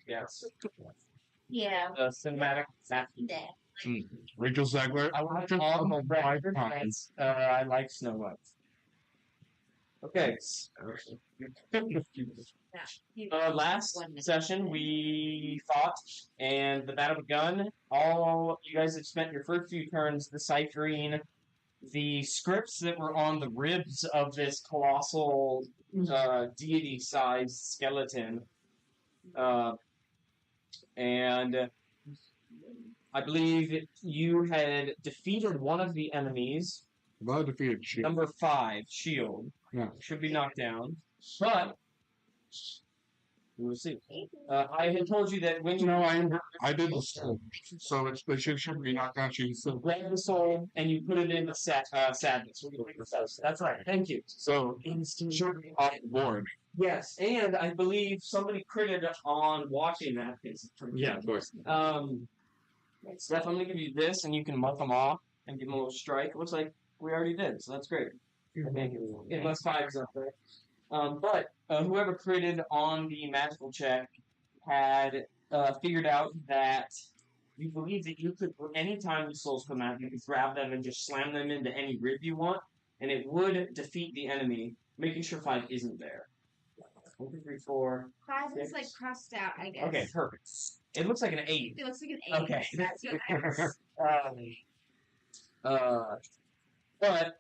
Yes. Yeah. The cinematic. Rachel Zegler. I want all the record. I like Snow White. Okay. Last session we fought, and the battle begun. All you guys have spent your first few turns deciphering the scripts that were on the ribs of this colossal deity-sized skeleton, and I believe you had defeated one of the enemies. Well, defeated Shield. Number 5, Shield. Yeah. Should be knocked down. But we'll see. I had told you that when you I did the soul, so it should be knocked down. She grab the soul and you put it into sadness. That's right. Thank you. So should be off the board. Yes, and I believe somebody critted on watching that. Yeah, of course. Steph, I'm going to give you this, and you can mark them off and give them a little strike. It looks like we already did, so that's great. Unless 5 is up there. But whoever critted on the magical check had figured out that you believe that you could, anytime the souls come out, you could grab them and just slam them into any rib you want, and it would defeat the enemy, making sure 5 isn't there. 1, 2, 3, 4. 5 is like crossed out, I guess. Okay, perfect. It looks like an 8. It looks like an 8. Okay. That's what I was. But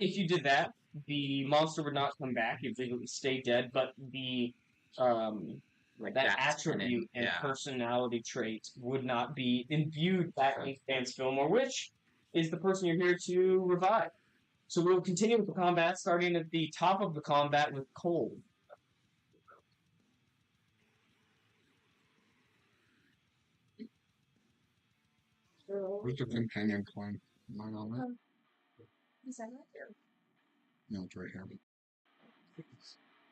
if you did that, the monster would not come back. It would stay dead. But the that attribute and personality trait would not be imbued back in Vance Fillmore, which is the person you're here to revive. So we'll continue with the combat, starting at the top of the combat with Cold. Where's the companion coin? Mine on that? Is that right there? No, it's right here.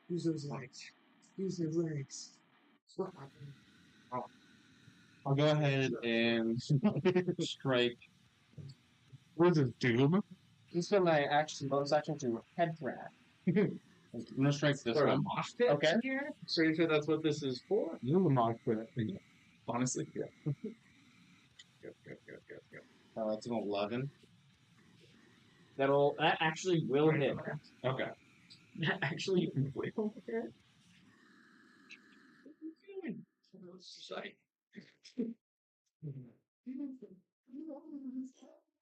Use those legs. Use those legs. I'll go ahead and strike. What is it, Doom? This is my action, bonus action to head crack. I'm gonna strike this one. Okay. So you sure that's what this is for? You're the mock for that thing. Honestly, yeah. Yep. It's an 11. That actually will hit. Okay. That actually will hit.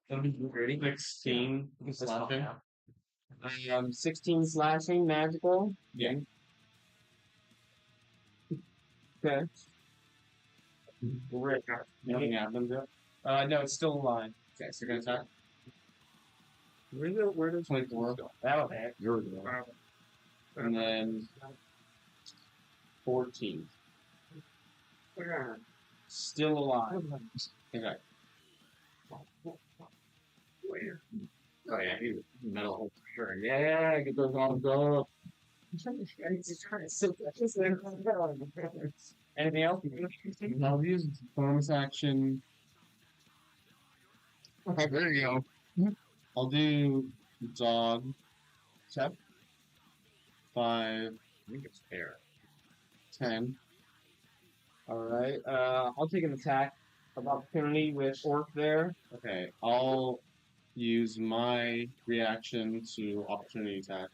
That'll be 30. 16 slashing. 16 slashing, magical. Yeah. Okay. Nothing happens yet. No, it's still alive. Okay, so you're gonna attack. Where does 24 go? That'll hit. You're the And then 14. Still alive. Okay. Where? Oh yeah, he's metal hole for sure. Yeah, get those on go. Anything else? I'll use bonus action. Okay, there you go. I'll do dog. Check. 5. I think it's fair. 10. Alright, I'll take an attack of opportunity with Orc there. Okay, I'll use my reaction to opportunity attack.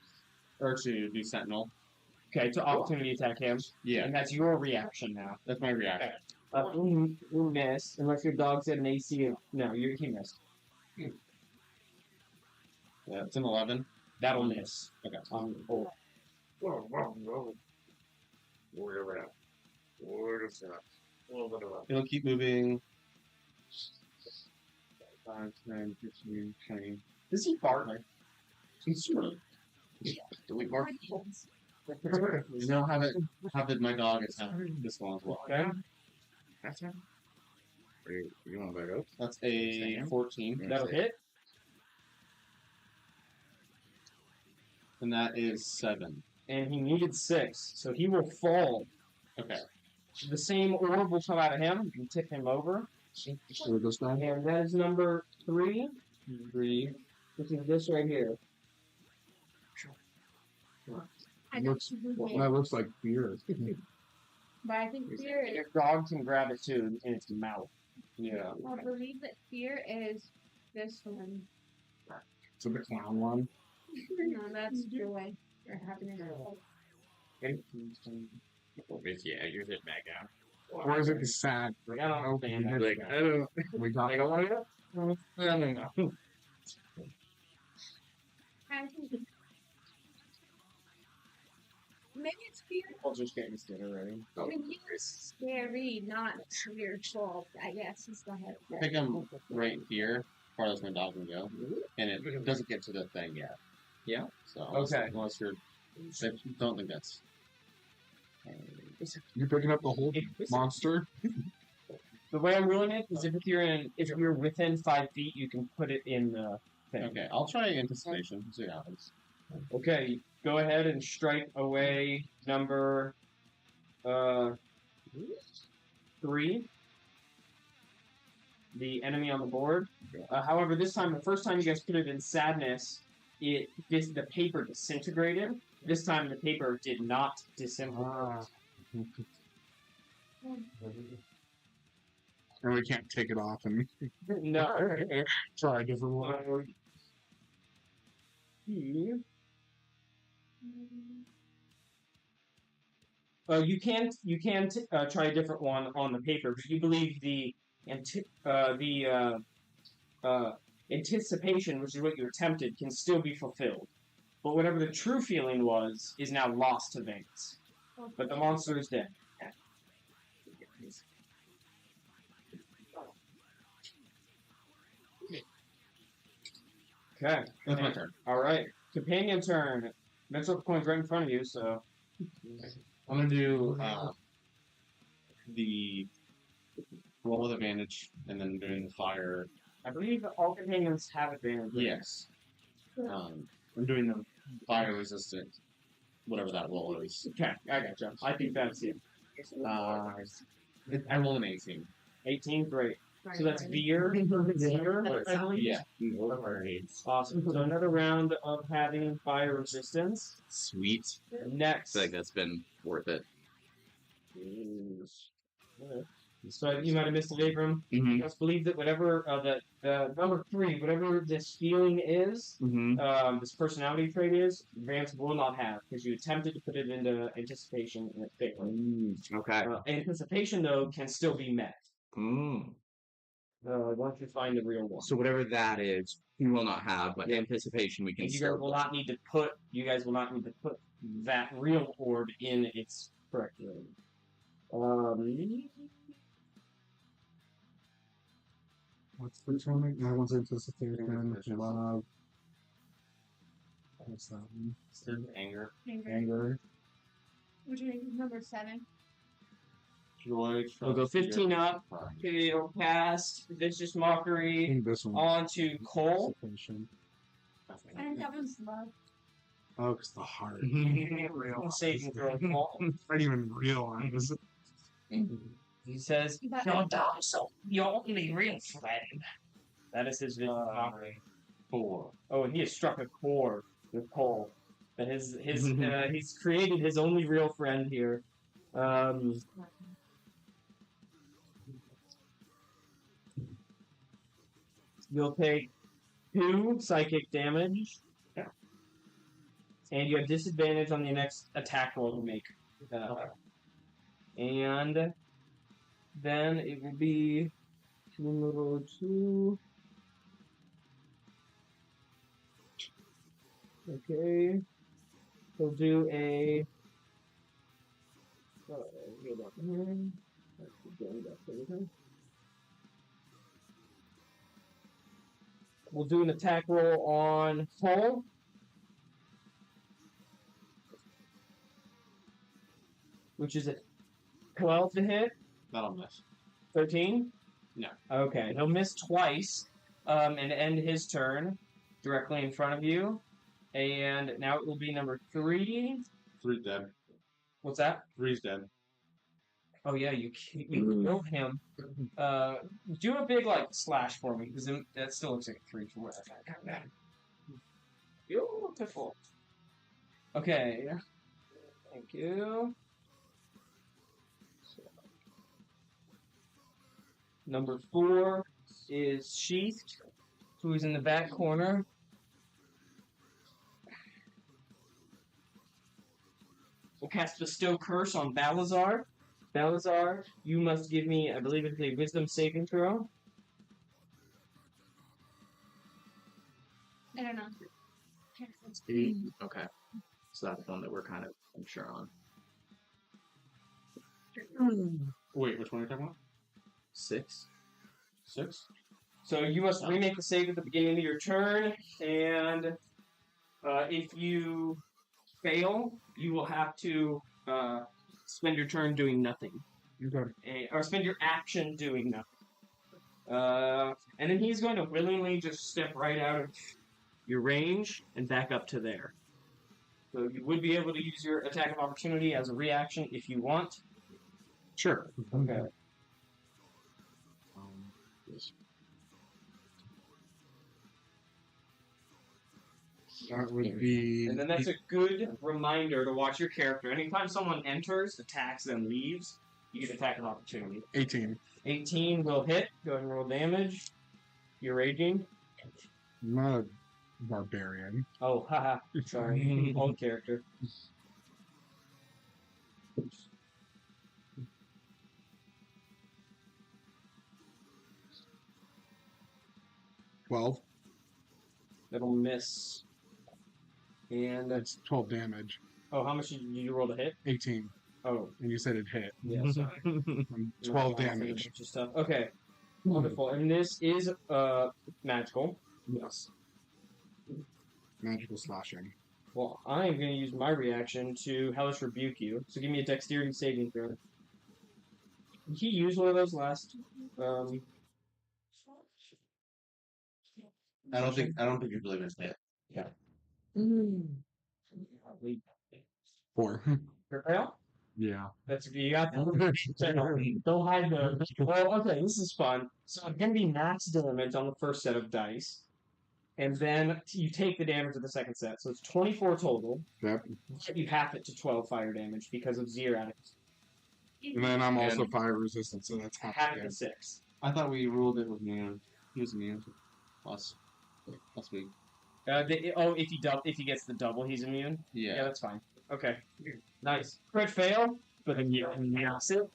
Or to do Sentinel. Okay, to opportunity attack him. Yeah. And that's your reaction now. That's my reaction. You miss, unless your dog's at an AC of... No, he missed. Yeah, it's an 11. That'll miss. Okay. Whoa. Where at? Where is that? A little bit of It'll keep moving. 5, 10, 15, 20. Does he bark? He's sort of. Do we bark? No, have it. My dog is having this one as well. Okay. That's right. You want to back up? That's a 14. That'll hit. And that is 7. And he needed 6, so he will fall. Okay. The same orb will come out of him. You can tip him over. Where goes that? And that is number 3. 3. Which is this right here. That looks like beer. But I think fear is. Your dog can grab it too in its mouth. Yeah. I believe that fear is this one. So the clown one. No, that's joy or happiness. Yeah, you're hitting back out. Or is it the sad? Like, I don't understand. Like, I don't. We got Like, I want to go. I don't know. I think maybe it's fear. I'll just get this dinner ready. I mean, fear is scary, not spiritual. I guess is the head. I think I'm right here, as far as my dog can go, and it doesn't get to the thing yet. Yeah? So Okay. unless you're, I don't think that's. You're picking up the whole monster? The way I'm ruling it is if you're within 5 feet, you can put it in the thing. Okay, I'll try anticipation. See what happens. Okay, go ahead and strike away number 3. The enemy on the board. However, this time, the first time you guys put it in sadness, the paper disintegrated. This time, the paper did not disintegrate. And we can't take it off and No. try a different one. You can try a different one on the paper, but you believe the anticipation, which is what you attempted, can still be fulfilled. But whatever the true feeling was is now lost to Vance. But the monster is dead. Okay. That's my turn. All right. Companion turn. Next up, coin's right in front of you, so. I'm gonna do the roll with advantage, and then doing the fire. I believe that all companions have advantage. Yes. I'm doing the fire resistant, whatever that roll is. Okay, I gotcha. I think that's it. I rolled an 18. 18, great. So that's Veer. Veer, I believe? Yeah. Awesome. So another round of having fire resistance. Sweet. Next. I feel like that's been worth it. So you might have missed it, Abram. Mm-hmm. Just believe that whatever the number 3, whatever this feeling is, Mm-hmm. this personality trait is, Vance will not have because you attempted to put it into anticipation and it failed. Okay. Anticipation though can still be met once you find the real one. So whatever that is, we will not have, but anticipation we can And you still. guys will not need to put. You guys will not need to put that real orb in its correct room. What's the turn? I was anticipating love. What's that one? Anger. Anger. Which one is number 7? Joy. We'll go trust, 15 fear. up. Okay, it'll cast Vicious Mockery I think this one. onto Cole. Anticipation. I think that was love. Oh, it's the heart. Saving throw Cole. I didn't even realize. He says, But- "Your dog's your only real friend." That is his Vicious Mockery. 4. Oh, and he has struck a chord with Cole. That he's created his only real friend here. You'll take 2 psychic damage, and you have disadvantage on the next attack roll you make. And then it will be number 2. Okay. He'll do a. We'll do an attack roll on Cole. Which is a 12 to hit. That'll miss. 13? No. Okay, he'll miss twice and end his turn directly in front of you. And now it will be number 3. 3's dead. What's that? 3's dead. Oh yeah, you killed him. Do a big slash for me because that still looks like a 3 for what I got. Beautiful. Okay. Thank you. Number 4 is Sheathed, who is in the back corner. We'll cast Bestow Curse on Balazar. Balazar, you must give me, I believe it's a Wisdom saving throw. I don't know. Okay. So that's one that we're kind of unsure on. Wait, which one are you talking about? 6. 6? So you must remake the save at the beginning of your turn, and if you fail, you will have to spend your turn doing nothing. Or spend your action doing nothing. And then he's going to willingly just step right out of your range and back up to there. So you would be able to use your attack of opportunity as a reaction if you want. Sure. Okay. That would be. And then that's a good reminder to watch your character. Anytime someone enters, attacks, then leaves, you get attack of opportunity. 18. 18 will hit. Go ahead and roll damage. You're raging. I'm not a barbarian. Oh, haha. Sorry. Old character. Well, That'll miss. And that's 12 damage. oh, how much did you roll to hit? 18. Oh, And you said it hit. yeah, sorry. 12 damage. Stuff. Okay, wonderful. And this is magical. Yes. Magical slashing. Well, I am going to use my reaction to Hellish Rebuke you. So give me a Dexterity saving throw. Did he use one of those last? I don't think you believe it's it. Wait. 4. Fail? Yeah. That's you got that. Don't hide those. Well, okay, this is fun. So it's gonna be max damage on the first set of dice, and then you take the damage of the second set. So it's 24 total. Yep. You half it to 12 fire damage because of zero. And then I'm also fire resistant, so that's Half it to 6. I thought we ruled it with immune. He was immune. Plus week. If he gets the double, he's immune. Yeah, that's fine. Okay, nice. Crit fail, but then you it.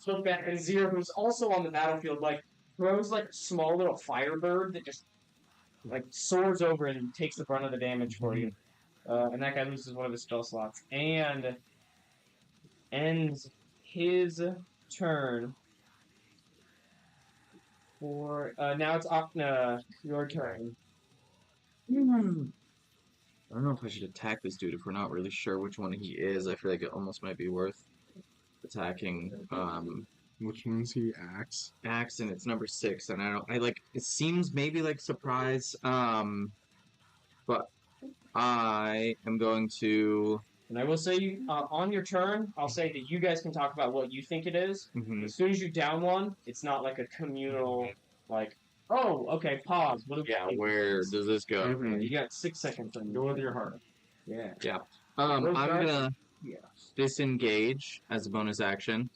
Look back, and Zero, who's also on the battlefield, like throws like a small little firebird that just like soars over and takes the brunt of the damage for you. And that guy loses one of his spell slots and ends his turn. For now, it's Akna, your turn. I don't know if I should attack this dude if we're not really sure which one he is. I feel like it almost might be worth attacking. Which one's he? Axe, and it's number 6, and it seems maybe like surprise. But I am going to. And I will say, on your turn, I'll say that you guys can talk about what you think it is. Mhm. As soon as you down one, it's not like a communal, like, oh, okay, pause. What do we think? Where does this go? You got 6 seconds and go with your heart. Yeah. I'm Those guys- gonna Yeah. disengage as a bonus action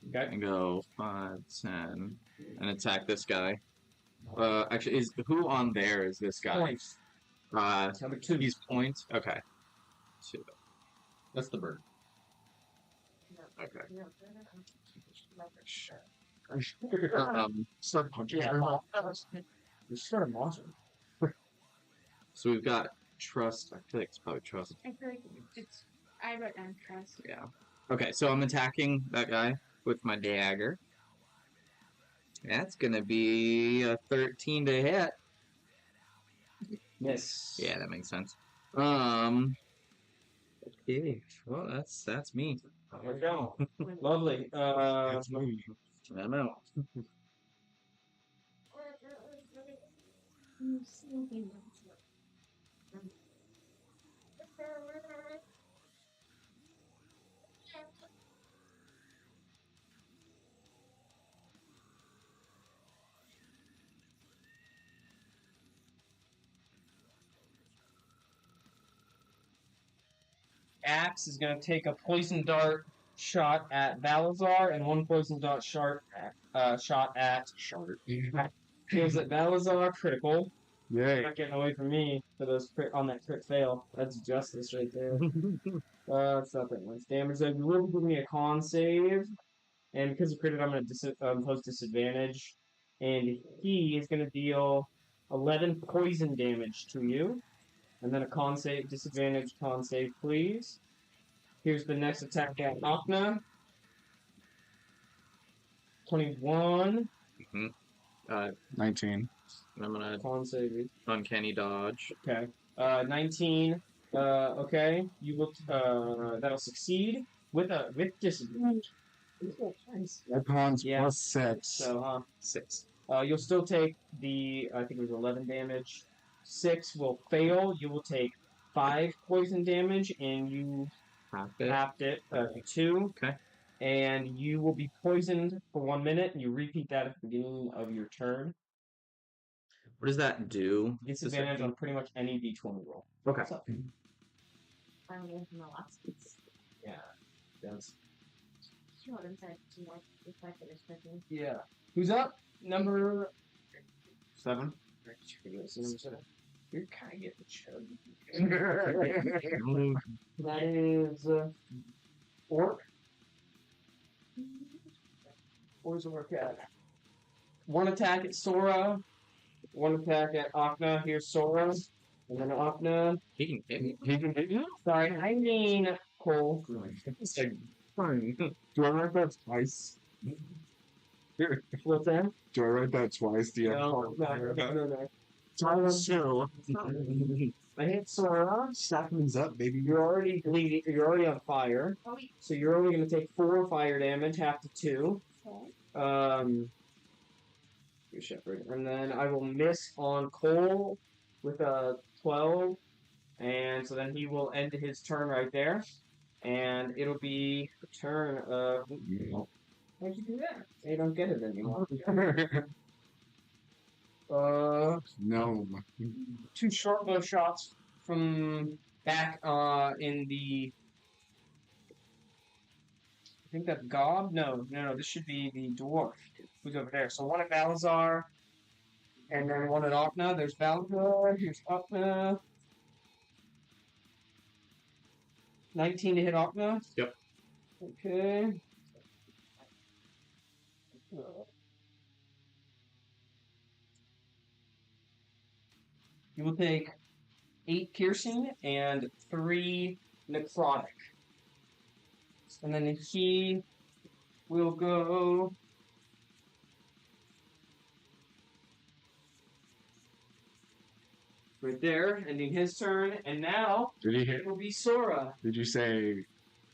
Okay. and go 5, 10, and attack this guy. Actually, who on there is this guy? Points. Number 2. He's point. Okay. 2. That's the bird. Okay. Start punching. Yeah. It's sort of awesome. So we've got trust. I feel like it's probably trust. I feel like it's. I wrote down trust. Yeah. Okay, so I'm attacking that guy with my dagger. That's gonna be a 13 to hit. Yes. Yeah, that makes sense. Okay. Well, that's me. There we go. Lovely. That's me. I'm out. Axe is going to take a poison dart shot at Balazar and 1 poison shot at kills at Balazar, critical. Yay. Not getting away from me for those on that crit fail. That's justice right there. It's not that much damage. So you will give me a con save, and because of crit, I'm going to impose disadvantage, and he is going to deal 11 poison damage to you, and then a con save, disadvantage con save, please. Here's the next attack at Akna. 21. 19. I'm gonna Con save. uncanny dodge. Okay. 19. Okay. You will. That'll succeed with disadvantage. That con's Yeah. plus 6. So, 6. you'll still take I think it was 11 damage. 6 will fail. You will take 5 poison damage, and you halved it to 2. Okay. And you will be poisoned for 1 minute, and you repeat that at the beginning of your turn. What does that do? Disadvantage on pretty much any d20 roll. Okay. So, I'm going from the last piece. yeah. Yes. Sure, inside more if I finish cooking. Yeah. Who's up? Number 7. You're kind of getting chubby. That is Orc. Where's the Orc at? 1 attack at Sora. 1 attack at Akna. Here's Sora. And then Akna. He can hit me. He can hit you? Sorry, I mean Cole. Fine. Do I write that twice? What's that? Do I write that twice? Do you have No. So, I hit Sora. Sackman's up, baby. You're already bleeding. You're already on fire. Oh, wait. So you're only going to take 4 fire damage, half to 2. Okay. Your shepherd, and then I will miss on Cole with a 12, and so then he will end his turn right there, and it'll be the turn of. Why'd you do that? They don't get it anymore. No. 2 short bow shots from back in the. I think that's Gob? No, this should be the dwarf. Who's over there? So 1 at Balazar, and then 1 at Okna. There's Balazar, here's Okna. 19 to hit Okna? Yep. Okay. You will take 8 piercing and 3 necrotic. And then he will go. Right there, ending his turn, and now Did he hit? it will be Sora. Did you say?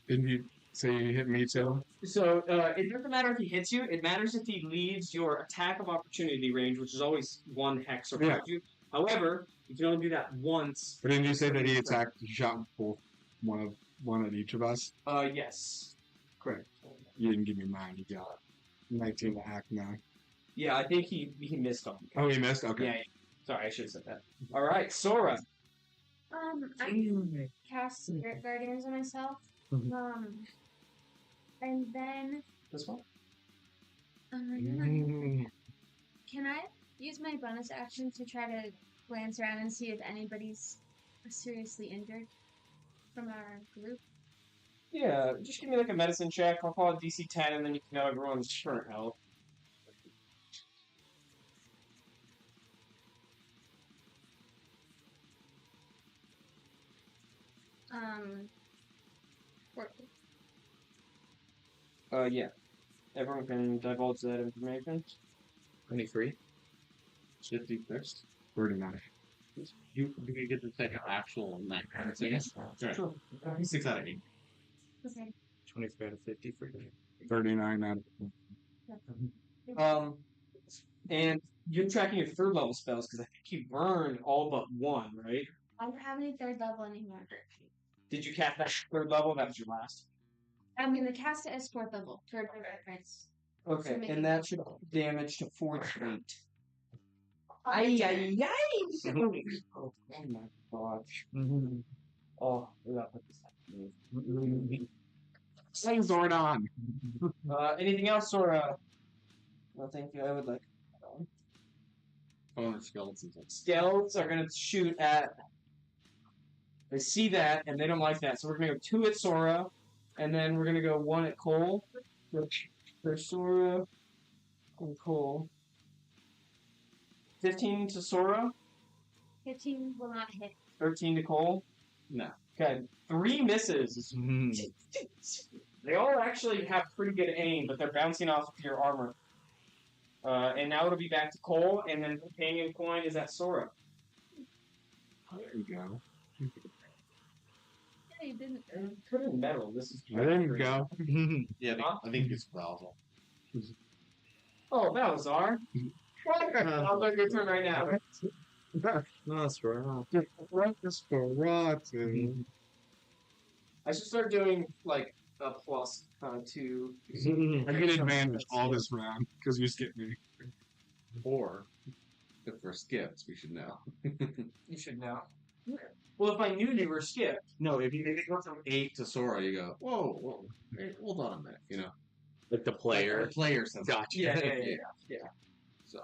Didn't you say you hit me too? So it doesn't matter if he hits you. It matters if he leaves your attack of opportunity range, which is always 1 hex or Yeah. you. However, you can only do that once. But didn't you say that he attacked? He shot both one at each of us. Yes, correct. You didn't give me mine. You got 19 to act now. Yeah, I think he missed on. Oh, he missed. Okay. Yeah. Sorry, I should have said that. All right, Sora. I can cast Spirit Guardians on myself. And then This one. can I use my bonus action to try to glance around and see if anybody's seriously injured from our group? Yeah, just give me like a medicine check. I'll call it DC 10, and then you can know everyone's current health. Yeah. Everyone can divulge that information. 23. 56. 39. You can get the second actual net. Sure. 6 out of 8. Okay. 23 out of 50 for you. 39 out of. And you're tracking your 3rd level spells because I think you burned all but 1, right? I don't have any 3rd level anymore. Did you cast that 3rd level? That was your last. I'm gonna cast it as 4th level for reference. Okay, So make and it- that should damage to 48. Ay, ay, ay! Oh my gosh. Oh, we gotta put this back. Sing Zordon. Anything else, or I think I would like. Oh, skeletons. Scales are gonna shoot at. They see that and they don't like that, so we're gonna go 2 at Sora, and then we're gonna go 1 at Cole. For Sora and Cole. 15 to Sora. 15 will not hit. 13 to Cole. No. Okay, 3 misses. They all actually have pretty good aim, but they're bouncing off of your armor. And now it'll be back to Cole, and then Companion Coin is at Sora. There you go. Yeah, you didn't. Put in metal. This is. There you go. Yeah, Huh? I think it's Valzel. Oh, Balazar. I'll let your turn right now. That's right. I should start doing like a plus 2. I get advantage all this round because you skipped me. Or if we're skipped, we should know. You should know. Well, if I knew you were skipped. No, if you go from 8 to Sora, you go, whoa, hey, hold on a minute, you know. Like the player. The player says, Gotcha. Yeah. So,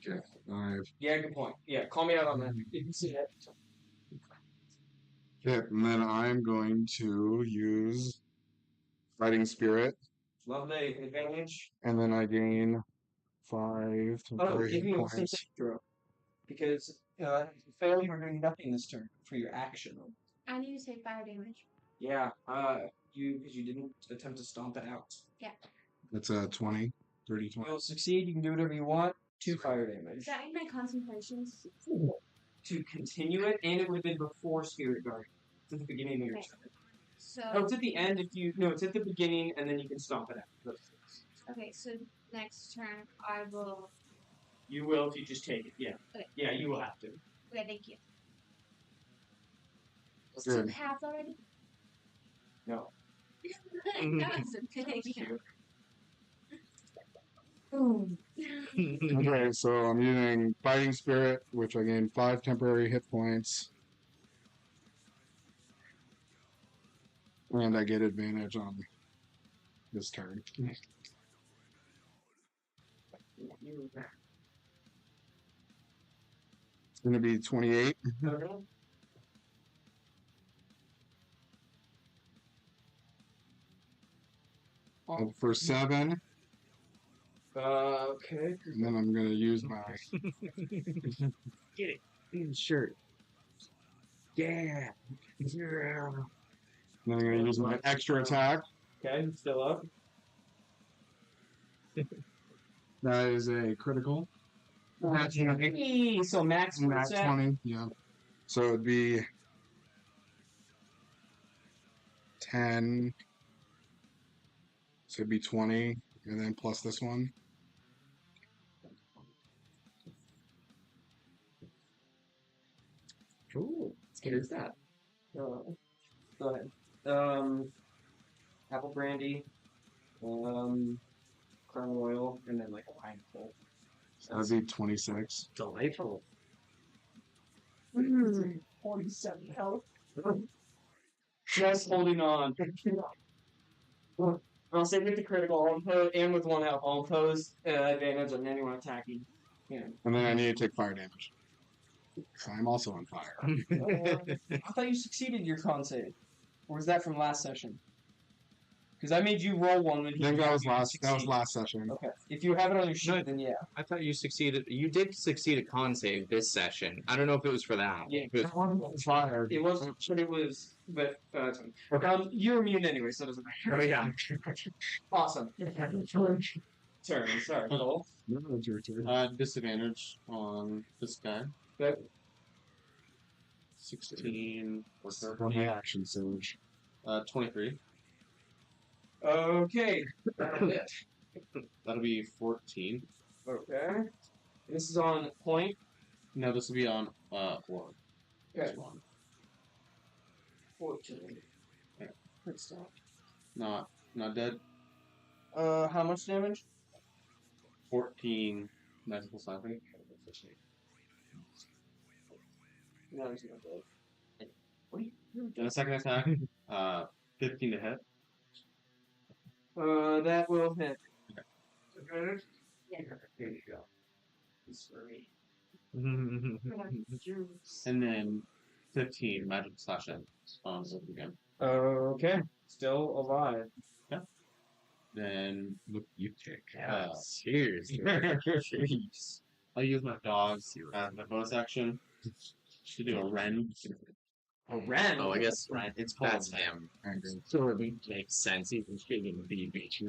okay. 5. Yeah, good point. Yeah, call me out on that. If you see it. Okay, and then I'm going to use Fighting Spirit, Lovely advantage. and then I gain 5 Give me a points. sensation throw. Because fail, you're doing nothing this turn for your action. I need to take fire damage. Yeah, because you didn't attempt to stomp it out. Yeah. That's a 20, 30, 20. You'll succeed, you can do whatever you want. 2 fire Does damage. that make my concentrations? To continue it, and it would have been before Spirit Guard. It's at the beginning of your Okay. turn. So. Oh, it's at the end if you. No, it's at the beginning, and then you can stomp it out. Okay, so next turn I will. You will if you just take it, yeah. Okay. Yeah, you will have to. Okay, thank you. Good. 2 halves already? No. That's a big Shoot. Okay, so I'm using Fighting Spirit, which I gain 5 temporary hit points. And I get advantage on this turn. It's going to be 28. For 7. Okay. And then I'm going to use my. Get it. Clean shirt. Yeah. Yeah. Then I'm going to use my extra attack. Okay, still up. That is a critical. Hey, so max Max set. 20, yeah. So it'd be 10. So it'd be 20, and then plus this one. Cool. What is that? Go ahead. Apple brandy, crown oil, and then like a pineapple. That'd be 26. Delightful. 47 health. Just holding on. I'll say with the critical, I'll impose, and with 1 health, I'll impose advantage on anyone attacking. Yeah. And then I need to take fire damage. So I'm also on fire. I thought you succeeded your con save. Or was that from last session? Because I made you roll one when I think that was you last. That was succeeded. last session. Okay. If you have it on your sheet, then yeah. I thought you succeeded. You did succeed a con save this session. I don't know if it was for that. Yeah. But Fire. It was, but it was, but it's fine. You're immune anyway, so it doesn't matter. oh yeah. Awesome. Turn. Sorry. Cole. It's your turn. Disadvantage on this guy. Good. 16 or One 13. action surge. 23. Okay. That'll be 14. Okay. This is on point. No, this will be on orb. Okay. This one. 14. Okay. Good stuff. Not dead. How much damage? 14 magical slapping. No, he's not dead. What are you doing? And the second attack, 15 to hit. That will hit. Yeah. There you go. It's for me. And then 15 magic slash in on it again. Okay. Still alive. Then Look, you kick Uh, ass. Seriously. Jeez. I'll use my dogs as my bonus action to do a Ren. A ren. Oh, I guess Ren. It's called that's him. So it makes sense. He's shaking the beach.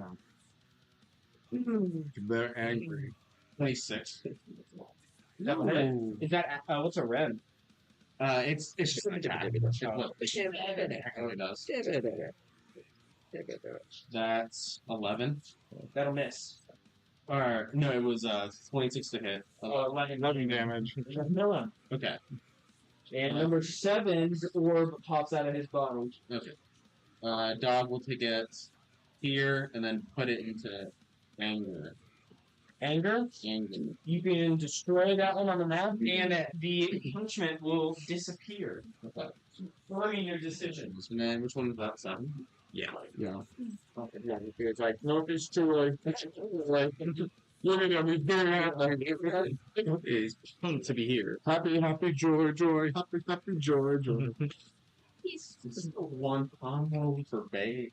They're angry. 26. That will hit. Is that what's a ren? It's just an attack. It's what it actually does. That's 11. That'll miss. Or no, it was 26 to hit. 11 damage. Miller. Okay. And number 7's orb pops out of his bottom. Okay. Dog will take it here and then put it into anger. Anger. Anger. You can destroy that one on the map, and the punishment will disappear. Okay. Forming your decision. And then which one is that? 7. Yeah. Yeah. Okay, yeah, it's like, no, it's too late. You're gonna be doing It's fun to be here. Happy, happy, joy, joy. Happy, happy, joy, joy. He's This is the one combo for babies.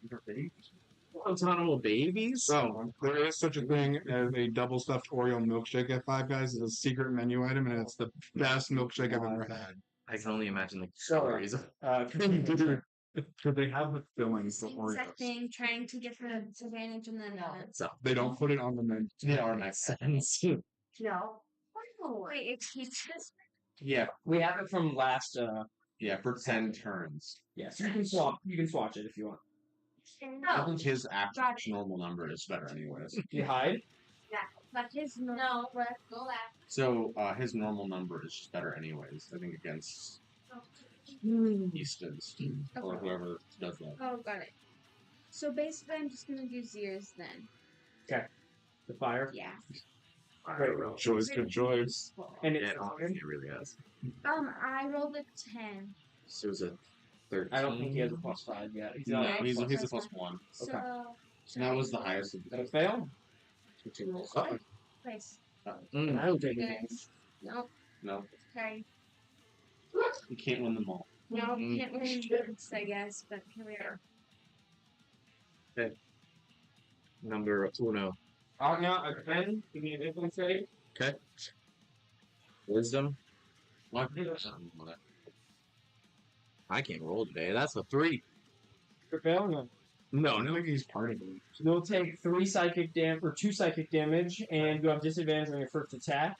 Guantanamo babies? So, there is such a thing as a double stuffed Oreo milkshake at Five Guys. It's a secret menu item, and it's the best milkshake I've ever had. I can only imagine the So, stories. Because they have the fillings for same exact Oreos. thing, trying to get the advantage and then So They don't put it on the menu. They are makes sense. no. Wait, it's this. Yeah, we have it from last. yeah, for 10 turns. Yes, you can swap. You can swatch it if you want. I No, think his actual normal number is better anyways. You hide. but his no. But go last. So his normal number is just better anyways. I think against Easton's or whoever does that. Oh, got it. So basically, I'm just gonna do zeros then. The fire. Yeah. Choice, good choice. And yeah, it's. it really has. I rolled a 10. So it was a 13. I don't think he has a +5 yet. He's No, not. Yeah, he's plus a one. +1. So. And that was the highest of That a fail. Oh. Place. Mm. I don't take Good. it. Nope. No, Sorry. you can't win them all. No, Mm. can't win this, I guess, but here we are. Number uno. Agna, a 10. Give me an influence save. Wisdom. What? I can't roll today. That's a 3. For fail, no. No, I no. think he's part of it. You'll take 3 psychic damage or 2 psychic damage, and you have disadvantage on your first attack.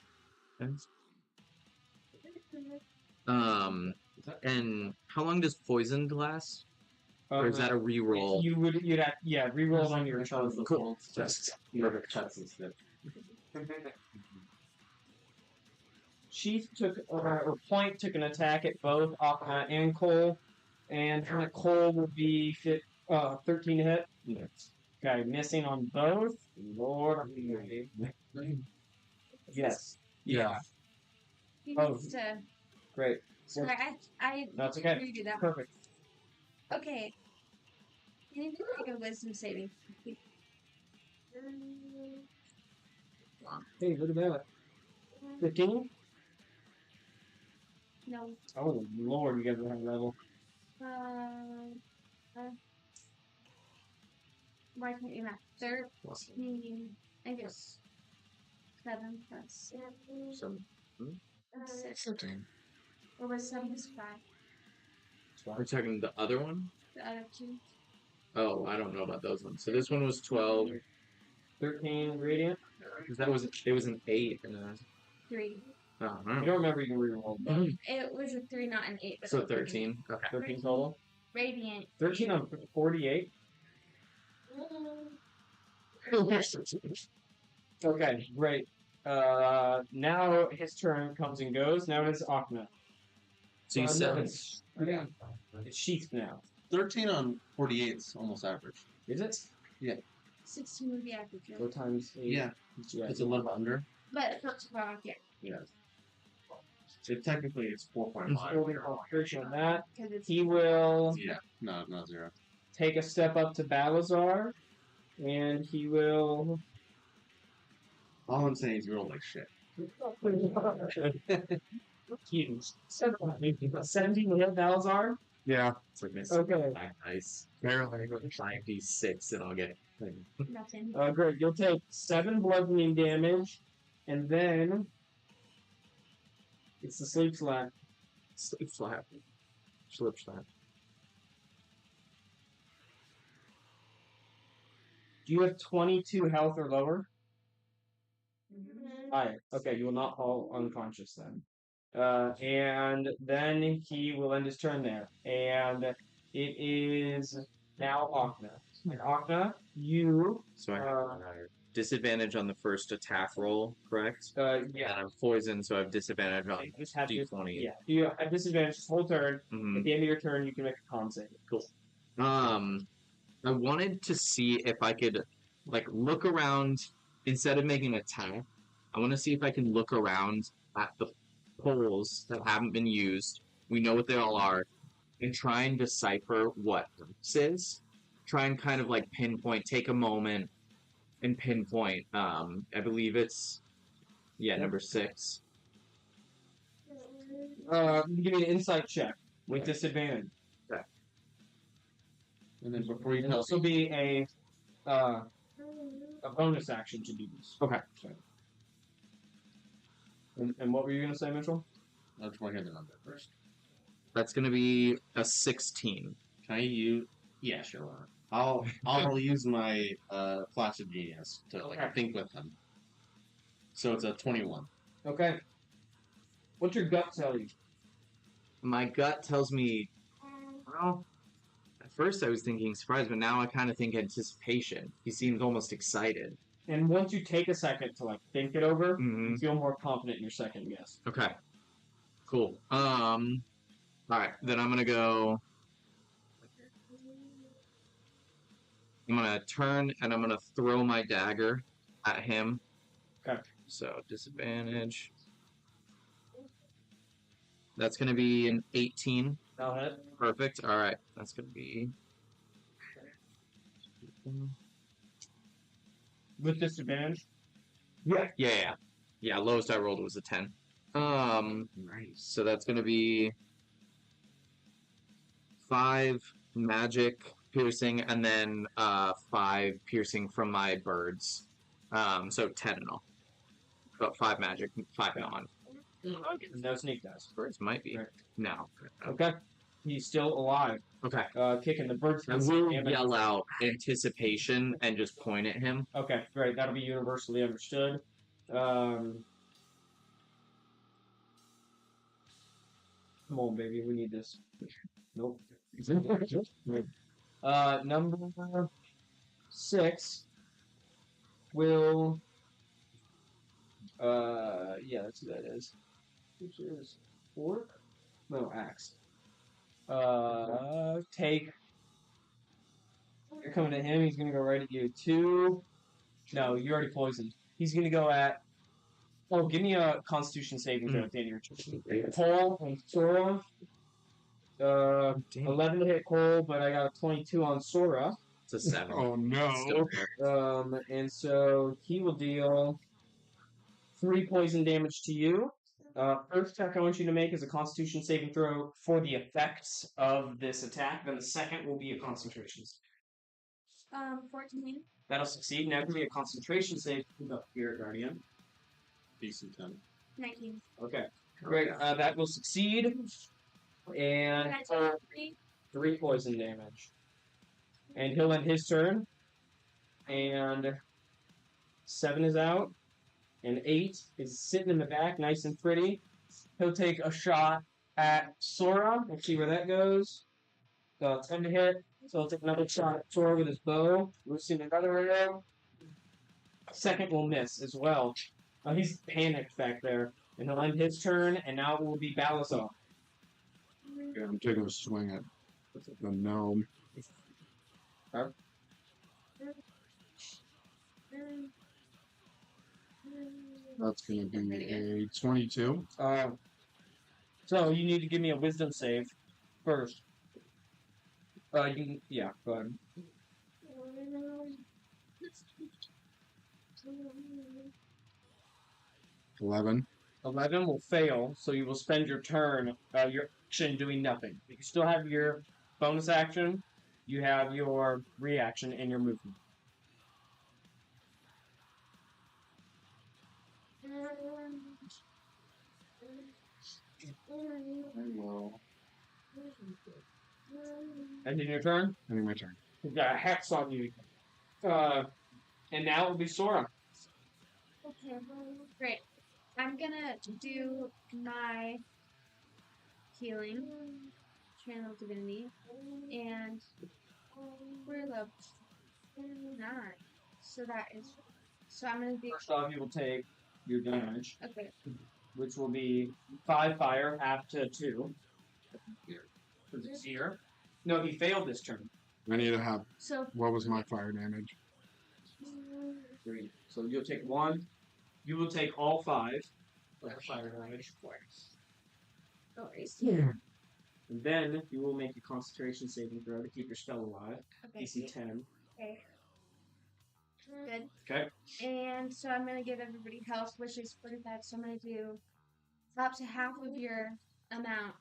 And how long does poisoned last? Or is that a reroll? You'd have reroll on your turn. Cool. Just perfect chance instead. Chief took or Point took an attack at both Akna and Cole, and Cole will be 13 to hit. Yes. Okay, missing on both. Lord, yes, Yeah. He Oh. needs to. great, Sorry, I That's okay. redo that. perfect. Okay. You need to make a wisdom saving. Hey, look at that. 15? No. Oh Lord, you guys are high level. Why can't you math? 13. I guess. 7 plus 6. Or was 7 plus 5? We're talking the other one? The other 2. Oh, I don't know about those ones. So this one was 12. 13 radiant. It was an 8 and a 3. oh, You don't remember you can reroll. It was a 3, not an 8. But so 13. Okay. 13 total. Radiant. 13 on 48. Okay, great. Now his turn comes and goes. Now it's Akna. So you said It's sheathed now. 13 on 48 is almost average. Is it? 16 would be average. 4 times 8. Yeah, it's a little under. But it's not too far off yet. Yeah. So technically it's 4.5. Holding concentration on that. Because it's. He will Yeah, no, not 0. take a step up to Balazar And he will. All I'm saying is you rolled like shit. 17 to hit Balazar. Yeah, It's like this. Okay. Nice. barely. 5d6 and I'll get. Nothing. Great. You'll take 7 bludgeoning damage, and then it's the sleep slap. Sleep slap. Slip slap. Do you have 22 health or lower? Mhm. Alright. Okay, you will not fall unconscious then. And then he will end his turn there. And it is now Okna. And Okna, you. So I have disadvantage on the first attack roll, correct? Yeah. And I'm poisoned, so I have disadvantage on You just have to. d20. Yeah. You have disadvantage this whole turn. Mhm. At the end of your turn, you can make a con save. Cool. I wanted to see if I could, like, look around instead of making an attack. I want to see if I can look around at the poles that haven't been used. We know what they all are, and try and decipher what this is. Try and kind of like pinpoint, take a moment and pinpoint. I believe it's number 6. Give me an insight check with disadvantage. And then before you And tell this will be a bonus action to do this. Okay. And what were you going to say, Mitchell? I just want to hear the number first. That's gonna be a 16. Can I use? Yeah, sure. I'll use my flash of genius to Okay. think with them. So it's a 21. Okay. What's your gut tell you? My gut tells me, well, at first I was thinking surprise, but now I kind of think anticipation. He seems almost excited. And once you take a second to like think it over, Mhm. you feel more confident in your second guess. Okay. Cool. Alright, then I'm gonna go. I'm gonna turn and I'm gonna throw my dagger at him. Okay. So disadvantage. That's gonna be an 18. That'll hit. Perfect. Alright. That's gonna be. With disadvantage? Yeah, lowest I rolled was a 10. Nice. So that's gonna be 5 magic piercing and then 5 piercing from my birds. So 10 in all. But 5 magic, 5 non. No sneak dice. Birds might be. Right. No. Okay. He's still alive. Okay. Kicking the birds. I will yell out anticipation and just point at him. Okay, great. That'll be universally understood. Come on, baby. We need this. Nope. Number 6 will. That's who that is. Which is fork? No, axe. Take. You're coming at him. He's gonna go right at you. 2. No, you're already poisoned. He's gonna go at. Oh, give me a Constitution saving throw at the end of your turn. Cole and Sora. 11 to hit Cole, but I got a 22 on Sora. It's a 7. Oh no. Still And so he will deal 3 poison damage to you. First attack I want you to make is a Constitution saving throw for the effects of this attack. Then the second will be a concentration. 14. That'll succeed. Now give me a concentration save for the Spirit Guardian. Decent 10. 19. Okay, great. That will succeed. And Can I take 3? 3 poison damage. And he'll end his turn. And 7 is out. And 8 is sitting in the back, nice and pretty. He'll take a shot at Sora. We'll see where that goes. 10 to hit. So he'll take another shot at Sora with his bow. Loosing another arrow. Second will miss as well. He's panicked back there. And he'll end his turn, and now it will be Balazar. Yeah, I'm taking a swing at the gnome. That's going to be a 22. So you need to give me a wisdom save first. Go ahead. 11. 11 will fail, so you will spend your turn, your action doing nothing. You still have your bonus action, you have your reaction, and your movement. Ending your turn? Ending my turn. You've got a hex on you. And now it will be Sora. Okay, great. I'm gonna do my healing, channel divinity, and we're level 9. So I'm gonna do. First off, you will take your damage, Okay. which will be 5 fire, half to 2. Because it's here. No, he failed this turn. I need to have. So. What was my fire damage? 3. So you'll take 1. You will take all 5 of the fire damage. Oh, And then you will make a concentration saving throw to keep your spell alive. okay. DC 10. Okay. Good. Okay. And so I'm gonna give everybody health, which is 45. So I'm gonna do up to half of your amount.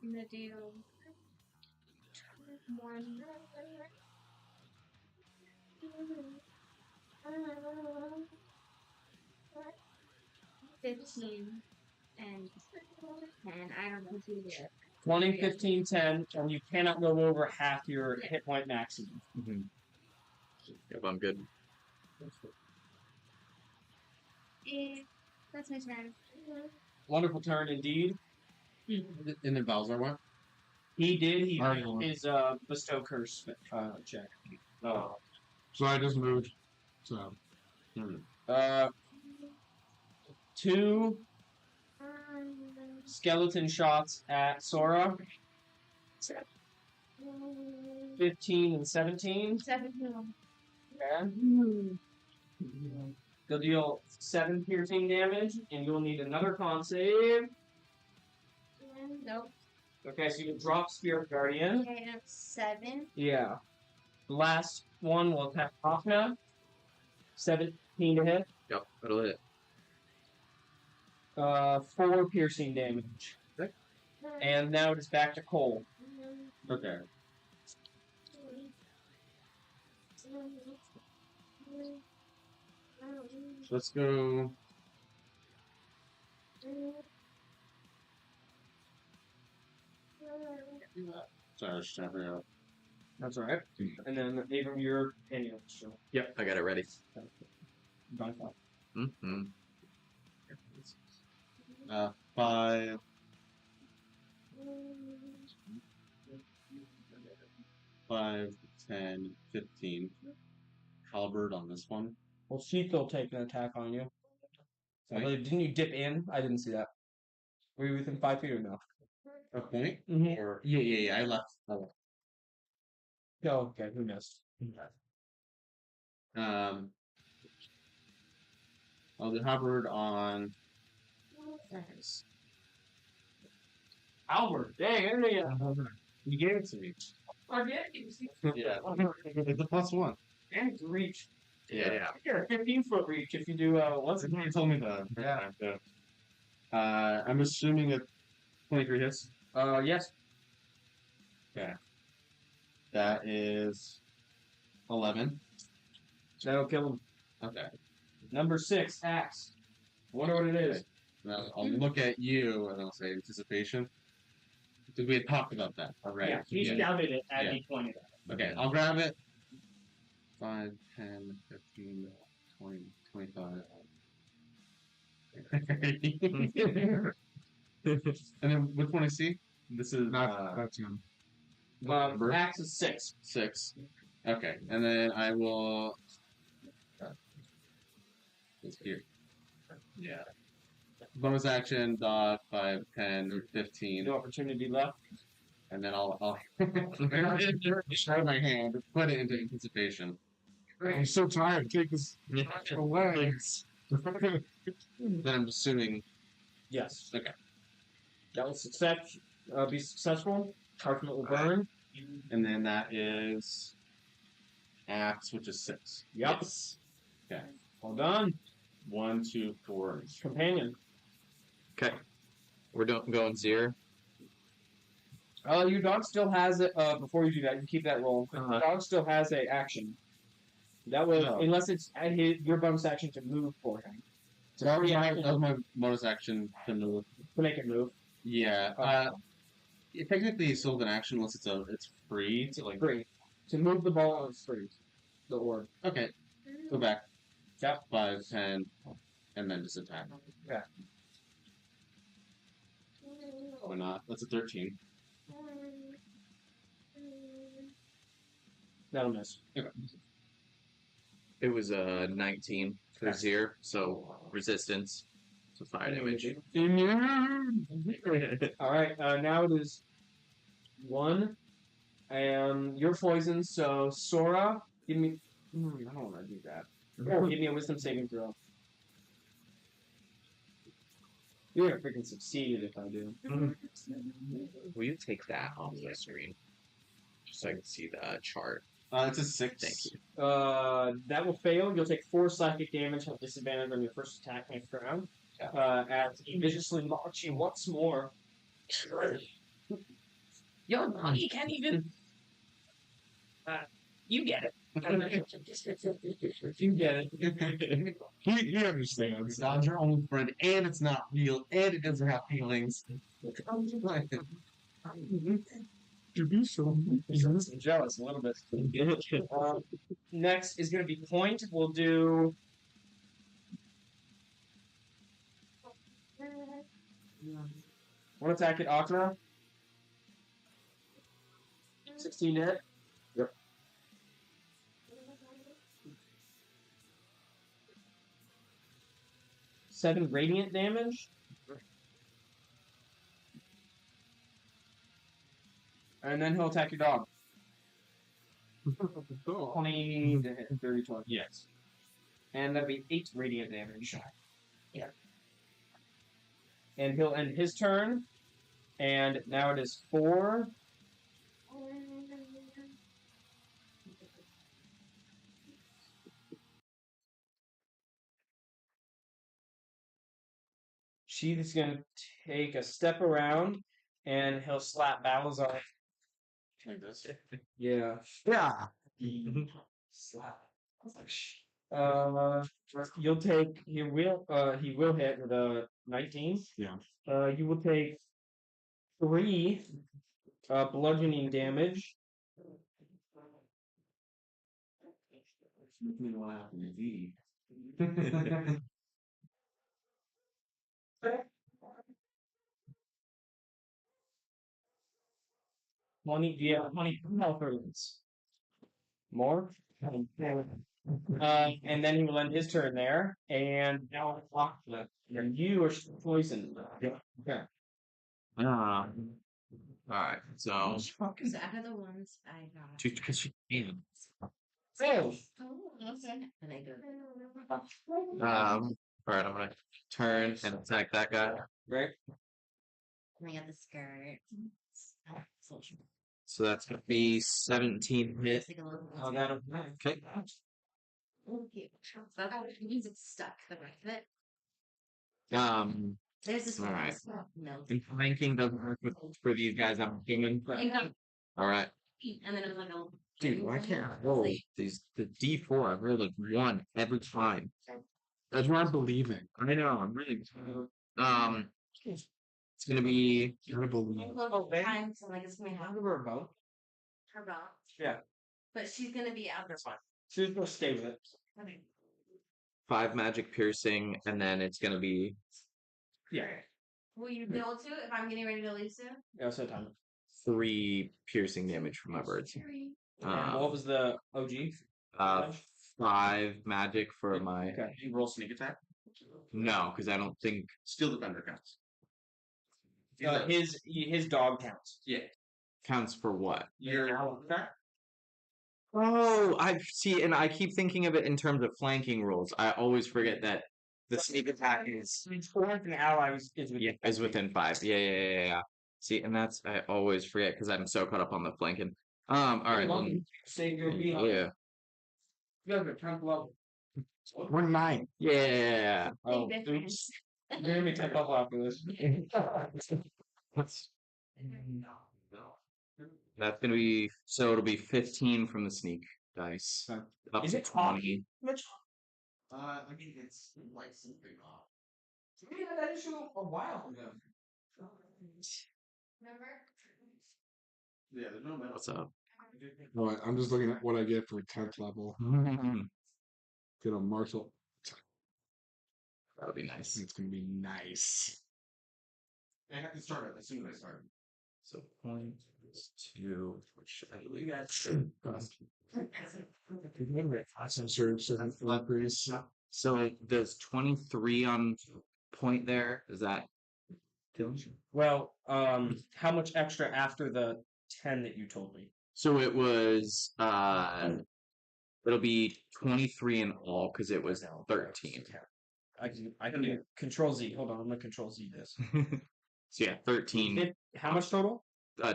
I'm gonna do 1. 15 and 10. I don't know if you did. 20, 15, 10, and you cannot go over half your hit point maximum. Mm-hmm. Yep, I'm good. And that's my turn. Wonderful turn indeed. And then Bowser what? He did. He Alright. failed his bestow curse check. So I just moved. So 2 skeleton shots at Sora. 15 and 17. 17. Okay. They'll deal 7 piercing damage, and you'll need another con save. Nope. Okay, so you can drop Spirit Guardian. Okay, and 7. Yeah. The last one will attack Hafna. 17 to hit. Yep, that'll hit. 4 piercing damage. Okay. And now it is back to Cole. Okay. So let's go. Sorry, I was just trying to figure out. That's alright. And then Abram, you're Daniel. So, Yep, I got it ready. by far. Mm-hmm. 5. 5, 10, 15. Halberd on this one. Well, Sheath will take an attack on you. I believe, didn't you dip in? I didn't see that. Were you within 5 feet or no? A point? Mm-hmm. Or yeah. I left. Oh, okay. Who missed? I'll do Halberd on. Albert, dang, there you go. You gave it to me. Oh, yeah. Yeah. It's a +1. And it's reach. Yeah. You get a 15-foot reach if you do, what's it? You told me that. Yeah. I'm assuming a 23 hits. Yes. That is 11. That'll kill him. Okay. Number 6, axe. Wonder what it is. Now I'll look at you and I'll say anticipation. Because we had talked about that already. Yeah, he shouted it as he pointed at Okay, I'll grab it. 5, 10, 15, 20, 25. And then which one I see? This is that's him. Axe is 6. 6. Okay, and then I will. It's here. Yeah. Bonus action, dodge, 5, 10, 15. No opportunity left. And then I'll try my hand, put it into anticipation. I'm so tired. Take this away. Then I'm assuming. Yes. Okay. That will be successful. Parchment will burn. And then that is axe, which is 6. Yep. Okay. I'll Well done. 1, 2, 4. Companion. Okay. We're going zero. Your dog still has it. Before you do that, you keep that roll. Uh-huh. The dog still has a action. That was No. unless it's at your bonus action to move for him. So that was my bonus action to move. To make it move. Yeah. Technically, it's still an action unless it's free. It's free. To move the ball is free. The orb. Okay. Go back. Yep. 5, 10, and then just attack. Okay. Or not. That's a 13. That'll miss. Okay. It was a 19 for zero, so resistance. So fire damage. Alright, now it is 1. And you're poisoned, so Sora, give me. I don't want to do that. Oh, give me a wisdom saving throw. You're gonna freaking succeed if I do. Will you take that off the screen? Just so I can see the chart. It's a 6. Thank you. That will fail. You'll take 4 psychic damage at disadvantage on your first attack next round. As he viciously mocks you once more. Yo, you can't even. You get it. You get it. He understands. God's your only friend, and it's not real, and it doesn't have feelings. To be so. I'm jealous a little bit. Next is going to be point. We'll do. One attack at Akra. 16 hit. Yep. Seven radiant damage. And then he'll attack your dog. 20 to hit, 30, 20. Yes. And that'll be 8 radiant damage. Yeah. And he'll end his turn. And now it is 4. She's going to take a step around, and he'll slap Balazar. Like this. Yeah. Yeah. Slap. You'll take. He will hit with a 19. Yeah. You will take 3 bludgeoning damage. What happened to V? Money, do you have money health earnings? More? And then he will end his turn there. And now it's locked. And you are poisoned. Okay. Alright, so. Which fuckers are the ones I got? Because she can. So, Oh, okay. And I go. Alright, I'm gonna turn and attack that guy. right? And I got the skirt. So that's gonna be 17 hit. It's like a little. Oh, that'll. Okay. That means it's stuck. The rest of it. There's this All one. right. No. And flanking doesn't work for these guys, I'm assuming. Alright. And then it was like a. Dude, why can't I roll these? The D4, I've rolled like 1 every time. That's what I'm believing. I know, I'm really. It's gonna be. Gotta believe. Time, so like it's gonna have Her bow. her bow. Yeah. But she's gonna be out there. She's going to stay with it. Okay. 5 magic piercing, and then it's gonna be Yeah. Will you be able to if I'm getting ready to leave soon? Yeah, so time. 3 piercing damage from my birds. And what was the OG? 5 magic for my. Okay. You roll sneak attack? No, because I don't think. Still defender counts. His dog counts. Yeah. Counts for what? Your Oh, I see, and I keep thinking of it in terms of flanking rules. I always forget that the sneak attack is Fourth and allies is within 5. Yeah. See, and that's I always forget because I'm so caught up on the flanking. All right. Save your beat. Yeah. You guys are 10th level. We're 9. Yeah. Oh, Big difference. oops. You're gonna be 10 buff after this. That's gonna be so it'll be 15 from the sneak dice. Up Is to it 20. Mitch? I mean, it's like something off. We had that issue a while ago. Remember? Yeah, there's no metal. What's up? Alright, I'm just looking at what I get for 10th level. Get a martial. That would be nice. It's gonna be nice. I have to start it as soon as I start. So point is 2, which I believe that's I'm sure it's an increase. so does 23 on point there? Is that Well, how much extra after the 10 that you told me? so it was it'll be 23 in all because it was 13. I can do Control Z. Hold on, I'm gonna Control Z this. So yeah, 13. How much total?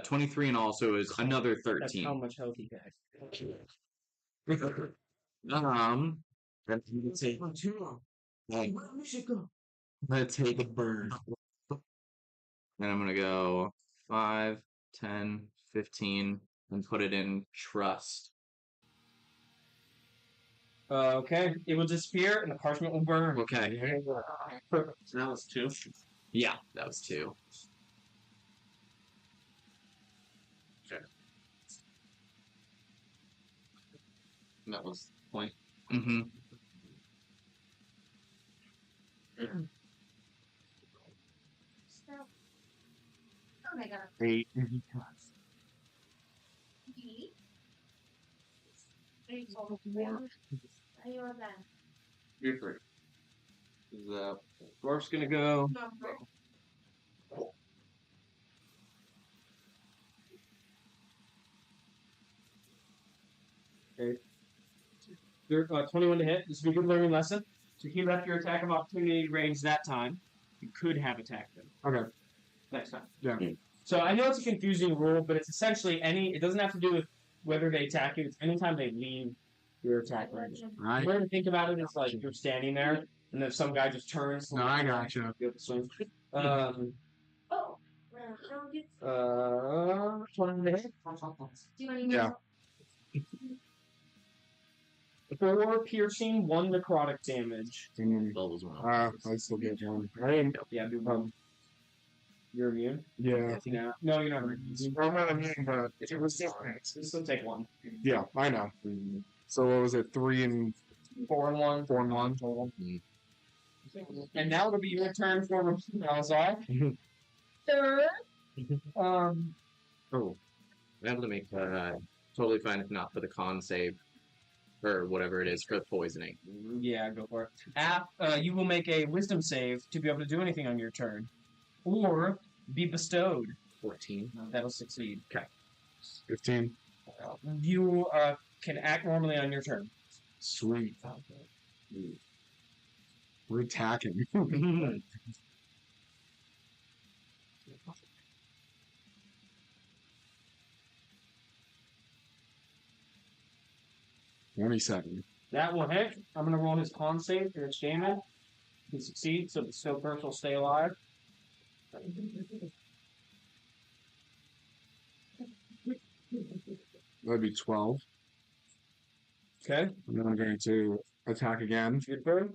23 in all, so it was another That's how 13. much health he had. Then you would say, hey, let's take a burn. Then I'm gonna go 5, 10, 15, and put it in trust. Okay, it will disappear and the parchment will burn. Okay. So that was 2. Yeah, that was 2. And that was point. Mm-hmm. So, oh my god. 8. Okay. Are you on that? You're 3. The dwarf's gonna go. No, Okay. 21 to hit. This will be a good learning lesson. So he left your attack of opportunity range that time. You could have attacked him Okay. next time. Yeah. So I know it's a confusing rule, but it's essentially it doesn't have to do with whether they attack you, it's anytime they leave your attack range. Right. The way to think about it is like you're standing there, and then some guy just turns. No, I gotcha. You have to swing. Oh. Well, no, 20 to hit. do you want to Yeah. 4 piercing, 1 necrotic damage. Levels 1. I still get 1. Yeah, do you're immune? Yeah. Yeah. No, you're not immune. I'm not immune, but it was different. Still take 1. Yeah, I know. So what was it? 3 and 4 and 1. 4 and 1. And now it'll be your turn for Malazar. Third. Oh. I'm able to make totally fine if not for the con save. Or whatever it is for poisoning. Yeah, go for it. You will make a wisdom save to be able to do anything on your turn. Or be bestowed. 14. That'll succeed. 15. You can act normally on your turn. Sweet. We're attacking. 27. That will hit. I'm going to roll his con save for its damage. He succeeds, so the still person will stay alive. That'd be 12. Okay. And then I'm going to attack again. Your turn.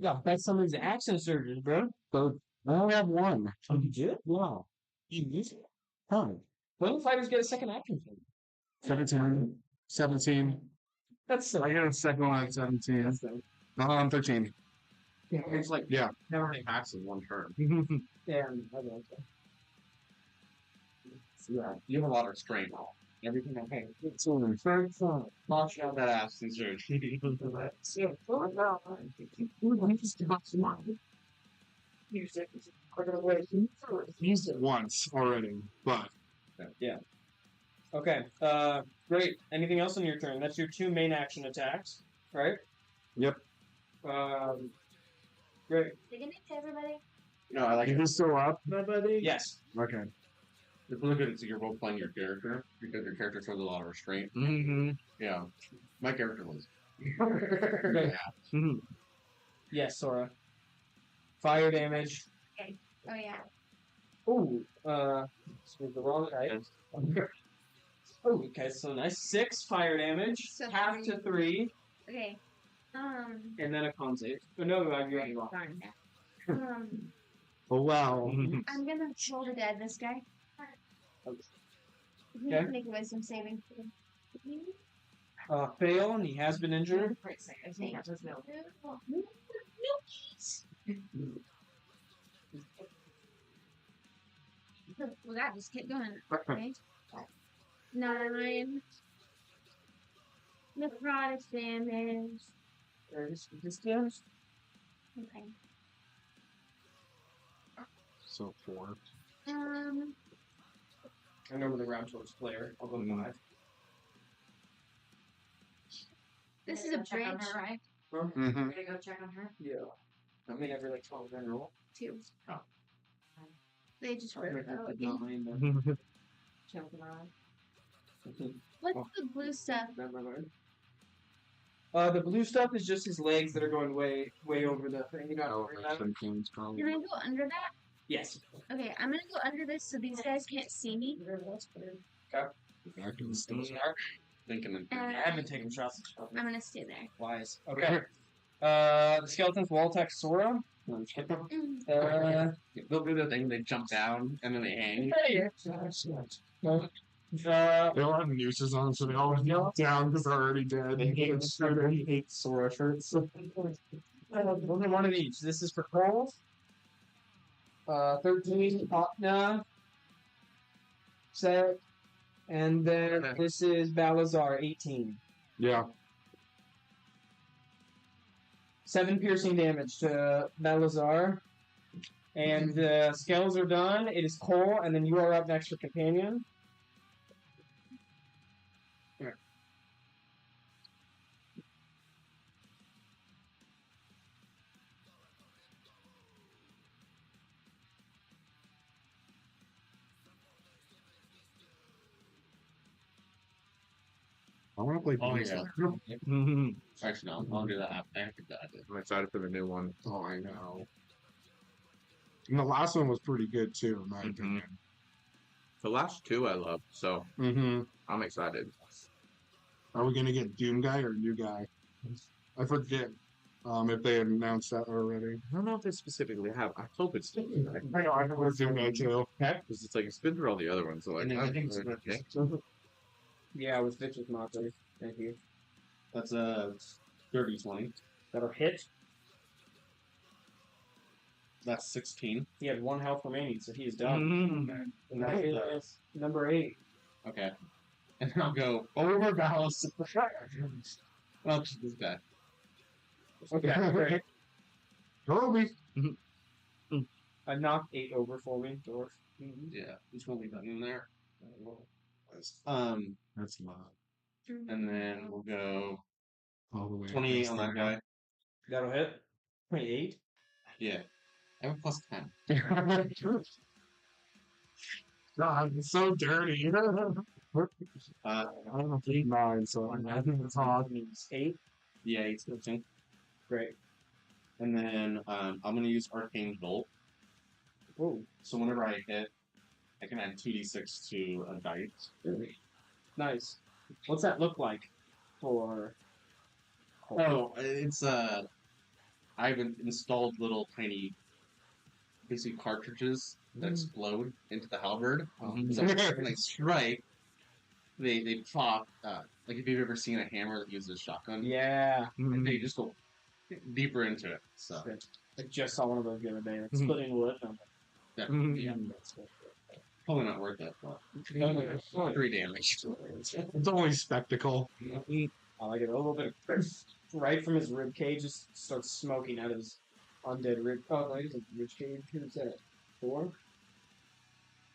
Yeah, that's some of these action surges, bro. So I only have 1. Oh, you did? Wow. You used it. Huh. When do fighters get a second action surge? 17. 17. That's so. I got a second one at 17. No, I'm 13. It's like Yeah. never many attacks in 1 turn. Yeah, I don't know. Yeah. You have a lot of restraint. Everything I hate. Launch Out that ass and surge. Used it once already, but Okay. Great. Anything else on your turn? That's your 2 main action attacks, right? Yep. Great. Say good night to everybody. No, I like is it. he still up? Yes. Okay. It's really good to see you're role playing your character because your character shows a lot of restraint. Mm-hmm. Yeah. My character was. Yes, Sora. Fire damage. Oh yeah. Ooh, with the wrong dice. Oh, okay, so nice. 6 fire damage, So half to 3, Okay. and then a con save. Oh, no, you're right. Darn. Oh wow. I'm gonna shoulder dad this guy. He Okay. can make a wisdom saving. Fail, and he has been injured. Well, that just kept going. Okay. 9 necrotic damage. This damage. Okay. So 4. I know the round towards player. I'll go 5. This is a bridge. Right? Mm-hmm. We're gonna go check on her. Yeah. I mean, every like 12 in a roll. 2. Oh. They just I'll work make out that again. 9 then. Choking on. What's the blue stuff? The blue stuff is just his legs that are going way over the thing. You don't worry about it. Can I go under that? Yes. Okay, I'm gonna go under this so these guys can't see me. I can still Thinking And I've been taking shots. I'm gonna stay there. Wise. Okay. The skeletons will attack Sora. they'll do the thing. They jump down and then they hang. They all have nooses on, so they all kneel down because they're already dead. He hates Sora shirts. Only one of each. This is for Cole. 13, Opna. Set. And then this is Balazar, 18. Yeah. 7 piercing damage to Balazar. And the scales are done. It is Cole, and then you are up next for Companion. I want to play Oh, Blue yeah. Stuff. Actually, no. I'll do that after that. I'm excited for the new one. Oh, I know. And the last one was pretty good too, in my opinion. The last 2 I love, so Mm-hmm. I'm excited. Are we gonna get Doom Guy or New Guy? I forget if they announced that already. I don't know if they specifically have. I hope it's Doom Guy. I know, I know it's Doom Guy too. Because it's like it's been through all the other ones. So like, And then I think it's okay. Yeah, with Vicious Monster. Thank you. That's a 30-20. That'll hit. That's 16. He had 1 health remaining, so he is done. Mhm. And that is number 8. Okay. And I'll go over balance. I'll just this guy. Okay, great. Toby. I knocked 8 over for me, Dwarf. Yeah, he's gonna be done in there. That's a lot. And then we'll go All the way. 28 on that guy. That'll hit. 28. Yeah. I have a plus 10. God, it's so dirty. Uh, I don't know, 9, so I think it's hard. 8. yeah, 8's 15. Great. And then I'm gonna use Arcane Bolt. Whoa. So whenever I hit, I can add 2d6 to a dice. Nice. What's that look like for... Oh, it's I've installed little tiny, basically cartridges that explode into the halberd. So when I strike, they pop. Like if you've ever seen a hammer that uses a shotgun, Yeah. and they just go deeper into it. So I just saw one of those the other day. Like splitting wood. And I'm yeah, probably not worth it. But like, 3 damage. It's only spectacle. I like it. A little bit of right from his rib cage just starts smoking out of his undead rib. Oh, no, he's a rib cage. Who's that? 4?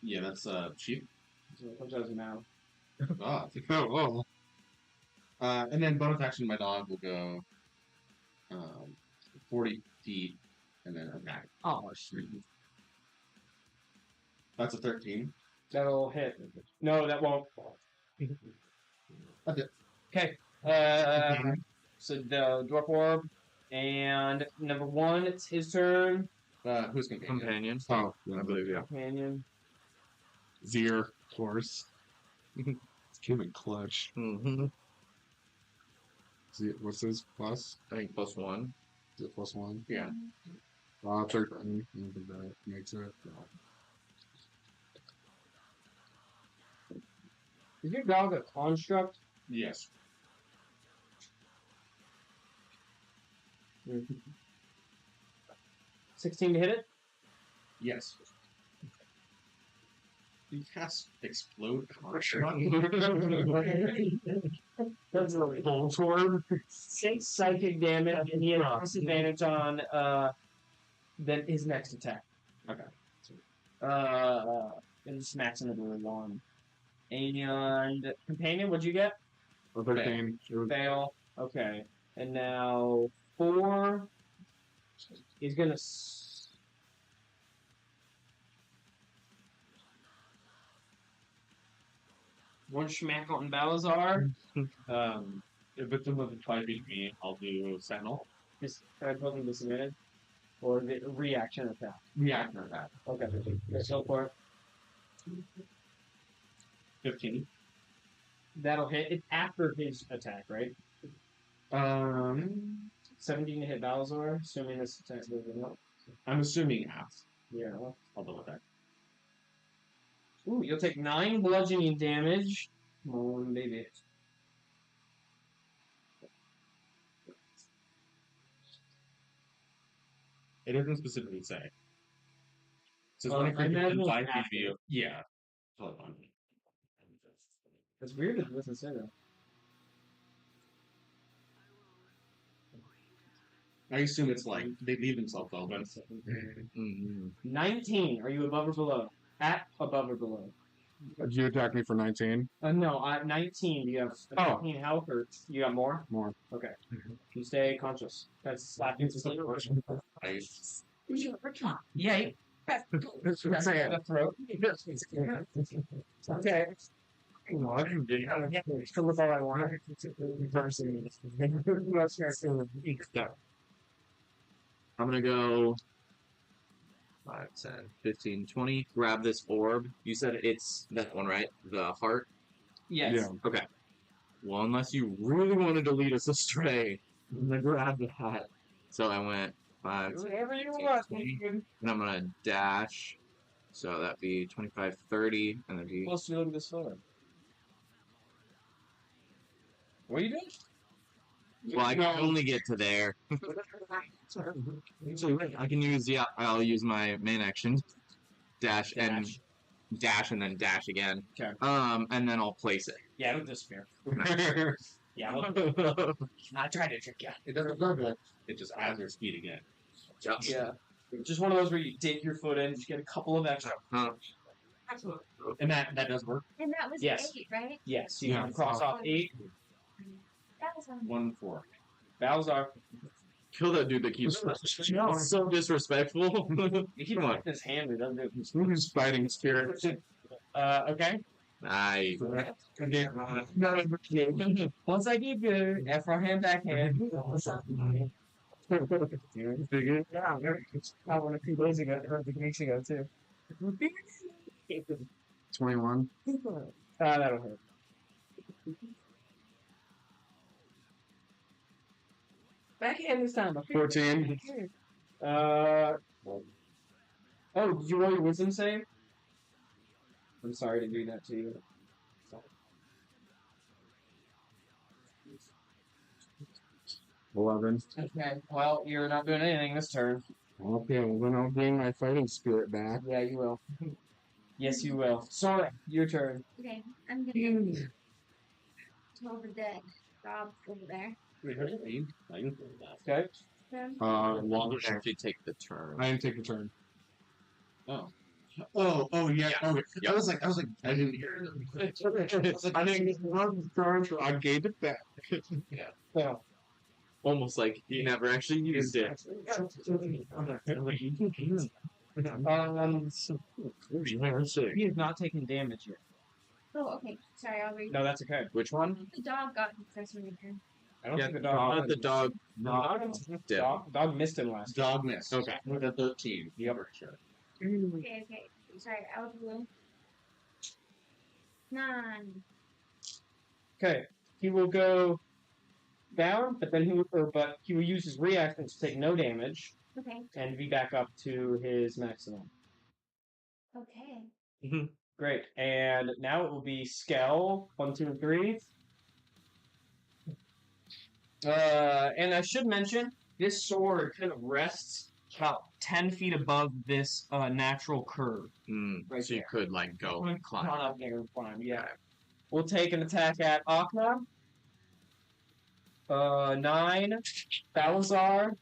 Yeah, that's cheap. So it comes out of his mouth. Oh. And then bonus action, my dog will go 40 feet and then attack. Oh, shit. That's a 13. That'll hit. No, that won't. That's it. Okay. So the dwarf orb, and number 1, it's his turn. Who's companion? Companion. Oh, I believe, yeah. Companion. Zir, of course. It's Cuban clutch. Mm-hmm. What's his plus? I think +1. Is it +1? Yeah. 13. I think that makes it. Is your dog a construct? Yes. 16 to hit it? Yes. You cast explode That's really cool. 6 psychic damage, and he has disadvantage on then his next attack. Okay. And smacks into the one. And companion, what'd you get? 13. It was- Fail. Okay. And now 4. He's gonna. One smack on Balazar. If it's within 5 feet of me, I'll do Sentinel. Just totally disadvantage. Or the reaction attack. Reaction attack. Okay. Let's go for it. 15. That'll hit. It's after his attack, right? 17 to hit Balazar, assuming this attack doesn't help. I'm assuming half. Yeah. I'll double check. Ooh, you'll take 9 bludgeoning damage. Come on, baby. It doesn't specifically say. It says I when a creature imagine within it's 5 feet of after. you. Yeah. Totally fine. That's weird that it doesn't say that. I assume it's like they leave themselves open. Mm-hmm. 19. Are you above or below? At above or below? Did you attack me for 19? No, 19. Do you have 19 health, or you got more? More. Okay. You stay conscious. That's slapping to sleep. Nice. Yeah, you. The throat. Okay. Still with all I want. I'm gonna go 5, 10, 15, 20. Grab this orb. You said it's that one, right? The heart? Yes. Yeah. Okay. Well, unless you really wanted to lead us astray, I'm gonna grab that. So I went 5, 10, Whatever you 15, want. 20, and I'm gonna dash. So that'd be 25, 30, and that'd be. Supposed to look at this photo. What are you doing? Well, I can only get to there. I can use, I'll use my main action. Dash and then dash again. Okay. And then I'll place it. Yeah, it'll disappear. Yeah, I tried to trick you. It doesn't double. It just adds your speed again. Yeah. Just one of those where you dig your foot in, just get a couple of extra. And that does work. And that was Yes. 8, right? Yes, you Yeah. can cross off 8. That was on 1, 4. Balazar. Kill that dude that keeps so disrespectful. He don't like this hand, it doesn't do Who's fighting spirit? okay. Nice. Once I give you F front hand, back hand. One a few days ago, or a few weeks ago, too. 21. That'll hurt. Backhand this time. 14. Oh, did you roll your wisdom save? I'm sorry to do that to you. 11. Okay, well, you're not doing anything this turn. Okay, well then I'll bring my fighting spirit back. Yeah, you will. Yes, you will. Sora, your turn. Okay, I'm gonna tell the dead Rob over there. Okay. Longer. Actually take the turn. I didn't take a turn. Oh, yeah. Oh, I was like, I didn't hear it. I didn't one turn, so I gave it back. Yeah. Almost like he never actually used it. He is not taking damage yet. Oh, okay. Sorry, I'll read. No, that's okay. Which one? The dog got his first one again. I don't Yeah, think the dog. not the dog. Dog missed him last. Dog missed. Okay. With a 13. Yep. Sure. Okay. Sorry, I'll do 9. Okay, he will go down, but then he will use his reaction to take no damage Okay. and be back up to his maximum. Okay. Great, and now it will be Skell 1, 2, and 3. And I should mention this sword kind of rests about 10 feet above this natural curve. Right so you there. could like go and climb. Climb up there and climb, yeah. We'll take an attack at Akna. 9. Balazar.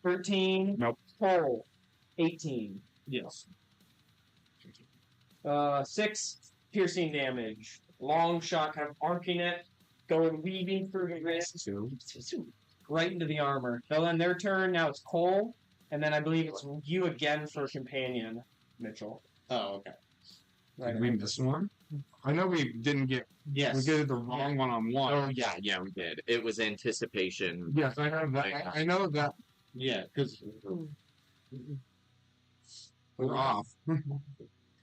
13. Nope. Pole. 18. Yes. 6 piercing damage. Long shot, kind of arcing it, weaving through the wrist, right into the armor. They'll end their turn. Now it's Cole, and then I believe it's you again for companion, Mitchell. Oh, okay. Right. Did we miss one? I know we didn't get. Yes. We did the wrong one on one. Oh yeah, we did. It was anticipation. Yes, I have that. I know that Yeah, because we're off.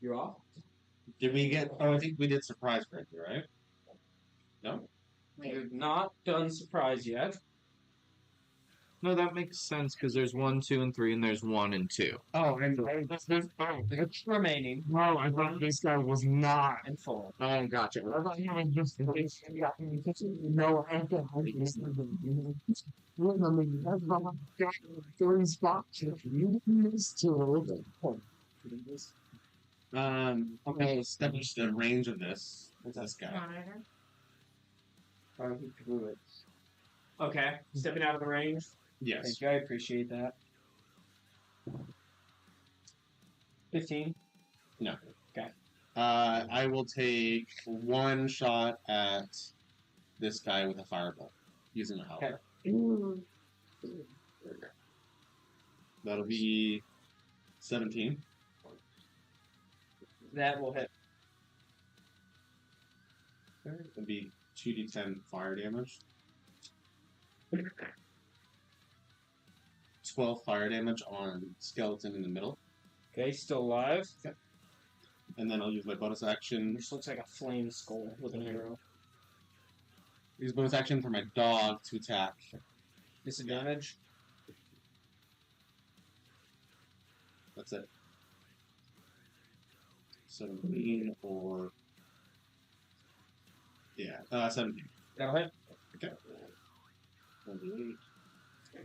You're off. did we get? Oh, I think we did surprise breaker, right? No. You've not done surprise yet. No, that makes sense because there's 1, 2, and 3, and there's 1 and 2. Oh, and It's remaining no, I thought this guy was not. in full. Oh, gotcha. I thought he was just. No, I got 3 spots. You missed 2. I'm gonna step into the range of this. This guy. Monitor. Okay, stepping out of the range. Yes. Thank you, I appreciate that. 15. No. Okay. I will take 1 shot at this guy with a firebolt using a halberd. That'll be 17. That will hit. It'll be 2d10 fire damage. 12 fire damage on skeleton in the middle, Okay, still alive. and then I'll use my bonus action. This looks like a flame skull with an arrow. Use bonus action for my dog to attack. Disadvantage. That's it. 17 or 17. That'll hit. Okay. 28.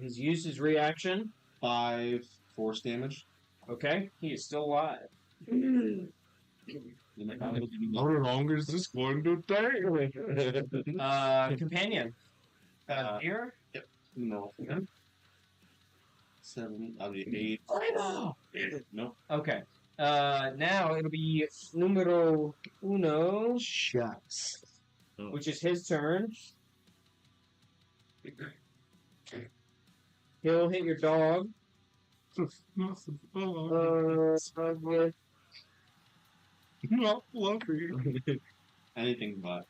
He's used his reaction. 5 force damage. Okay, he is still alive. How long is this going to take? Companion. Here? Yep. No. 7. That'll be 8. Nope. Okay. Now it'll be numero uno, Shucks. which is his turn. He'll hit your dog. Not fluffy. Anything but.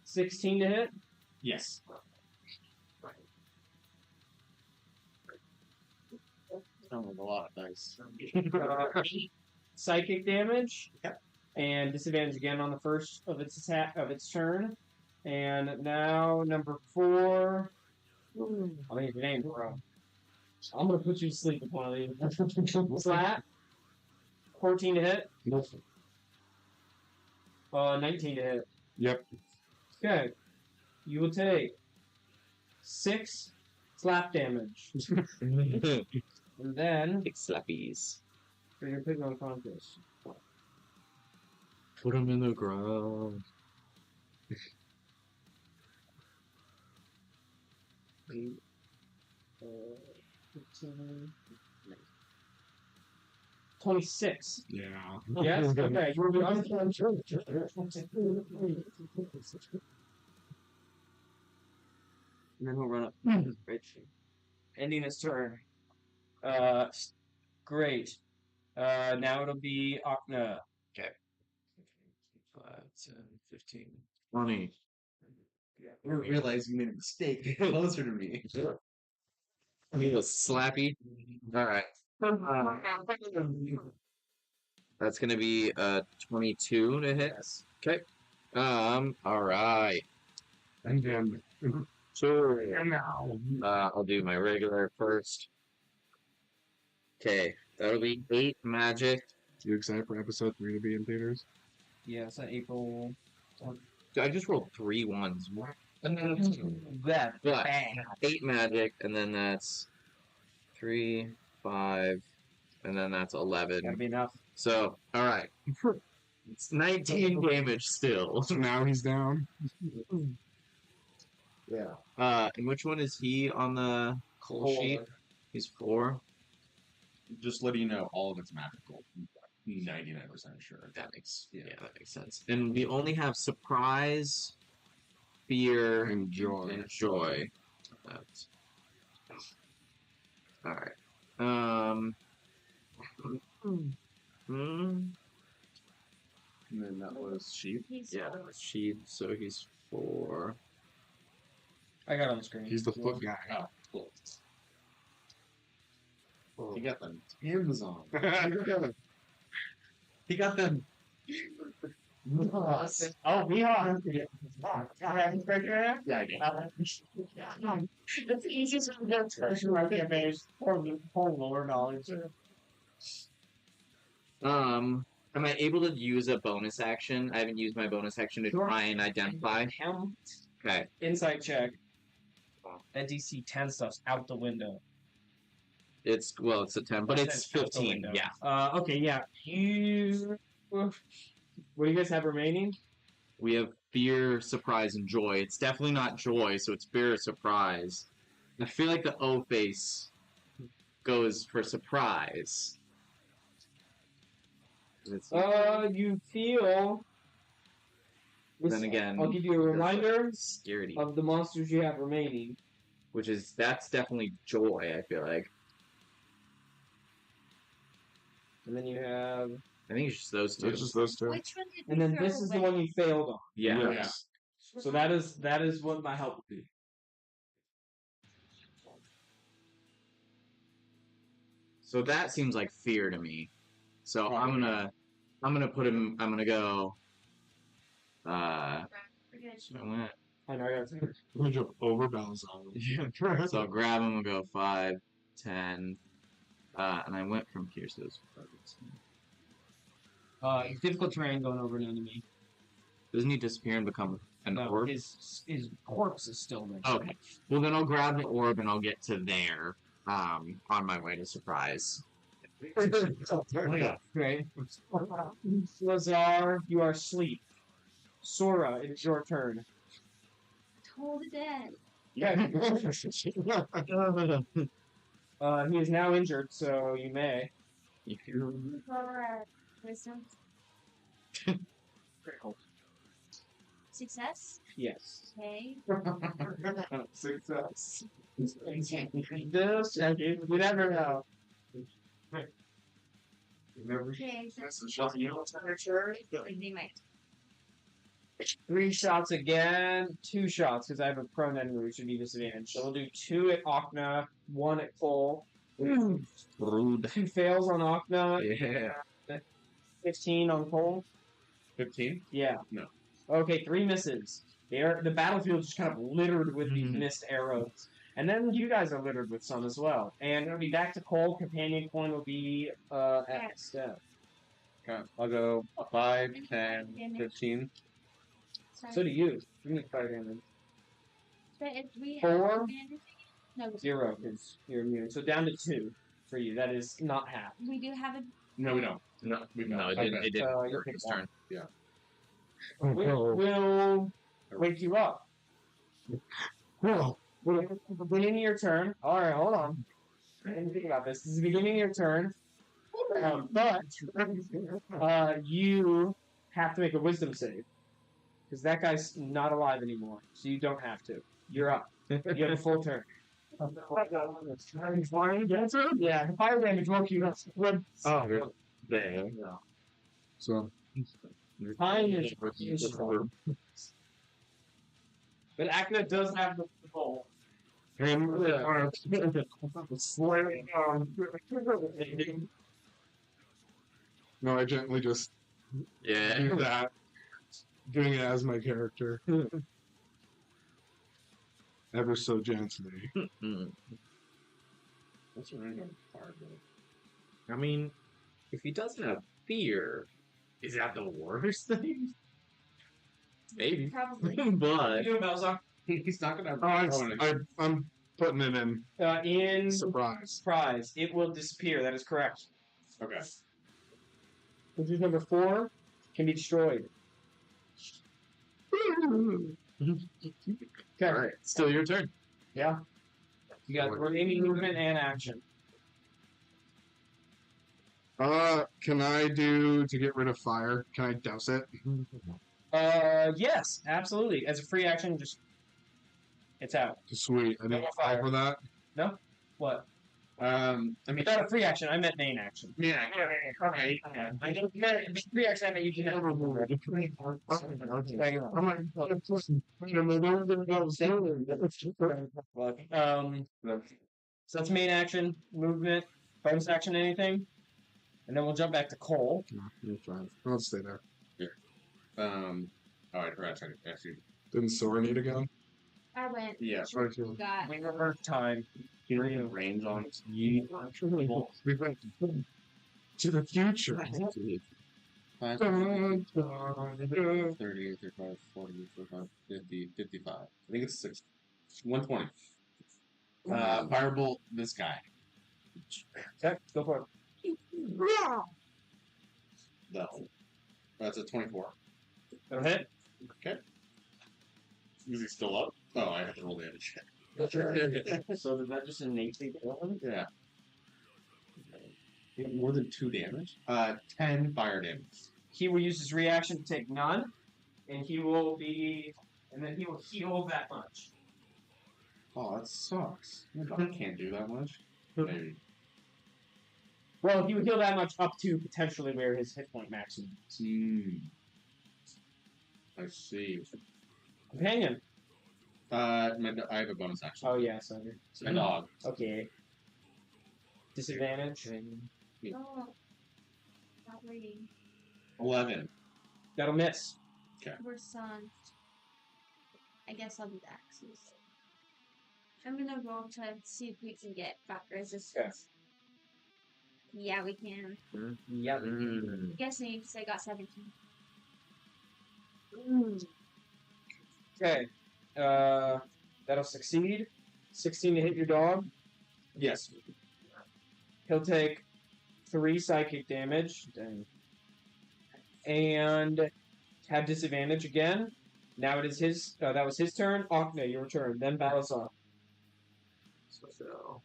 16 to hit. Yes. Oh, a lot of dice. Psychic damage. Yep. And disadvantage again on the first of its attack of its turn. And now number 4. I think your name, bro. I'm gonna put you to sleep with one of these. Slap. 14 to hit. 19 to hit. Yep. Okay. You will take 6 slap damage. And then Slappies. you're putting on contest. Put him in the ground. 15, 26. Yeah. Yes? Okay. And then he'll run up. Great. Ending his turn. Great. Now it'll be Okay. 5, 10, 15, 20. I didn't realize you made a mistake. Get closer to me. A little slappy. All right. That's gonna be 22 to hit. Okay. All right. And then So I'll do my regular first. Okay, that'll be 8 magic. you excited for episode 3 to be in theaters? Yeah, it's not April. I just rolled 3 ones. That But bang. 8 magic, and then that's 3, 5, and then that's 11. Gotta be enough. So, all right, it's 19 damage still. So now he's down. Yeah. And which one is he on the coal sheet? He's 4. Just letting you know, all of it's magical. 99% sure. That makes that makes sense. And we only have surprise, fear, And joy. and joy. That's... All right. And then that was sheep. He's Yeah, she. So he's 4. I got it on the screen. He's the foot guy. Oh, cool. He got the Tim's on. He got them. Oh, we are. Yeah, I did. That's the easiest way to get expression I can make. Poor lower knowledge. Am I able to use a bonus action? I haven't used my bonus action to try and identify. Him. Okay. Insight check. That DC 10 stuff's out the window. It's a 10, but it's That's out the 15. window. Yeah. Okay, yeah. What do you guys have remaining? We have fear, surprise, and joy. It's definitely not joy, so it's fear or surprise. I feel like the O face goes for surprise. It's, You feel. then again, I'll give you a reminder scaredy, of the monsters you have remaining. that's definitely joy. I feel like. And then you have. I think it's just those 2. It's just those 2. Which one did we And then throw this is the away? one you failed on. Yeah. Yeah. So that is what my help would be. So that seems like fear to me. So I'm gonna put him. I'm gonna go. We're good. So I went. I know, I got it. I'm gonna jump over Balazar. So I'll grab him and go 5, 10, and I went from here. So those Difficult terrain going over an enemy. doesn't he disappear and become an No, orb? his corpse is still there. Okay. Well, then I'll grab the orb and I'll get to there. On my way to surprise. Great. Lazar, you are asleep. Sora, it is your turn. Told it dead. He is now injured, so you may. For wisdom. Critical. Success. Yes. Okay. Success. Just checking. You never know. Never. Okay. So That's the shot you know. they might. 3 shots again. 2 shots, because I have a prone enemy, which would be disadvantage. So we'll do 2 at Okna, 1 at Cole. Rude. 2 fails on Okna, Yeah. 15 on Cole. 15? Yeah. No. Okay, 3 misses. The battlefield is just kind of littered with these missed arrows. And then you guys are littered with some as well. And it'll be back to Cole. Companion coin will be at step. Okay. I'll go 5, 10, 15. Sorry. So do you. You need fire damage. But if we 4? No, 0, because you're immune. So down to 2 for you. That is not half. we do have a. No, we don't. No, we don't. No, it Okay. didn't. It didn't So you work pick this one. turn. We'll wake you up. Beginning of your turn. Alright, hold on. I didn't think about this. This is the beginning of your turn. But you have to make a wisdom save. Because that guy's not alive anymore. So you don't have to. You're up. You have a full turn. Yeah, fire damage woke you up. Oh, there. So Time is but Acna does have the ball. No, I gently just Yeah. do that, doing it as my character, ever so gently. Mm. What's a random card? I mean, if he doesn't have fear, is that the worst thing? Maybe. Probably. But You do, Balzar. He's not gonna. I'm putting it in In surprise. surprise, it will disappear. That is correct. Okay. Which is number 4 can be destroyed. Okay. Alright, still your turn. Yeah. You got remaining movement and action. Can I do to get rid of fire? Can I douse it? Yes, absolutely. As a free action, just it's out. Sweet. I didn't No fall fire. for that. What? I mean, It's not a free action. I meant main action. yeah. Okay. I don't meant free action. I meant you can never move it. So that's main action, movement, bonus action, anything, and then we'll jump back to Cole. You're fine. I'll stay there. Oh, I forgot to ask you. Didn't Sora need to go? I went. Yeah. Which one you got? We reverse time. You know, range on We went to the future. 5, 30, 35, 40, 45, 50, 55. I think it's 6. 120. Firebolt this guy. Okay, go for it. No. That's a 24. That'll hit. Is he still up? Oh, I have to roll damage. So did that just innately kill him? Yeah. More than 2 damage? 10 fire damage. He will use his reaction to take none, and he will heal that much. Oh, that sucks. I can't do that much. Maybe. Well, he would heal that much up to potentially where his hit point maximum is. I see. Companion. I have a bonus action. Oh yeah, sorry. It's my dog. Okay. Disadvantage. Oh. Not reading. 11. That'll miss. We're son. I guess I'll do the axes. I'm gonna roll to see if we can get back resistance. Yeah, we can. Yeah. I'm guessing because I got 17. Okay. That'll succeed. 16 to hit your dog. Yes. He'll take 3 psychic damage. And have disadvantage again. Now it is his. That was his turn. Okna, your turn. Then Balazar. So.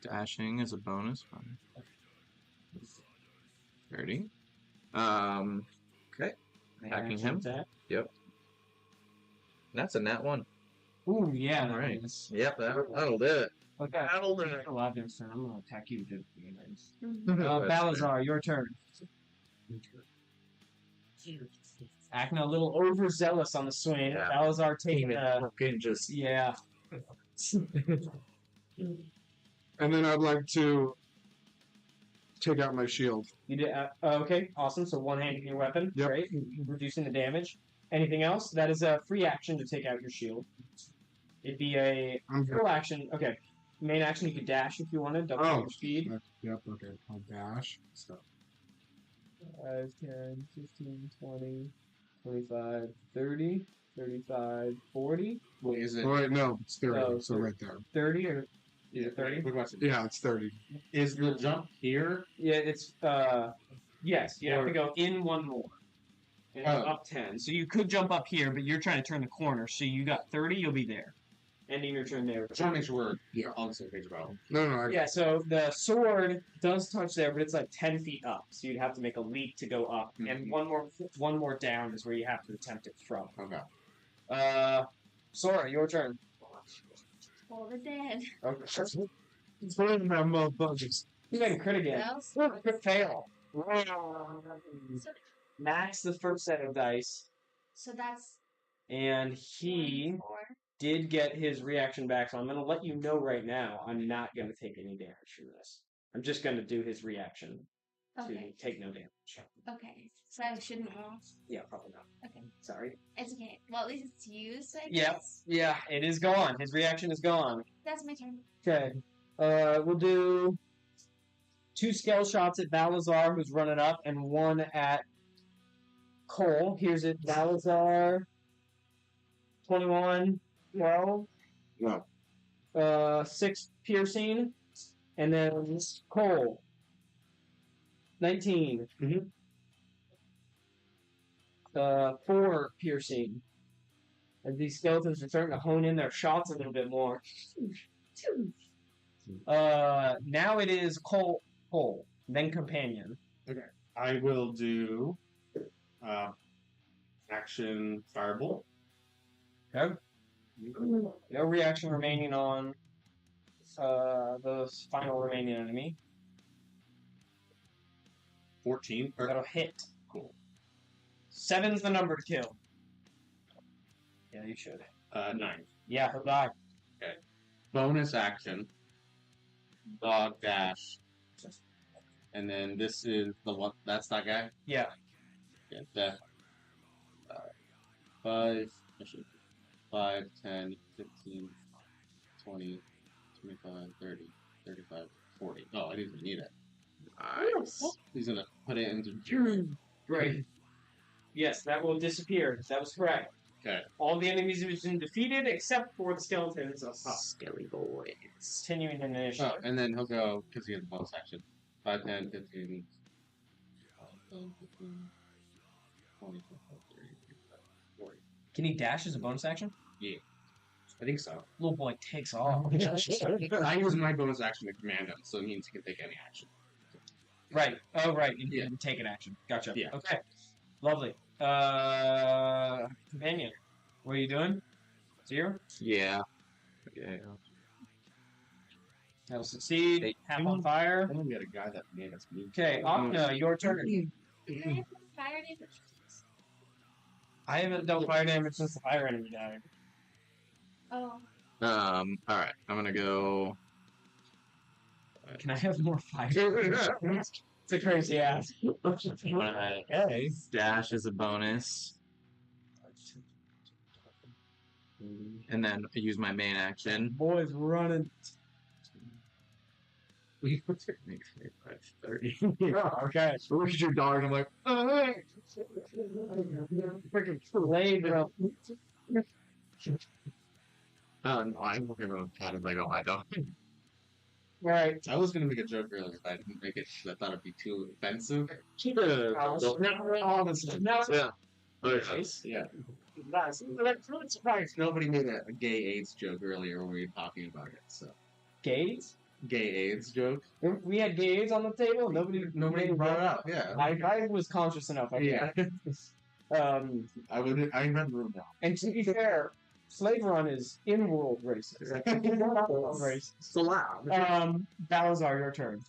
Dashing is a bonus. 30. Okay. Attacking him. Attack. That's a nat 1. Ooh, yeah. All right. Nice. Yep, that'll do it. Okay. That'll do it. 11, so I'm gonna attack you. To be nice. That's Balazar, your turn. Acting a little overzealous on the swing. Yeah. Balazar taking Fucking just. yeah. And then I'd like to take out my shield. You did okay, awesome. So one hand in your weapon, Yep. great, reducing the damage. Anything else? That is a free action to take out your shield. It'd be a I'm good. full action. Okay, main action you could dash if you wanted. Double your speed. Yep, okay. I'll dash. So, 5, 10, 15, 20, 25, 30, 35, 40, Wait, is it? oh, wait, no, it's 30. Oh, so right there. 30 or Yeah, 30? What question? Yeah, it's 30. Is the jump here? yeah, it's yes, you have to go in one more. And it's Oh. up 10. So you could jump up here, but you're trying to turn the corner. So you got 30, you'll be there. Ending your turn there. I'm trying to make sure we're Yeah. on the same page about. No, Yeah, so the sword does touch there, but it's like 10 feet up. So you'd have to make a leap to go up. And one more down is where you have to attempt it from. Okay. Sora, your turn. All the dead. Okay. It's one of them motherfuckers. He's getting crit again. That was Crit fail. so, Max the first set of dice, so that's and he 4. did get his reaction back. So I'm going to let you know right now. I'm not going to take any damage from this. I'm just going to do his reaction Okay. to take no damage. Okay. So I shouldn't roll. Yeah, probably not. Okay. Sorry. It's okay. Well, at least it's used, I Yep. guess. Yeah, it is gone. His reaction is gone. That's my turn. Okay. We'll do 2 scale shots at Balazar, who's running up, and 1 at Cole. Here's it. Balazar. 21, 12. No. 6 piercing. And then Cole. 19. Mhm. 4 piercing. As these skeletons are starting to hone in their shots a little bit more. Now it is Cole, then Companion. I will do action Firebolt. Okay. No reaction remaining on the final remaining enemy. 14. That'll hit. Cool. 7's the number to kill. Yeah, you should. 9. Yeah, he'll die. Bonus action. Dog dash. And then this is the one. That's that guy? Yeah. Yeah, death. 5, 10, 15, 20, 25, 30, 35, 40. Oh, I didn't even need it. Nice. He's gonna put it into. Great. Yes, that will disappear. That was correct. Okay. All the enemies have been defeated except for the skeletons up top. Skelly boys. Continuing in initiative. Oh, and then he'll go, because he has a bonus action. 5, 10, 15, 10, 15, 20, 25, 30, 35, 40. Can he dash as a bonus action? I think so. Little boy takes off. I use my bonus action to command him, so it means he can take any action. Right. Oh, right. You Yeah. can take an action. Gotcha. Yeah. Okay. Lovely. Companion. What are you doing? 0? Yeah. Yeah. That'll succeed. Hey, Half on fire. I know we had a guy that made us mean. Okay, Akna, your turn. Can I have fire damage? I haven't dealt fire damage since the fire enemy died. Oh. Alright. I'm gonna go. Can I have more fire? It's a crazy ass. Okay. Dash is a bonus. And then I use my main action. Boys running. Make 25, 30. Okay. Look at your dog, and I'm like, Freaking blade, bro. oh no, I'm looking at pat him like, oh, I don't. Alright. I was gonna make a joke earlier, but I didn't make it because I thought it'd be too offensive. Yeah. Yeah. That's really surprised nobody made a gay AIDS joke earlier when we were talking about it. So Gays? gay AIDS joke. We had gays on the table. Nobody brought it up. Yeah. I was conscious enough. Yeah. I I read the room now. And to be fair, Slave Run is in-world racist. Racist. It's allowed. Balazar, your turn.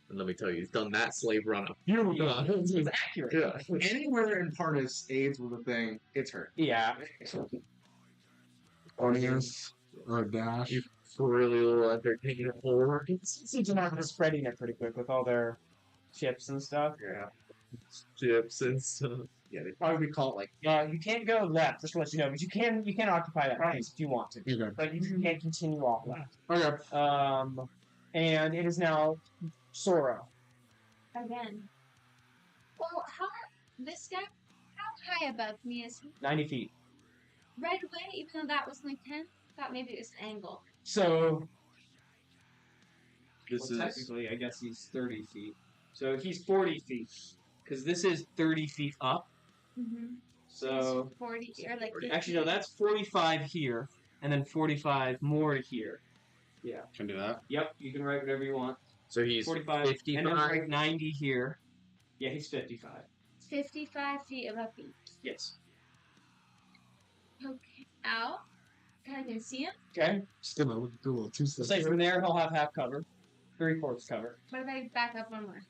And let me tell you, he's done that slave run a few times. It's accurate. Yeah. Anywhere in Partis AIDS was a thing, it's hurt. Yeah. Audience or dash. You really little entertaining horror. CG is spreading it pretty quick with all their chips and stuff. Yeah. Chips and stuff. Yeah, they probably call it like You can't go left, just to let you know, but you can occupy that place if you want to. Okay. But you can't continue off left. Okay. And it is now Sora. Again. Well, this guy, how high above me is he? 90 feet. Right away, even though that was my 10? Thought maybe it was an angle. So this is technically, I guess he's 30 feet. So he's 40 feet. Because this is 30 feet up. Mm-hmm. So 40 or like 50. actually, no, that's 45 here, and then 45 more here. Yeah. can do that. Yep, you can write whatever you want. So he's 45, 55. and then write 90 here. Yeah, he's 55. 55 feet above me. Yes. Okay. Ow. I can see him. Okay. Just gonna do a little two So say from there he'll have half cover, 3/4 cover. What if I back up one more?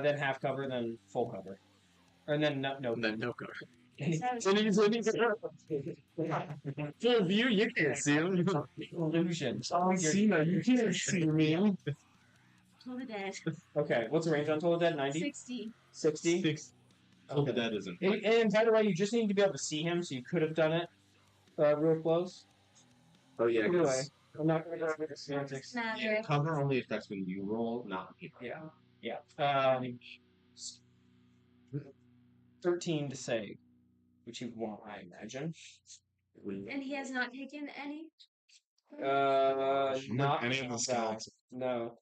Then half cover, then full cover, and then no. And then no cover. So, Full view, you can't see him. Illusion. Cena, you can't see me. Toll the Dead. Okay, what's the range on Total Dead? 90? 60. 60? Toll the Dead isn't. And by the way, you just need to be able to see him, so you could have done it real close. Oh yeah. Anyway, I'm not going to go over the semantics. Nah, Yeah, they're- cover only affects when you roll, not when you roll. Yeah. 13 to save, which you won't, I imagine. And he has not taken any? Not any of the skeletons. No.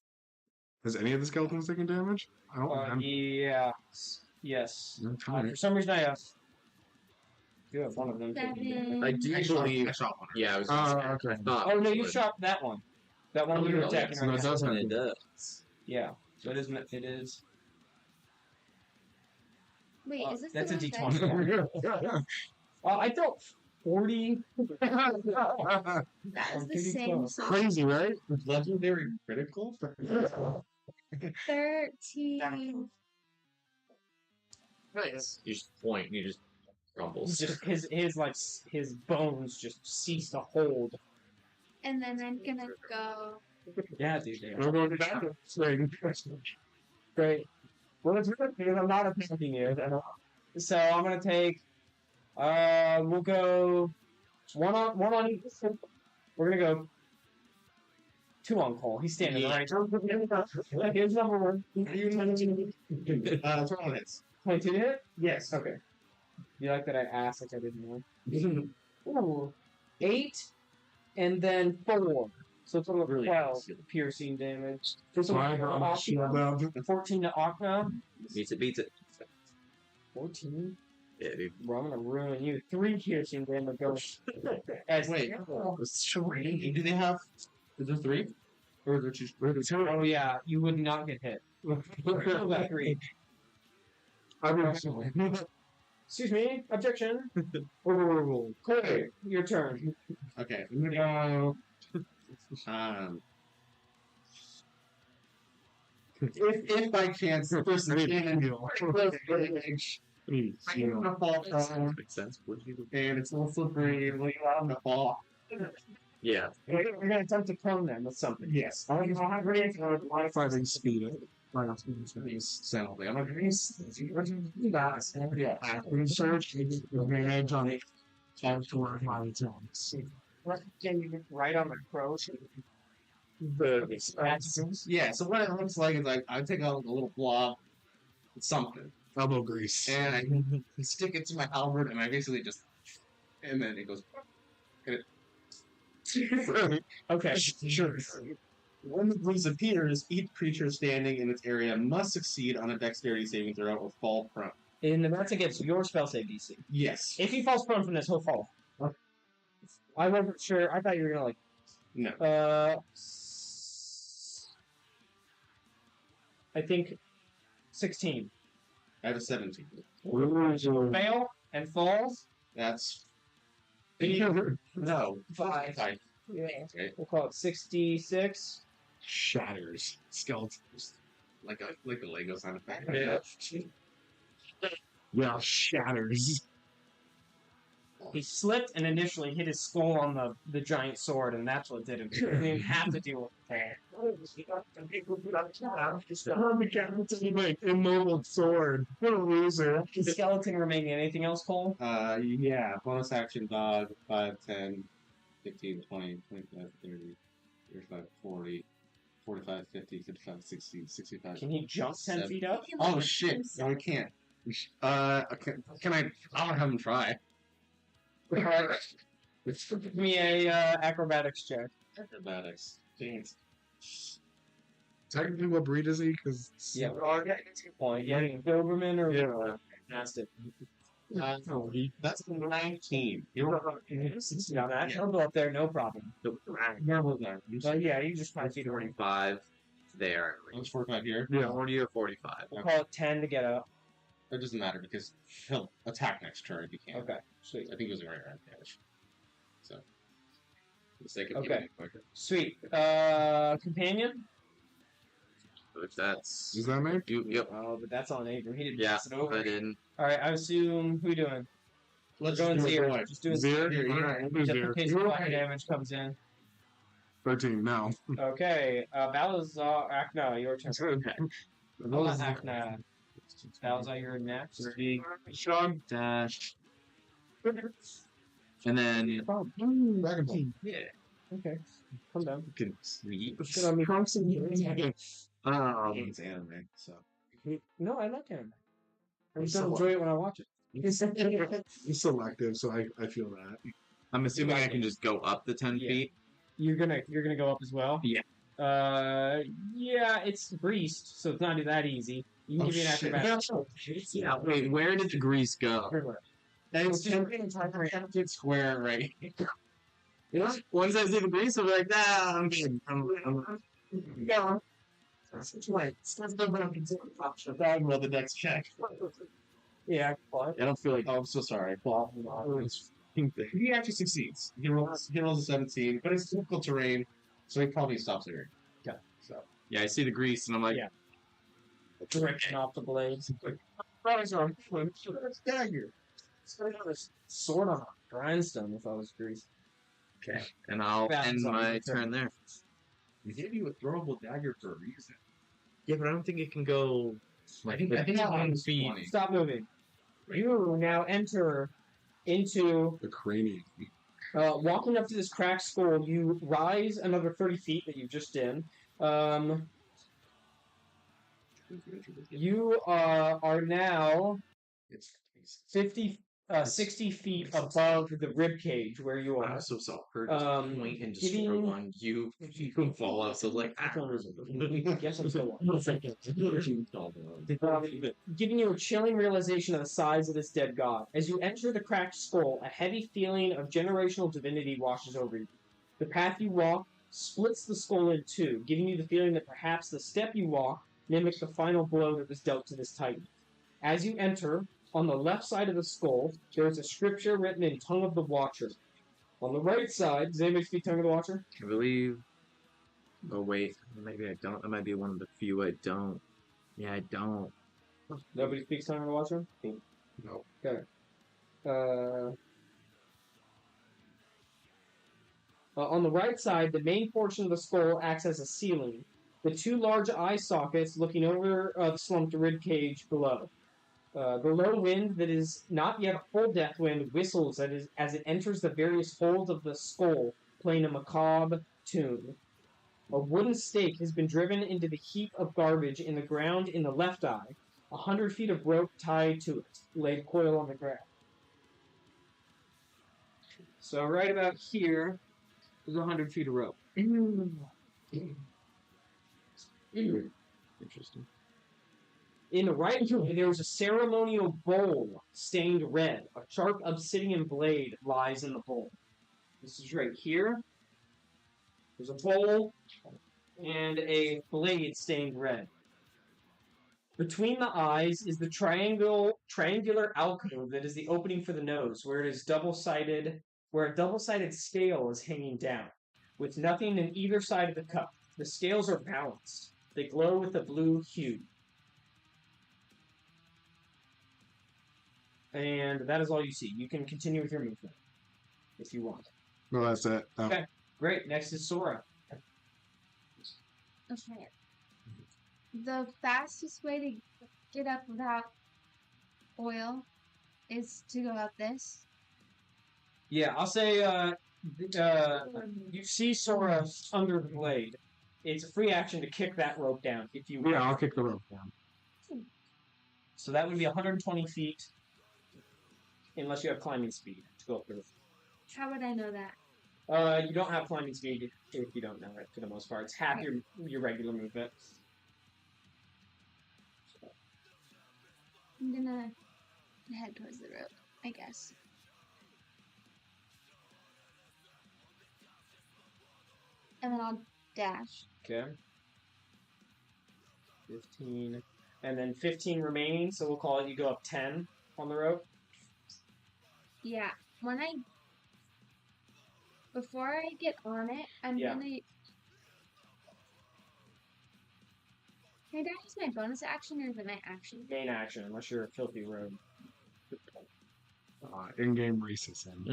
Has any of the skeletons taken damage? I don't remember. Yeah. Yes. Okay. For some reason, I do have one of them. taking damage. 7. I do I believe. shot one. Yeah, I was. Okay. I thought. Oh no, you but- shot that one. That one Oh, you're yeah, attacking so right it now. does have It does. Yeah. So it is. It is. Wait, is this That's a the D20. I thought 40. That is I'm the pretty same. close. So Crazy, right? Legendary critical? 13. You just point and you just crumbles. Just his bones just cease to hold. And then I'm gonna go. Yeah, dude. They are. We're going to that thing. Great. Well, it's good because I'm not attacking you. So I'm gonna take. We'll go one on each. We're gonna go 2 on Cole. He's standing Yeah. right. Here's number 1. 21 hits. 22 to hit? Yes. Okay. You like that I asked like I didn't know? Ooh. 8 and then 4. So it's a little Really 12 nice. piercing damage. Flying on the shield up. 14 to Okna. Beats it. 14? Yeah, dude. Bro, I'm gonna ruin you. 3 piercing damage goes. As Wait. Do they have? Is there 3? Or is there 2? Oh yeah, you would not get hit. Kill that 3. Excuse me, objection. Corey, your turn. Okay, I'm gonna go. If by chance the person can I'm gonna fall prone, Makes sense. Would you? and it's a little slippery, and I'm gonna fall. Yeah. We're gonna attempt to prone them with something. Yes. I'm gonna have ready to Fighting speed. Soundly. I'm gonna grease. Research advantage on the territory my times. right on the crow. Yeah, so what it looks like is like I take out a little blob, something, Elbow grease. and I stick it to my halberd, and I basically just, and then it goes. Okay. Sure. When the grease appears, each creature standing in its area must succeed on a dexterity saving throw or fall prone. And that's against your spell save DC. Yes. If he falls prone from this, he'll fall. I wasn't sure. I thought you were gonna like. No. I think 16. I have a 17. Fail and falls. That's No. 5. fine. Yeah. Okay. We'll call it 66. Shatters. Skeletons. Like a Lego sound effect. Yeah, shatters. He slipped and initially hit his skull on the giant sword, and that's what did it. He didn't have to deal with that. Like immobile sword. What a loser. The skeleton remaining. Anything else, Cole? Yeah. Bonus action dog, 5, 10, 15, 20, 25, 30, 35, 40, 45, 50, 55, 60, 65. Can he jump 10 Seven. feet up? Oh shit! No, I can't. Can I? I'll have him try. Give me a acrobatics check. Acrobatics. Thanks. Technically, what breed is he? Because Yeah. Point. Yeah. Doberman or Yeah. Mastiff. That's 19. Yeah, that he'll go up there, no problem. Normal there. But yeah, you just 5 feet away. 45 there. I was 45 here. Yeah. 40 or 45. We'll call it 10 to get up. It doesn't matter because he'll attack next turn if he can. Okay, sweet. I think it was a right round damage. So For the sake of Okay. keeping it quicker. Sweet. Companion? If that's Is that me? you, yep. Oh, but that's on Abram. He didn't Yeah, pass it over. I didn't. Alright, I assume, who you doing? Let's We're going just do it Zero. boy. Just doing Zero? Here, Alright, we'll do Just in zero. case fire damage comes in. 13 now. Okay, Balazar, Akna, your turn. Okay. Not Akna. Balazar, you're next. 30 Sean? dash. And then Back and forth. yeah, Okay, come down. you can sleep. Shit on me. It's anime, so. No, I like anime. I just So don't enjoy it when I watch it. He's selective, so I feel that. I'm assuming I can just go up the 10 Yeah. feet. You're gonna go up as well? Yeah. Yeah, it's greased, so it's not that easy. You can give me an acrobatics. Yeah. Wait, where did the grease go? Everywhere. It's just square, right? Once I see the grease, I'm like, nah, I'm good. Yeah. Well, the next check. Yeah, but I don't feel like Oh, I'm so sorry. it's pink thing. He actually succeeds. He rolls a 17, but it's difficult terrain, so he probably stops there. Yeah. So. Yeah, I see the grease, and I'm like, Yeah. direction off the blades. Dagger. Sword on a grindstone if I was greased. okay. And I'll That's end on my your turn there. We gave you a throwable dagger for a reason. Yeah, but I don't think it can go like I think that 10 one's feet. 20. Stop moving. You now enter into The cranium. walking up to this cracked skull. You rise another 30 feet that you just did. You are now It's 60 feet above the rib cage where you are. I'm so soft. Point and giving- destroy one. You can fall out. So like, Yes, I'm still giving you a chilling realization of the size of this dead god. As you enter the cracked skull, a heavy feeling of generational divinity washes over you. The path you walk splits the skull in two, giving you the feeling that perhaps the step you walk mimics the final blow that was dealt to this titan. As you enter, on the left side of the skull, there is a scripture written in Tongue of the Watcher. On the right side, does anybody speak Tongue of the Watcher? I believe. Oh wait, maybe I don't. That might be one of the few I don't. Yeah, I don't. Nobody speaks Tongue of the Watcher? No. Okay. On the right side, the main portion of the skull acts as a ceiling. The two large eye sockets looking over the slumped rib cage below. The low wind that is not yet a full death wind whistles as it enters the various folds of the skull, playing a macabre tune. A wooden stake has been driven into the heap of garbage in the ground in the left eye. 100 feet of rope tied to it, laid coil on the ground. So right about here is 100 feet of rope. Interesting. In the right there is a ceremonial bowl stained red. A sharp obsidian blade lies in the bowl. This is right here. There's a bowl and a blade stained red. Between the eyes is the triangular alcove that is the opening for the nose, where a double-sided scale is hanging down, with nothing in either side of the cup. The scales are balanced. They glow with a blue hue. And that is all you see. You can continue with your movement if you want. No, that's it. No. Okay. Great. Next is Sora. Okay. The fastest way to get up without oil is to go up this. Yeah, I'll say you see Sora under the blade. It's a free action to kick that rope down if you want. Yeah, I'll kick the rope down. So that would be 120 feet, unless you have climbing speed to go up the roof. How would I know that? You don't have climbing speed if you don't know it, for the most part. It's half your regular movement. I'm gonna head towards the rope, I guess. And then I'll dash. Okay. 15. And then 15 remaining, so we'll call it you go up 10 on the rope. Yeah. When I Before I get on it, I'm Yeah. gonna. Can I use my bonus action or is it my action? Gain action, unless you're a filthy rogue. In-game racism.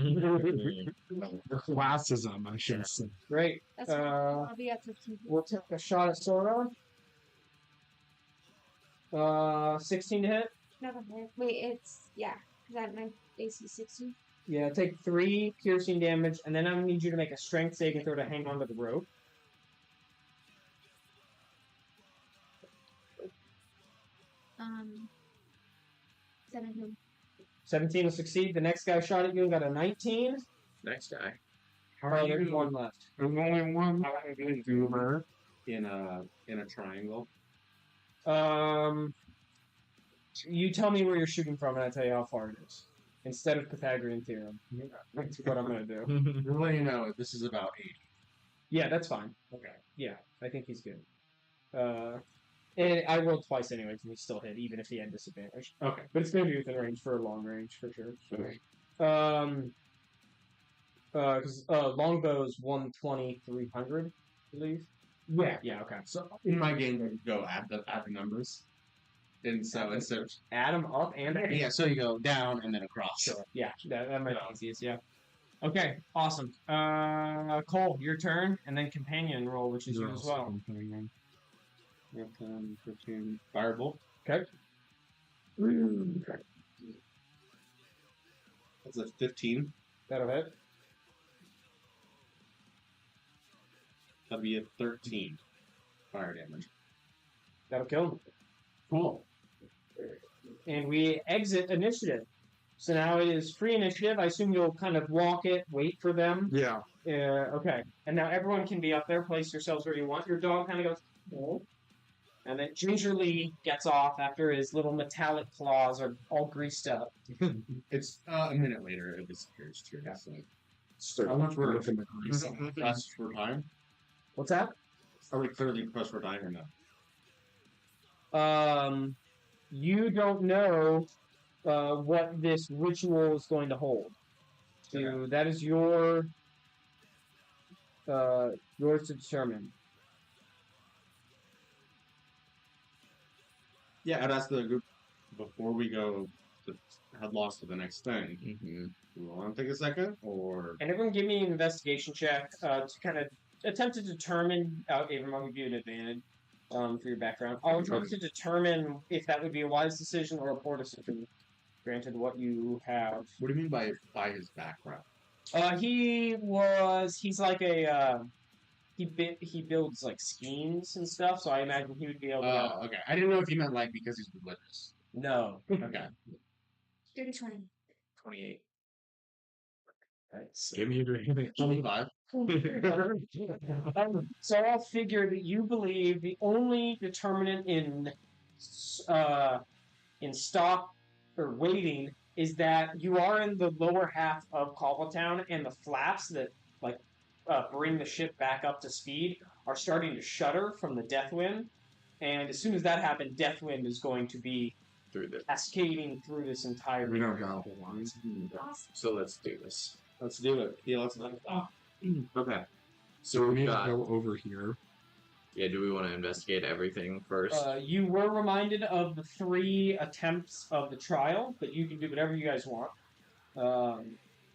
Classism, I should say. Great. That's fine. I'll be at 15. We'll take a shot at Sora. 16 to hit. Never hit. Wait, it's yeah. Is that my AC 16? Yeah, take 3 piercing damage, and then I need you to make a strength saving throw to hang on to the rope. Um, 17. 17 will succeed. The next guy shot at you and got a 19. Next guy. Oh, there's one left. There's only one goober. In a triangle. You tell me where you're shooting from, and I tell you how far it is. Instead of Pythagorean theorem. That's what I'm going to do. We'll let you know this is about 80. Yeah, that's fine. Okay. Yeah, I think he's good. And I rolled twice anyways, and he still hit, even if he had disadvantage. Okay. But it's going to be within range for a long range, for sure. Okay. Because longbow is 120, 300, I believe. Yeah. Yeah, okay. So in my game, you go add the numbers. And so instead of Add them up and down. yeah, so you go down and then across. Sure. Yeah, that might be easiest, yeah. Okay, awesome. Cole, your turn, and then companion roll, which is you as well. 15 firebolt. Okay. That's a 15. That'll hit. That'll be a 13 fire damage. That'll kill him. Cool. And we exit initiative. So now it is free initiative. I assume you'll kind of walk it, wait for them. Yeah. Okay. And now everyone can be up there. Place yourselves where you want. Your dog kind of goes, "Oh," and then gingerly gets off after his little metallic claws are all greased up. It's a minute later it disappears too. Yeah. So how much we're pressed for time? What's that? Are we clearly pressed for time or no? You don't know what this ritual is going to hold. So that is yours to determine. Yeah, I'd ask the group before we go to headlong to the next thing. Mm-hmm. Do we want to take a second, or And everyone give me an investigation check to kind of attempt to determine, Abram, I'll give you an advantage for your background. I'll attempt to determine if that would be a wise decision or a poor decision, granted what you have. what do you mean by his background? He's like a, he builds like schemes and stuff, so I imagine he would be able to. Oh, okay. I didn't know if you meant like because he's religious. No. Okay. 30, 20. 28. Give me your 25. So I'll figure that you believe the only determinant in stop or waiting is that you are in the lower half of Cobbletown, and the flaps that bring the ship back up to speed are starting to shudder from the Deathwind. And as soon as that happens, Deathwind is going to be Through this. cascading through this entire. We don't got the ones. So let's do this. Let's do it. Yeah, let's. Okay. So we need to go over here. Yeah, do we want to investigate everything first? You were reminded of the 3 attempts of the trial, but you can do whatever you guys want.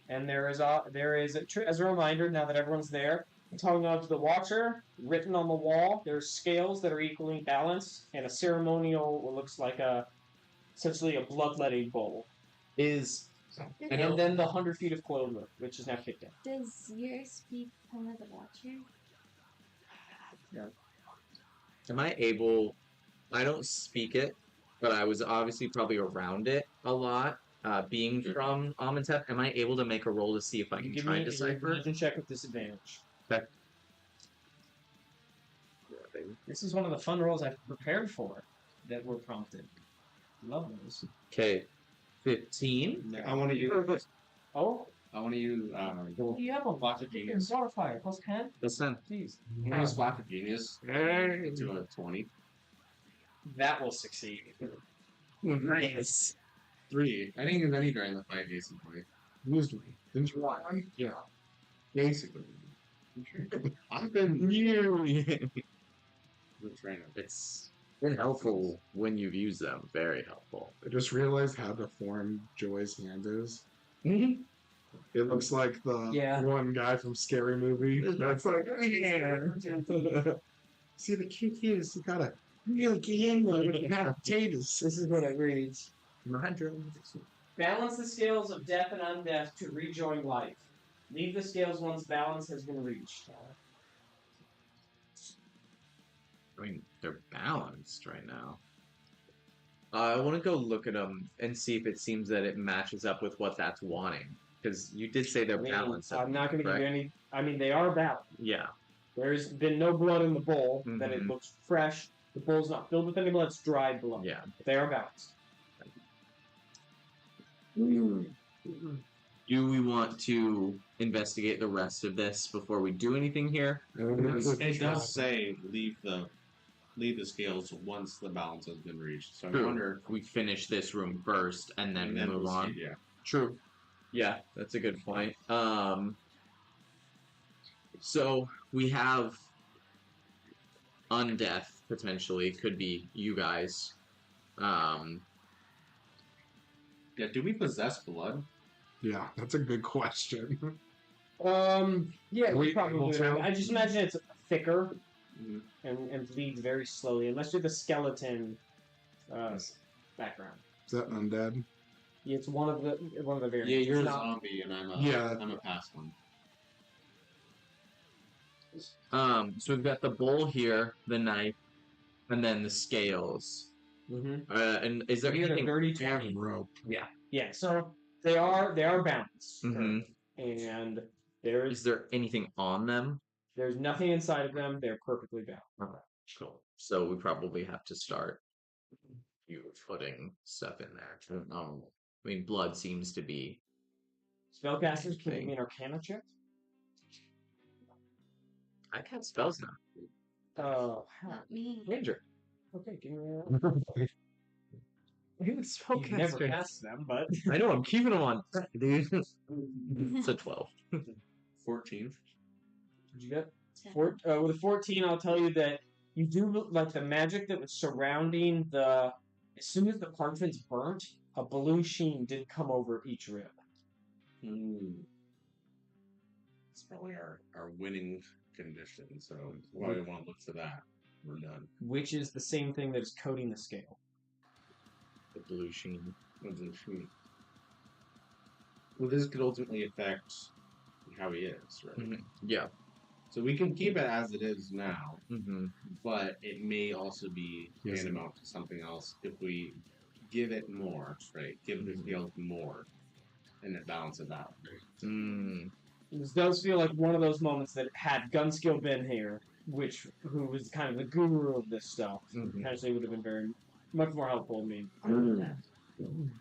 And there is as a reminder, now that everyone's there, tongue of the Watcher written on the wall. There's scales that are equally balanced, and a ceremonial what looks like essentially a bloodletting bowl. And then the 100 feet of coiled rope, which is now kicked in. Does yours speak Tongue of the Watcher? Am I able... I don't speak it, but I was obviously probably around it a lot, being from Amenhotep. Am I able to make a roll to see if I can Give try me and decipher? You can check with disadvantage. Okay. This is one of the fun rolls I've prepared for that were prompted. Love those. Okay. 15. I want to use. Oh, I want to use. you have a Splash of Genius. water fire plus 10. That's 10. Jeez. I want to Splash of Genius. To a 20. That will succeed. Nice. 3. I didn't use any during the fight, basically. Used me. Didn't you want? Yeah. Basically. I've been Nearly. the trainer. It's been helpful when you've used them. Very helpful. I just realized how deformed Joy's hand is. Mm-hmm. It looks like the Yeah. one guy from Scary Movie. That's like, see, the key is you gotta really get in there with the potatoes. This is what it reads. Roger. Balance the scales of death and undeath to rejoin life. Leave the scales once balance has been reached. I mean, they're balanced right now. I want to go look at them and see if it seems that it matches up with what that's wanting. Because you did say they're balanced. I'm not going to give you correct? any. I mean, they are balanced. Yeah. There's been no blood in the bowl. That it Mhm. looks fresh. The bowl's not filled with any blood. It's dried blood. Yeah. But they are balanced. Do we want to investigate the rest of this before we do anything here? It does say leave the scales once the balance has been reached. So I True. wonder We finish this room first and then we move we'll on. see, yeah. True. Yeah, that's a good point. So we have undeath potentially. Could be you guys. Yeah, do we possess blood? Yeah, that's a good question. Yeah, We we probably able do. to? I just imagine it's thicker Mhm. and bleeds very slowly, unless you're the skeleton background. Is that undead? Yeah, it's one of the variants. Yeah, you're a It's not- zombie and I'm a Yeah. I'm a past one. So we've got the bowl here, the knife, and then the scales. Mm-hmm. And is there You get a anything? dirty And rope. Yeah, so they are balanced, Mhm. and Is there anything on them? there's nothing inside of them. They're perfectly balanced. Okay, cool. So we probably have to start you putting stuff in there. I mean, blood seems to be. Spellcasters can give me an Arcana check. I cast spells now. Oh, Not me. Ranger. okay, give me a... You've never cast them, but I know, I'm keeping them on, dude. It's a 12. 14. did you get? Ten. With a 14, I'll tell you that you do like the magic that was surrounding the. As soon as the parchment's burnt, a blue sheen did come over each rib. It's probably our winning condition, so why we want to look for that. We're done. Which is the same thing that is coating the scale. The blue sheen. Well, this could ultimately affect how he is, right? Mhm. Yeah. So we can keep it as it is now, Mm-hmm. but it may also be Yes. tantamount to something else if we give it more, right? Give the scales more, and it balances out. Mm. This does feel like one of those moments that had Gunskill been here, who was kind of the guru of this stuff, Mhm. potentially would have been very much more helpful. I mean,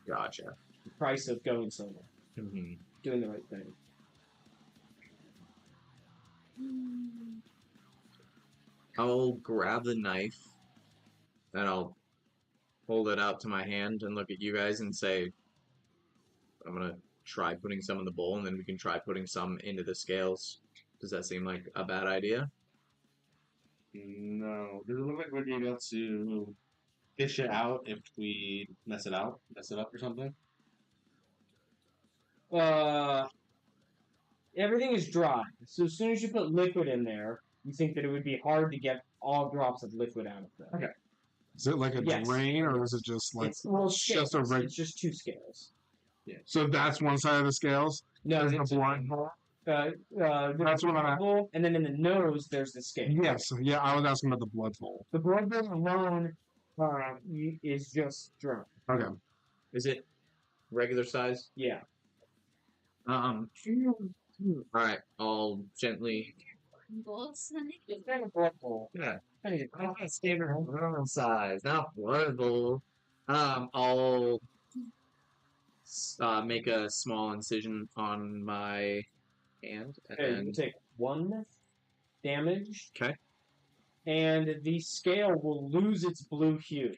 Gotcha. the price of going somewhere, Mm-hmm. doing the right thing. I'll grab the knife and I'll hold it out to my hand and look at you guys and say, I'm gonna try putting some in the bowl and then we can try putting some into the scales. Does that seem like a bad idea? No. Does it look like we'll be able to fish it out if we mess it up or something? Everything is dry, so as soon as you put liquid in there, you think that it would be hard to get all drops of liquid out of them. Okay. Is it like a Yes. drain, or is it just like It's just a it's just two scales. So that's one side of the scales. No, There's it's the blood bowl. there's That's what I'm the bowl, and then in the nose there's the scale. Yes. Yeah, I was asking about the blood bowl. The blood bowl alone is just dry. Okay. Is it regular size? Yeah. Alright, I'll gently. Bolts. It's kind of blood bowl. Yeah. Kind of Standard size, not blood bowl. I'll make a small incision on my hand Okay, you and take 1 damage. Okay. And the scale will lose its blue hue.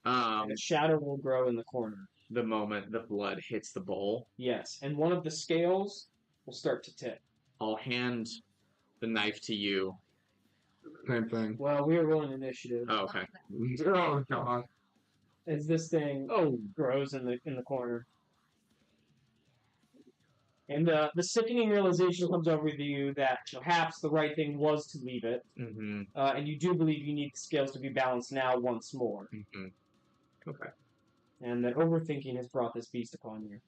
And a shadow will grow in the corner. the moment the blood hits the bowl. Yes, and one of the scales will start to tip. I'll hand the knife to you. Same thing. Well, we are rolling initiative. Oh, okay. Oh god. As this thing grows in the corner. And the sickening realization comes over you that perhaps the right thing was to leave it, Mm-hmm. and you do believe you need the scales to be balanced now once more. Mm-hmm. Okay. And that overthinking has brought this beast upon you.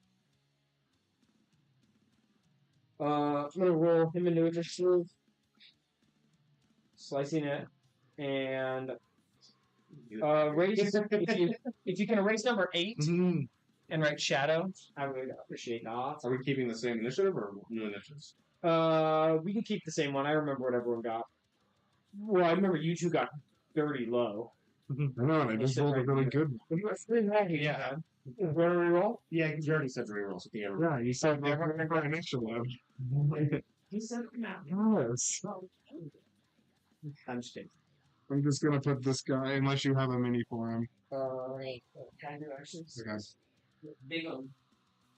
I'm gonna roll him into initiative, slicing it, and raise if you can erase number 8 Mm-hmm. and write shadow, I would appreciate that. Are we keeping the same initiative or new initiatives? We can keep the same one. I remember what everyone got. Well, I remember you two got dirty low. I know, and I just rolled a really good one. Yeah. Want to reroll? Yeah, because you already said rerolls. Yeah, you said never got an extra one. He said no. Yes. I'm just kidding. I'm just gonna put this guy, unless you have a mini for him. Can I do actions? Okay. Big one.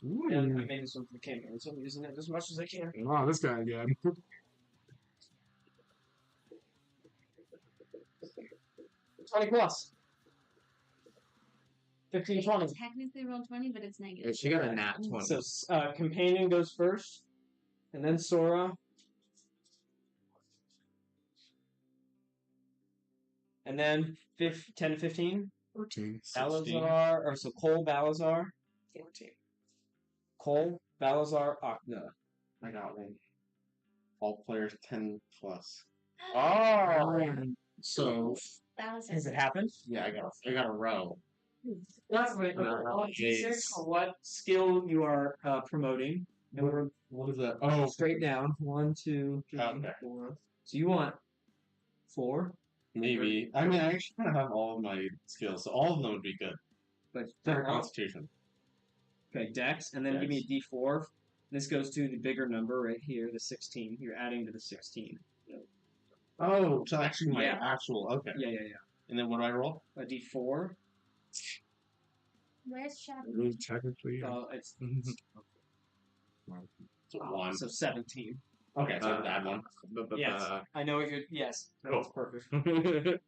Ooh. And I made this one for the camera, so I'm using it as much as I can. Oh, this guy again. 20 plus. 15, 20. Technically roll 20, but it's negative. She got a nat 20. So, Companion goes first, and then Sora. And then 10 to 15. 14. Balazar, or so Cole, Balazar. 14. Cole, Balazar, Akna. I got one. All players 10 plus. Oh! So That was Has it happened? yeah, I got a row. That's right. jeez. What skill you are promoting. And What is that? we're straight down. 1, 2, 3, Okay. 4. So you want 4? Maybe. I mean, I actually kind of have all of my skills, so all of them would be good. But For Constitution. Okay, Dex, and then give me a D4. This goes to the bigger number right here, the 16. You're adding to the 16. Oh, so actually my Yeah. actual. Okay. Yeah. And then what do I roll? A D4. Where's Shadow? Really technically. It's So 1. so 17. Okay, so I have to add 1. Yes, I know what you're. Yes, that's perfect. I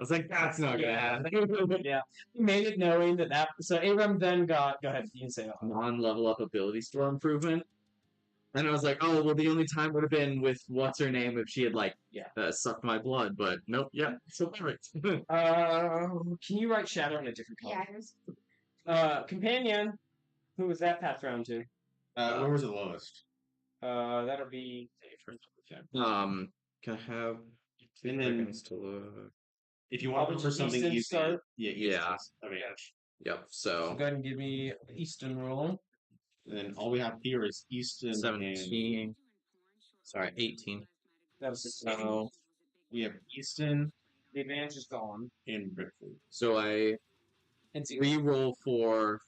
was like, that's not gonna happen. Yeah, you made it knowing that. So Abram then got. Go ahead, you can say it. Non-level up ability store improvement. And I was like, oh, well, the only time would have been with what's her name if she had sucked my blood, but nope, yeah, so perfect. Can you write shadow in a different color? Yeah. Companion. Who was that path round to? Where was the lowest? That'll be. Can I have And then- seconds to look? If you want to look for something Easton easy. start? Yeah. Yeah. I mean, Yep, So so go ahead and give me Easton roll. and then all we have here is Easton and 17. Sorry, 18. That was So, we have Easton the advantage is gone. and Ripley. so I And so, re-roll for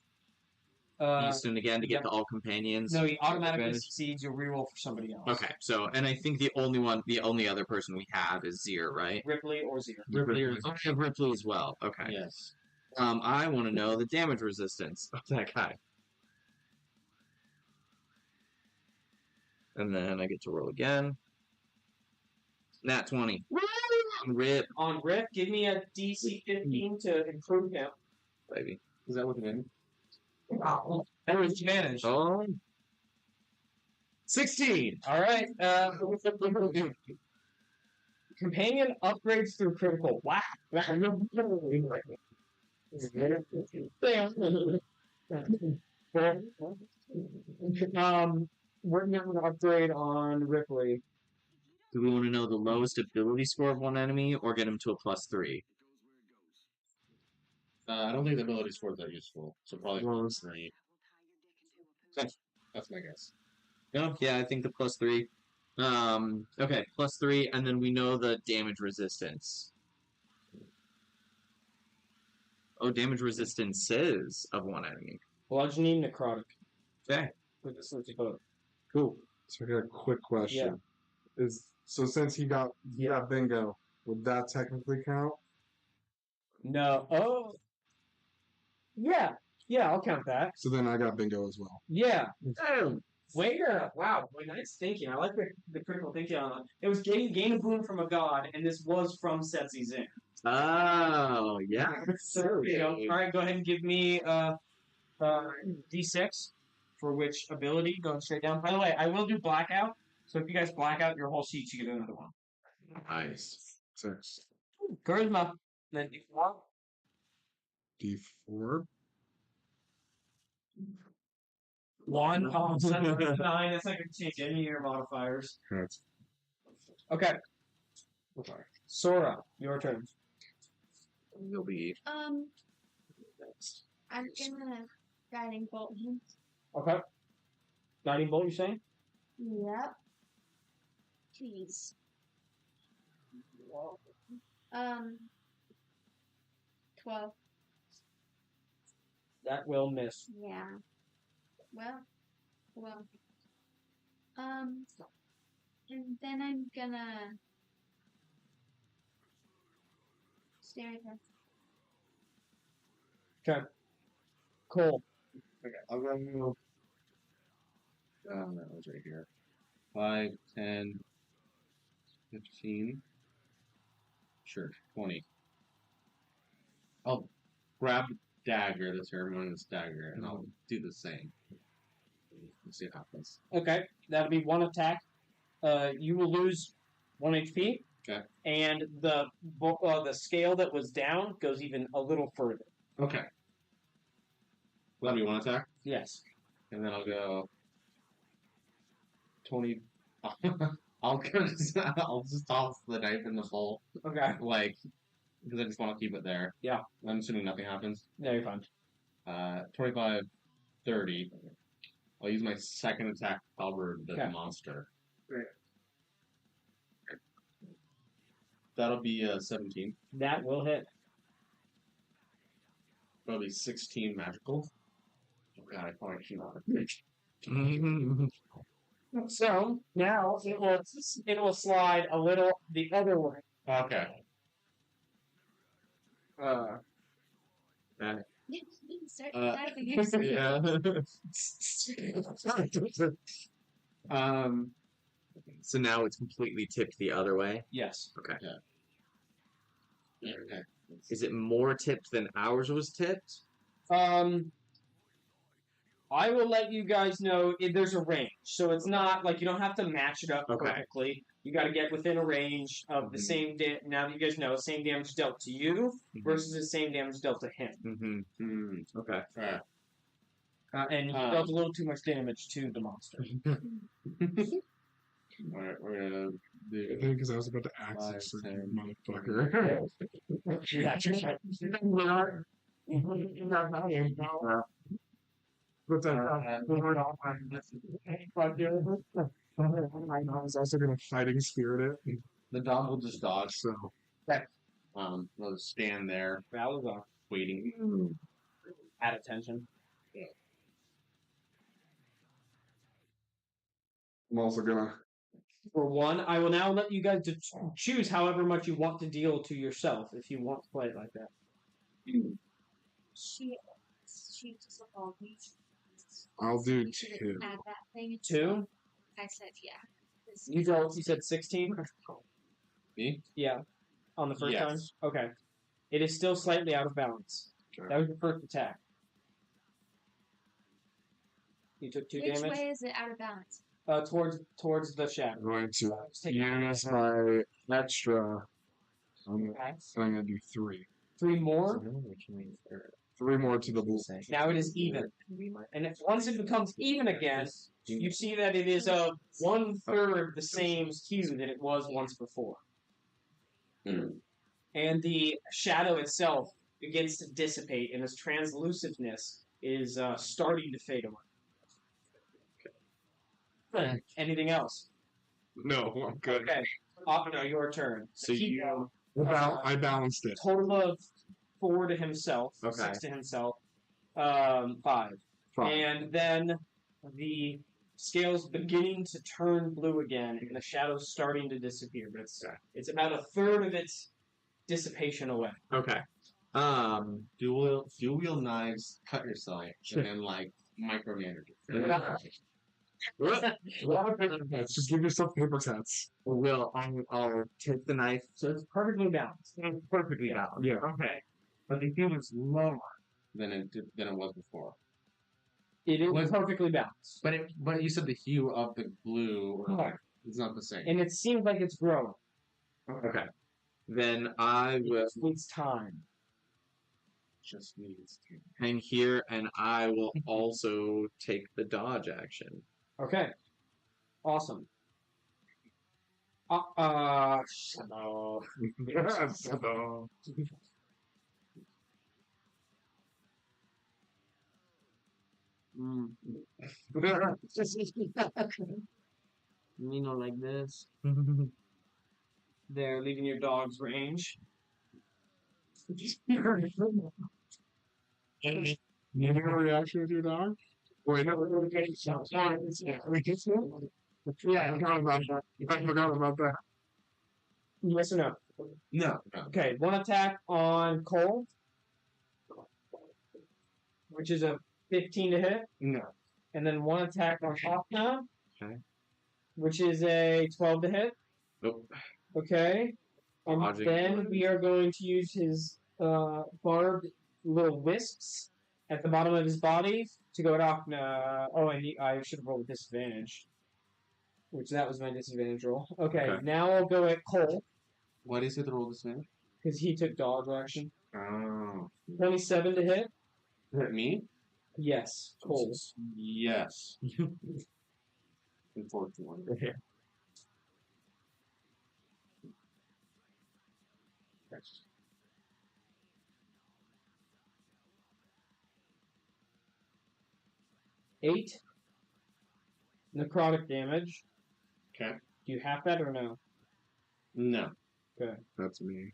uh, Easton again to get yep. the all companions. no, he automatically advantage. succeeds. You'll reroll for somebody else. Okay, so and I think the only other person we have is Zir, right? Ripley or Zero. Ripley or I have Ripley as well. Okay. Yes. I want to know the damage resistance of that guy. And then I get to roll again. Nat 20. Rip, On Rip, give me a DC 15 to improve him. baby. Is that what it is? That was advantage. Oh. 16! All right. Companion upgrades through critical. Wow. We're now going to upgrade on Ripley. Do we want to know the lowest ability score of one enemy or get him to a +3? I don't think the ability scores are useful, so probably Well, 3. That's my guess. Yeah, I think the +3. Okay, +3, and then we know the damage resistance. Oh, damage resistance of one enemy. Bludgeoning, necrotic. Okay. With the switch vote. Cool. So I got a quick question. Since he got bingo, would that technically count? No. Oh. Yeah. Yeah, I'll count that. So then I got bingo as well. Yeah. Oh, waiter. Wow. Boy, nice thinking. I like the critical thinking on it. It was gain a boon from a god, and this was from Setzi Zin. Oh, yeah. So there you go. All right, go ahead and give me D6 for which ability going straight down. By the way, I will do blackout. So if you guys black out your whole sheet, you get another one. Nice. 6. Charisma. Then D4. D4. 1. Oh, so that's 9. That's not going to change any of your modifiers. That's Okay. Sora, your turn. You'll be I'm next. gonna guiding bolt him. Okay. Guiding bolt, you saying? Yep. Please. 12. That will miss. Yeah. Well. And then I'm gonna stare at her. Okay. Cool. Okay, I'll go. That was right here. 5, 10, 15. Sure, 20. I'll grab dagger, the ceremonious dagger, and I'll do the same. Let's see what happens. Okay. That'll be 1 attack. You will lose 1 HP. Okay. And the scale that was down goes even a little further. Okay. Will that be 1 attack? Yes. And then I'll go 20. I'll just toss the knife in the bowl, Okay. like, because I just want to keep it there. Yeah. I'm assuming nothing happens. No, you're fine. 25, 30. I'll use my second attack to cover the Okay. monster. Great. That'll be 17. That will hit. That'll be 16 magical. Oh god, I probably should not. So now it will slide a little the other way. Okay. Start Uh, diving in. Yeah. So now it's completely tipped the other way. Yes. Okay. Okay. Is it more tipped than ours was tipped? I will let you guys know there's a range, so it's not like you don't have to match it up Okay. perfectly. You got to get within a range of the same now that you guys know same damage dealt to you versus the same damage dealt to him. Mm-hmm. Okay. Alright. And you dealt a little too much damage to the monster. Alright, we're gonna do. I think because I was about to axe 5, this 10. motherfucker. But then I was also gonna fighting spirit it. The dog will just dodge. So I'll just stand there Valazar, waiting. at attention. I'm also gonna For 1, I will now let you guys choose however much you want to deal to yourself if you want to play it like that. She just called me. I'll do She 2. didn't add that thing. 2? I said yeah. You said 16? Me? Yeah. On the first Yes. time? Okay. It is still slightly out of balance. Okay. That was your first attack. You took 2 Which damage. way is it out of balance? Towards the I'm shadow. going to Just take use my extra. I'm Okay. gonna do 3. 3 more. 3 more to the blue. Now it is even. And once it becomes even again, you see that it is of 1/3 the same hue that it was once before. And the shadow itself begins to dissipate, and its translucentness is starting to fade away. Anything else? No, I'm good. Okay. No, your turn. So Keep you- I balanced it. total of 4 to himself, Okay. 6 to himself, 5. 5. And then the scale's beginning to turn blue again, and the shadow's starting to disappear. But it's about 1/3 of its dissipation away. Okay. Dual knives, cut yourself, and then like micromanage it. Just give yourself paper cuts. I'll take the knife. So it's perfectly balanced. It's perfectly balanced. Yeah. Okay. But the hue is lower. than it was before. It is Was- perfectly balanced. But you said the hue of the blue Correct. is not the same. And it seems like it's growing. Okay. Then I will It needs time. Just needs to. hang here, and I will also take the dodge action. Okay. Awesome. Shut up. You know, like this. There, leaving your dog's range. You have a reaction with your dog? Wait, no. Yeah, I forgot about that. I forgot about that. Yes or no? No. Okay, one attack on Cole, which is a 15 to hit, No. and then one attack on Hawkna, Okay. which is a 12 to hit. Nope. Okay. And Dodging. then we are going to use his barbed little wisps at the bottom of his body to go at Hawkna. Oh, and I should have rolled with disadvantage. Which that was my disadvantage roll. Okay, Okay. now I'll go at Cole, Why do you say the roll disadvantage? because he took dodge action. Oh. 27 to hit? Is that me? Yes, Cole. Yes. Unfortunately. Okay. Eight necrotic damage. Okay. Do you have that or no? No. That's me.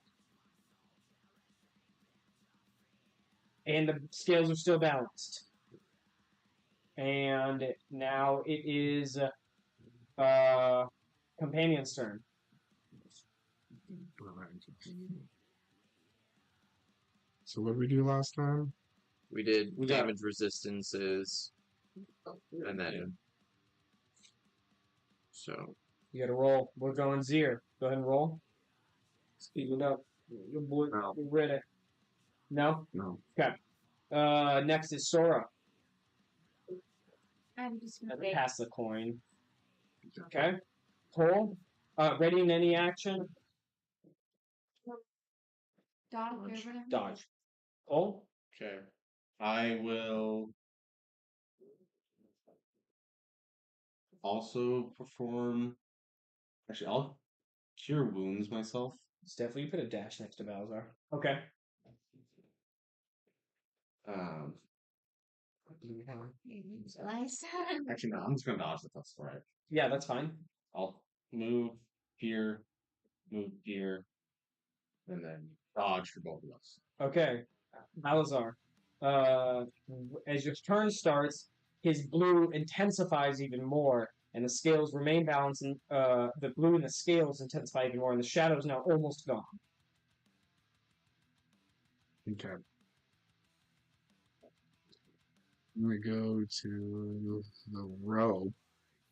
And the scales are still balanced. And now it is Companion's turn. So what did we do last time? We did We got- damage resistances, and then so You gotta roll. We're going Zir. Go ahead and roll. Speed it up. Your boy, No. you read it. No? No. Next is Sora. I'm just gonna wait. Pass the coin. Okay. Cole. Ready in any action. Dog or whatever. Dodge. Cole. Okay. I will also perform. Actually, I'll cure wounds myself. Steph, will you put a dash next to Balzar? Okay. Actually, no. I'm just gonna dodge if that's all right. Yeah, that's fine. I'll move here, and then dodge for both of us. Okay. Balazar. As your turn starts, his blue intensifies even more, and the scales remain balanced, and the blue and the scales intensify even more, and the shadow is now almost gone. Okay. I'm gonna go to the row.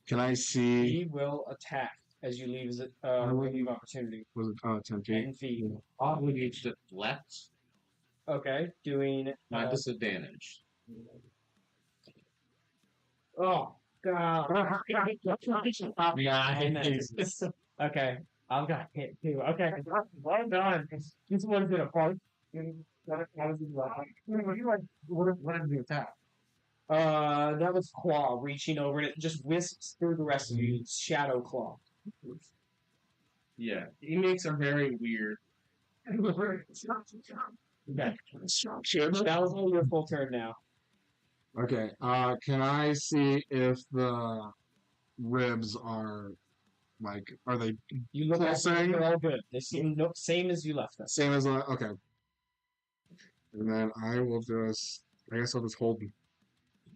Can I see? He will attack as you leave leave opportunity. Was it 10 feet? 10 feet. Probably to left. Okay, doing My disadvantage. oh god. Okay, I've got hit too. Okay, well done. This one's gonna part. What did the attack? That was Claw reaching over and it just wisps through the rest of you. It's Shadow Claw. Yeah, he makes a very weird. Okay. That was your full turn now. Okay. Can I see if the ribs are like? Are they You look at them, Pulsing. they're all good. They seem same as you left them. same as? Okay. And then I will just. I guess I'll just hold.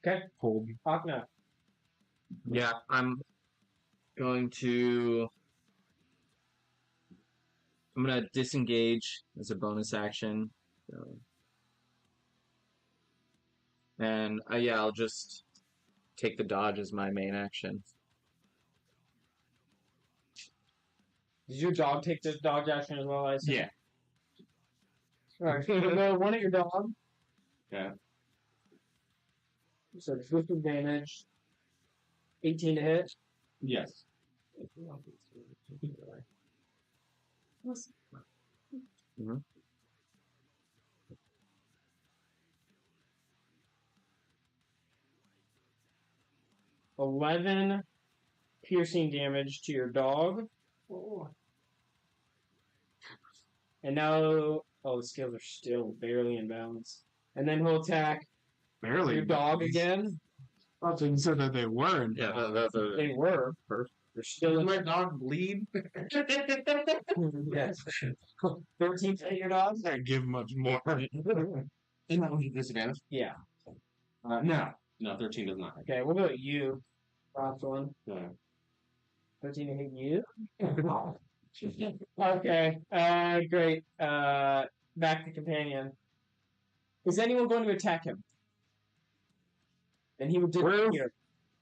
Okay. Hold. Akna. yeah, I'm gonna disengage as a bonus action, And yeah, I'll just take the dodge as my main action. Did your dog take the dodge action as well? I assume? Yeah. Alright, so go one at your dog. Okay. So with advantage. 18 to hit. Yes. Mm-hmm. $11 piercing damage to your dog. And now, the scales are still barely in balance. And then he'll attack Barely. your dog again. I thought you said that they were. Yeah, that's a They were. They're still in Does my dog bleed? Yes. 13 to hit your dog? Can't give much more. Isn't that with disadvantage? Yeah. No. No, 13 does not. Okay, what about you? Last one. Yeah. 13 to hit you? Okay. Great. Back to companion. Is anyone going to attack him? Then he will disappear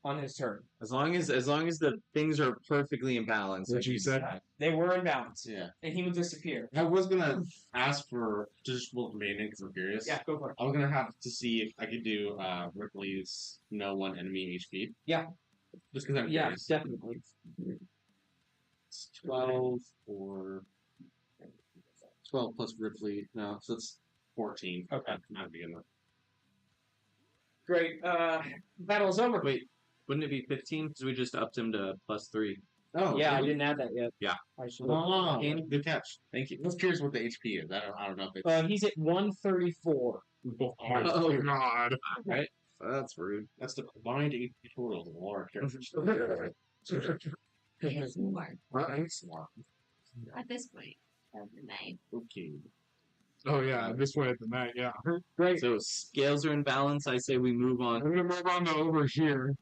on his turn. as long as the things are perfectly in balance. What you said? They were in balance. Yeah. And he will disappear. I was gonna ask for just roll remaining because I'm curious. Yeah, go for it. I was gonna have to see if I could do Ripley's no one enemy HP. Yeah. Just because I'm Yeah, curious. definitely. It's 12 or 12 plus Ripley. No, so it's 14. Okay. Not to begin with. Great. Battle's over. Wait, wouldn't it be 15? Because we just upped him to +3. Oh, Yeah, I really? didn't add that yet. Yeah. I should. Oh, good catch. Thank you. I was curious what the HP is. I don't know if it's. He's at 134. Oh, God. Right? That's rude. That's the combined HP totals of all our characters. At this point of the night. Okay. Oh, yeah. This way at the night, yeah. Great. So scales are in balance. I say we move on. I'm going to move on to over here.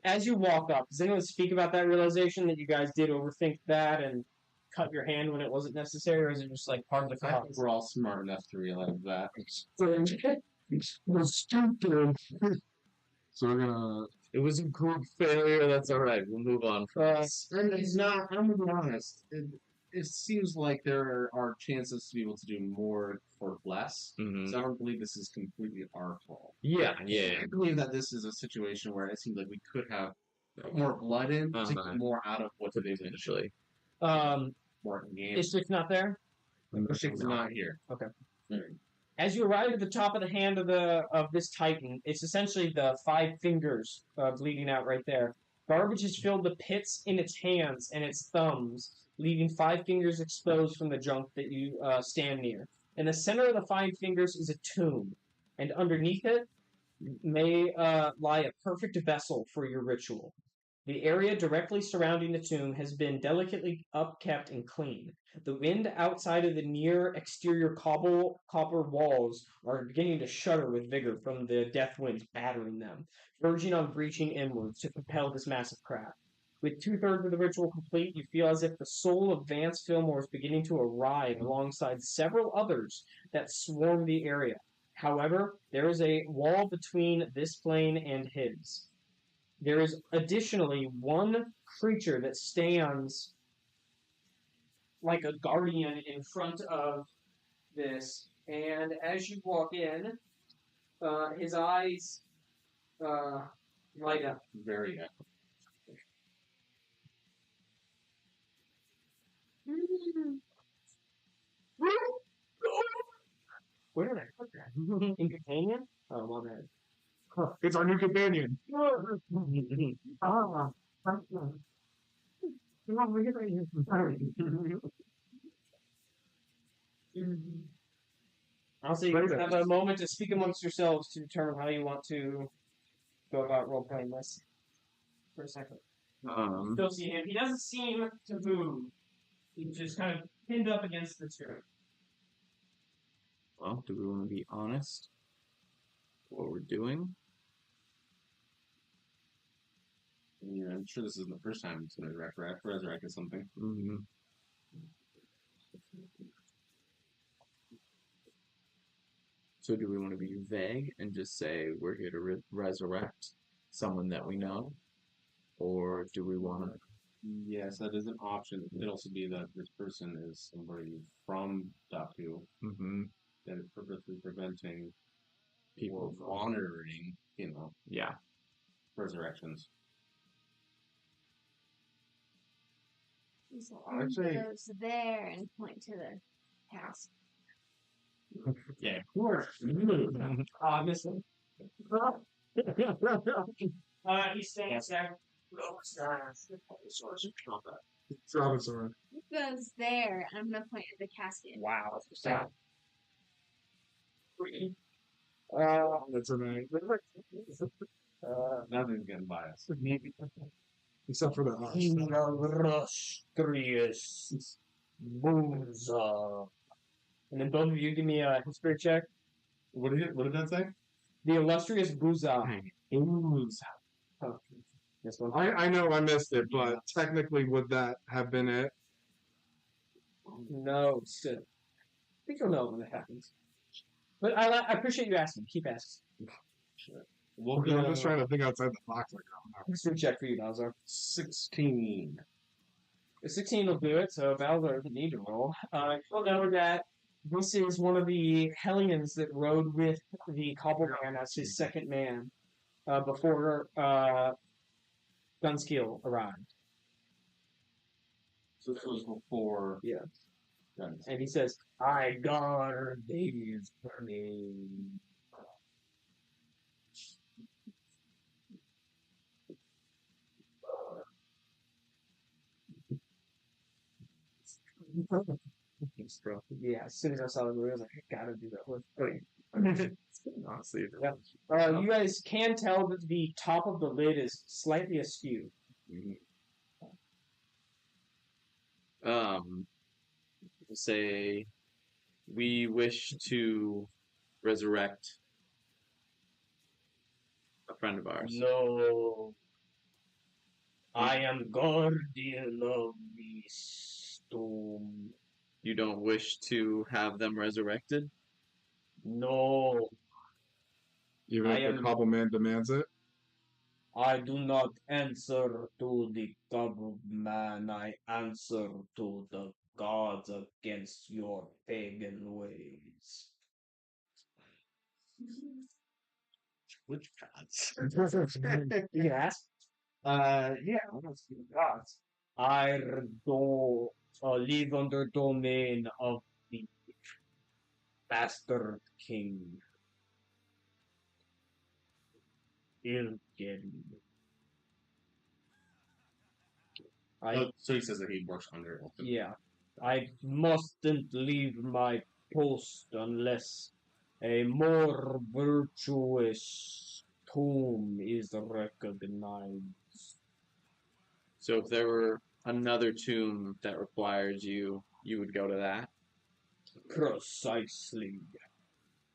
As you walk up, does anyone speak about that realization that you guys did overthink that and cut your hand when it wasn't necessary, or is it just like part of the I class? think we're all smart enough to realize that. Stupid. So we're gonna. It was a group failure. That's all right. We'll move on from this. And it's not, I'm gonna be honest, it seems like there are chances to be able to do more for less. Mhm. So I don't believe this is completely our fault. Yeah. I believe that this is a situation where it seems like we could have put more blood in to get more out of what it is initially. More games. It's just not there. It's not here. As you arrive at the top of the hand of this Titan, it's essentially the 5 fingers bleeding out right there. Garbage has filled the pits in its hands and its thumbs, leaving 5 fingers exposed from the junk that you stand near. In the center of the 5 fingers is a tomb, and underneath it may lie a perfect vessel for your ritual. The area directly surrounding the tomb has been delicately upkept and clean. The wind outside of the near exterior copper walls are beginning to shudder with vigor from the death winds battering them, verging on breaching inwards to propel this massive craft. With 2/3 of the ritual complete, you feel as if the soul of Vance Fillmore is beginning to arrive alongside several others that swarm the area. However, there is a wall between this plane and his. There is additionally one creature that stands like a guardian in front of this, and as you walk in, his eyes light up. Very Where did I put that? In companion? Oh, my bad. It's our new companion. I'll say you guys have a moment to speak amongst yourselves to determine how you want to go about role playing this. For a second. Still see him. He doesn't seem to move. He's just kind of pinned up against the chair. Well, do we want to be honest? What we're doing? Yeah, I'm sure this isn't the first time it's been resurrected something. Mm-hmm. So do we want to be vague and just say we're here to resurrect someone that we know? Or do we want to... Yes, that is an option. It could also be that this person is somebody from Daku Mm-hmm. that is purposely preventing People or from... monitoring, Yeah. resurrections. So I'd say- goes there and point to the house. Yeah, of course. I missed him. He stands there. Drop it somewhere. He goes there, and I'm gonna point at the casket. Wow. That's amazing. Nothing's getting by us. Except for the us. Illustrious Booza. And then both of you give me a history check. What did that say? The illustrious Booza. Booza. Oh, this one. I know I missed it, but technically would that have been it? No, still. I think you'll know when it happens. But I appreciate you asking. Keep asking. We'll Okay, I'm just trying to think outside the box. Like, History check for you, Balzar. 16. The 16 will do it, so Balzar doesn't need to roll. You'll know that this is one of the Hellions that rode with the Cobbleman as his second man before Gunskill arrived. So this was before. Yeah. Guns. And he says, I guard these burning. Yeah, as soon as I saw the movie, I was like, I gotta do that one. Honestly, Yeah. You guys can tell that the top of the lid is slightly askew. Say we wish to resurrect a friend of ours. No. I am guardian of the stone. You don't wish to have them resurrected? No, even I if the am- Cobbleman demands it. I do not answer to the man. I answer to the gods against your pagan ways. Which gods? You can ask. Yeah, let's see the gods. I do live under domain of the bastard king. Ilgen. So he says that he works under it. Yeah, I mustn't leave my post unless a more virtuous tomb is recognized. So if there were another tomb that requires you, you would go to that? Precisely.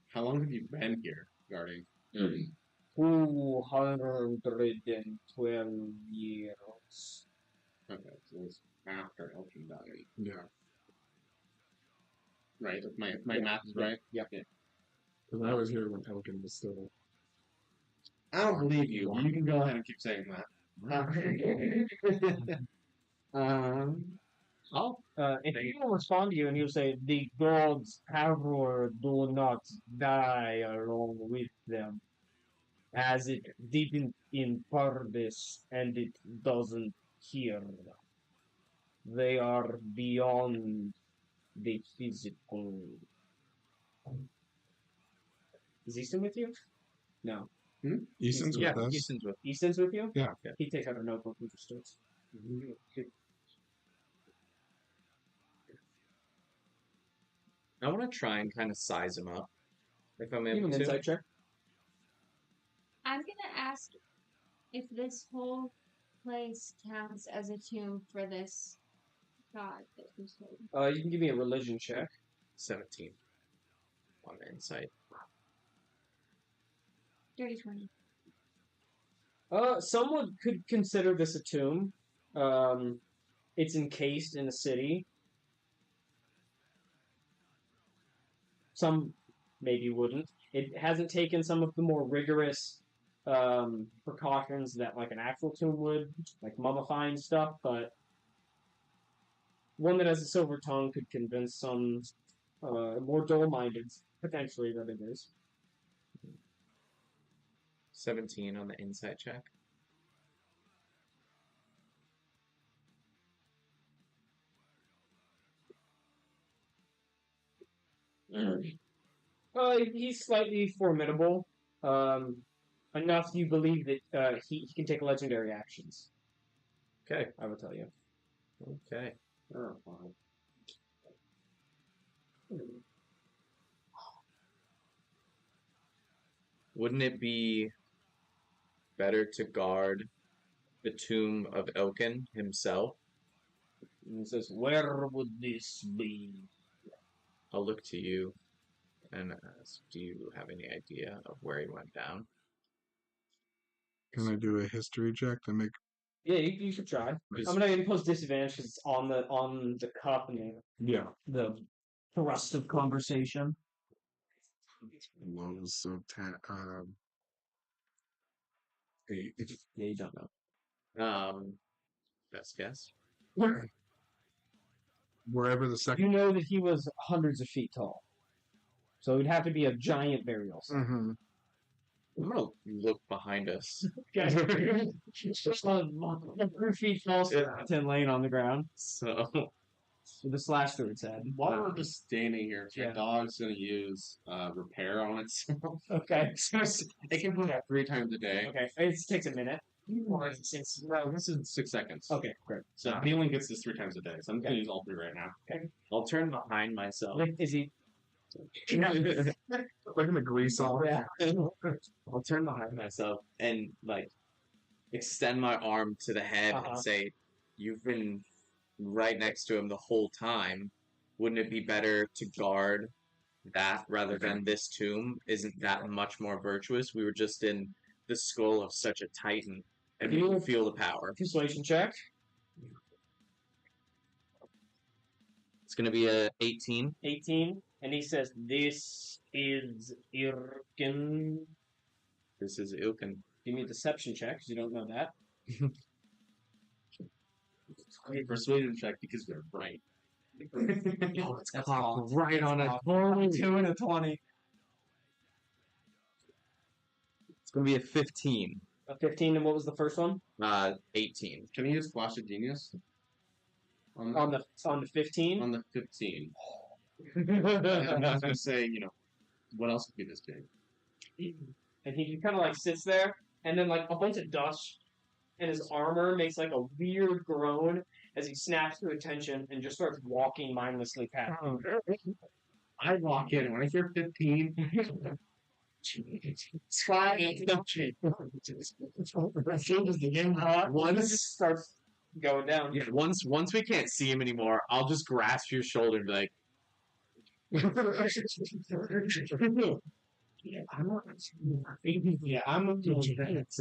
How long have you been here, guarding? 212 years. Okay, so it's after Elkin died. Yeah. Right, if my math is right. Yep. Because I was here when Elkin was still. I don't believe you. You can go ahead and keep saying that. If he will respond to you and he'll say, the gods ever do not die along with them, as it didn't in Paradise and it doesn't here. They are beyond the physical. Is Easton with you? No. Easton's Yeah, with us. Easton's with. Easton's with you? Yeah. He takes out a notebook and just starts. I want to try and kind of size him up, if I'm Give able an to. insight check. I'm gonna ask if this whole place counts as a tomb for this god that he's holding. You can give me a religion check. 17 on the insight. Dirty 20. Someone could consider this a tomb. It's encased in a city. Some maybe wouldn't. It hasn't taken some of the more rigorous precautions that like an actual tomb would, like mummifying stuff, but one that has a silver tongue could convince some more dull-minded, potentially, that it is. 17 on the insight check. He's slightly formidable. Enough you believe that he can take legendary actions. Okay. I will tell you. Okay. Oh, fine. Wouldn't it be better to guard the tomb of Elkin himself? And he says, "Where would this be?" I'll look to you and ask, do you have any idea of where he went down? Can I do a history check to make? Yeah, you should try. I'm gonna impose disadvantage because it's on the cup and Yeah. the thrust of conversation. Well, so 8. Yeah, you don't know. Best guess. Wherever the second. You know that he was hundreds of feet tall, so it'd have to be a giant burial site. Mm-hmm. I'm gonna look behind us. 100 feet tall skeleton laying on the ground So with a slash through its head. While we're just standing here, Yeah. my dog's gonna use repair on itself. Okay. It can do that 3 times a day. Okay. It takes a minute. No, this is 6 seconds. Okay, great. So he only gets this 3 times a day. So I'm gonna use all 3 right now. I'll turn behind myself. Is he? Like in the grease off. Yeah. I'll turn behind myself and like extend my arm to the head and say, "You've been right next to him the whole time. Wouldn't it be better to guard that rather than this tomb? Isn't that much more virtuous? We were just in the skull of such a titan, and we can feel the power." Persuasion check. It's gonna be a 18. 18. And he says, "This is Irkin." This is Ilkin. Give me a deception check because you don't know that. Persuasion check because we're right. Oh, it's That's clocked awesome. right on a 2 and a 20. It's gonna be a 15. A 15, and what was the first one? 18. Can you use Flash of Genius? On the 15? On the 15. I'm just gonna say, what else would be this big? And he kind of like sits there, and then like a bunch of dust, and his armor makes like a weird groan as he snaps to attention and just starts walking mindlessly past. I walk in when I hear 15. One just starts going down. Yeah, once we can't see him anymore, I'll just grasp your shoulder and be like, I'm a It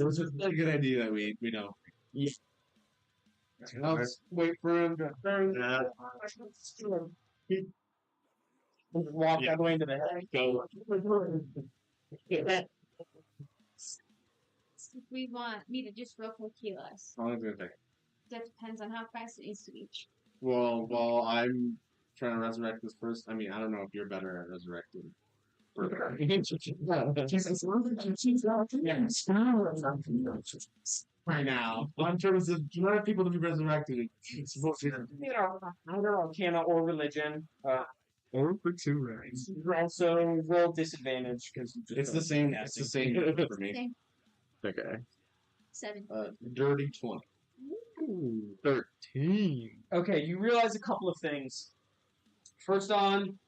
was just a good idea that we know. Yeah. Let's wait for him to turn. Walk all the way into the head. Go. If we want me to just real quick heal us, How long is it gonna take? that depends on how fast it needs to reach. Well, while I'm trying to resurrect this person, I mean, I don't know if you're better at resurrecting. Right now, in terms of the amount of people to be resurrected, it's supposed to You know, either Arcana or Religion. Or for 2 rounds. You also roll disadvantage because It's the same. It's the same for me. Same. okay. 7. Dirty 20. Ooh, 13. Okay, you realize a couple of things. First on,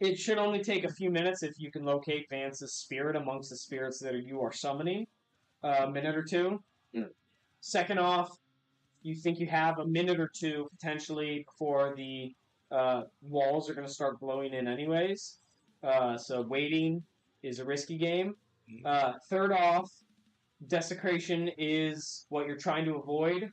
it should only take a few minutes if you can locate Vance's spirit amongst the spirits that you are summoning. A minute or 2. Mm. Second off, you think you have a minute or 2 potentially before the walls are going to start blowing in anyways. So waiting is a risky game. Third off, desecration is what you're trying to avoid.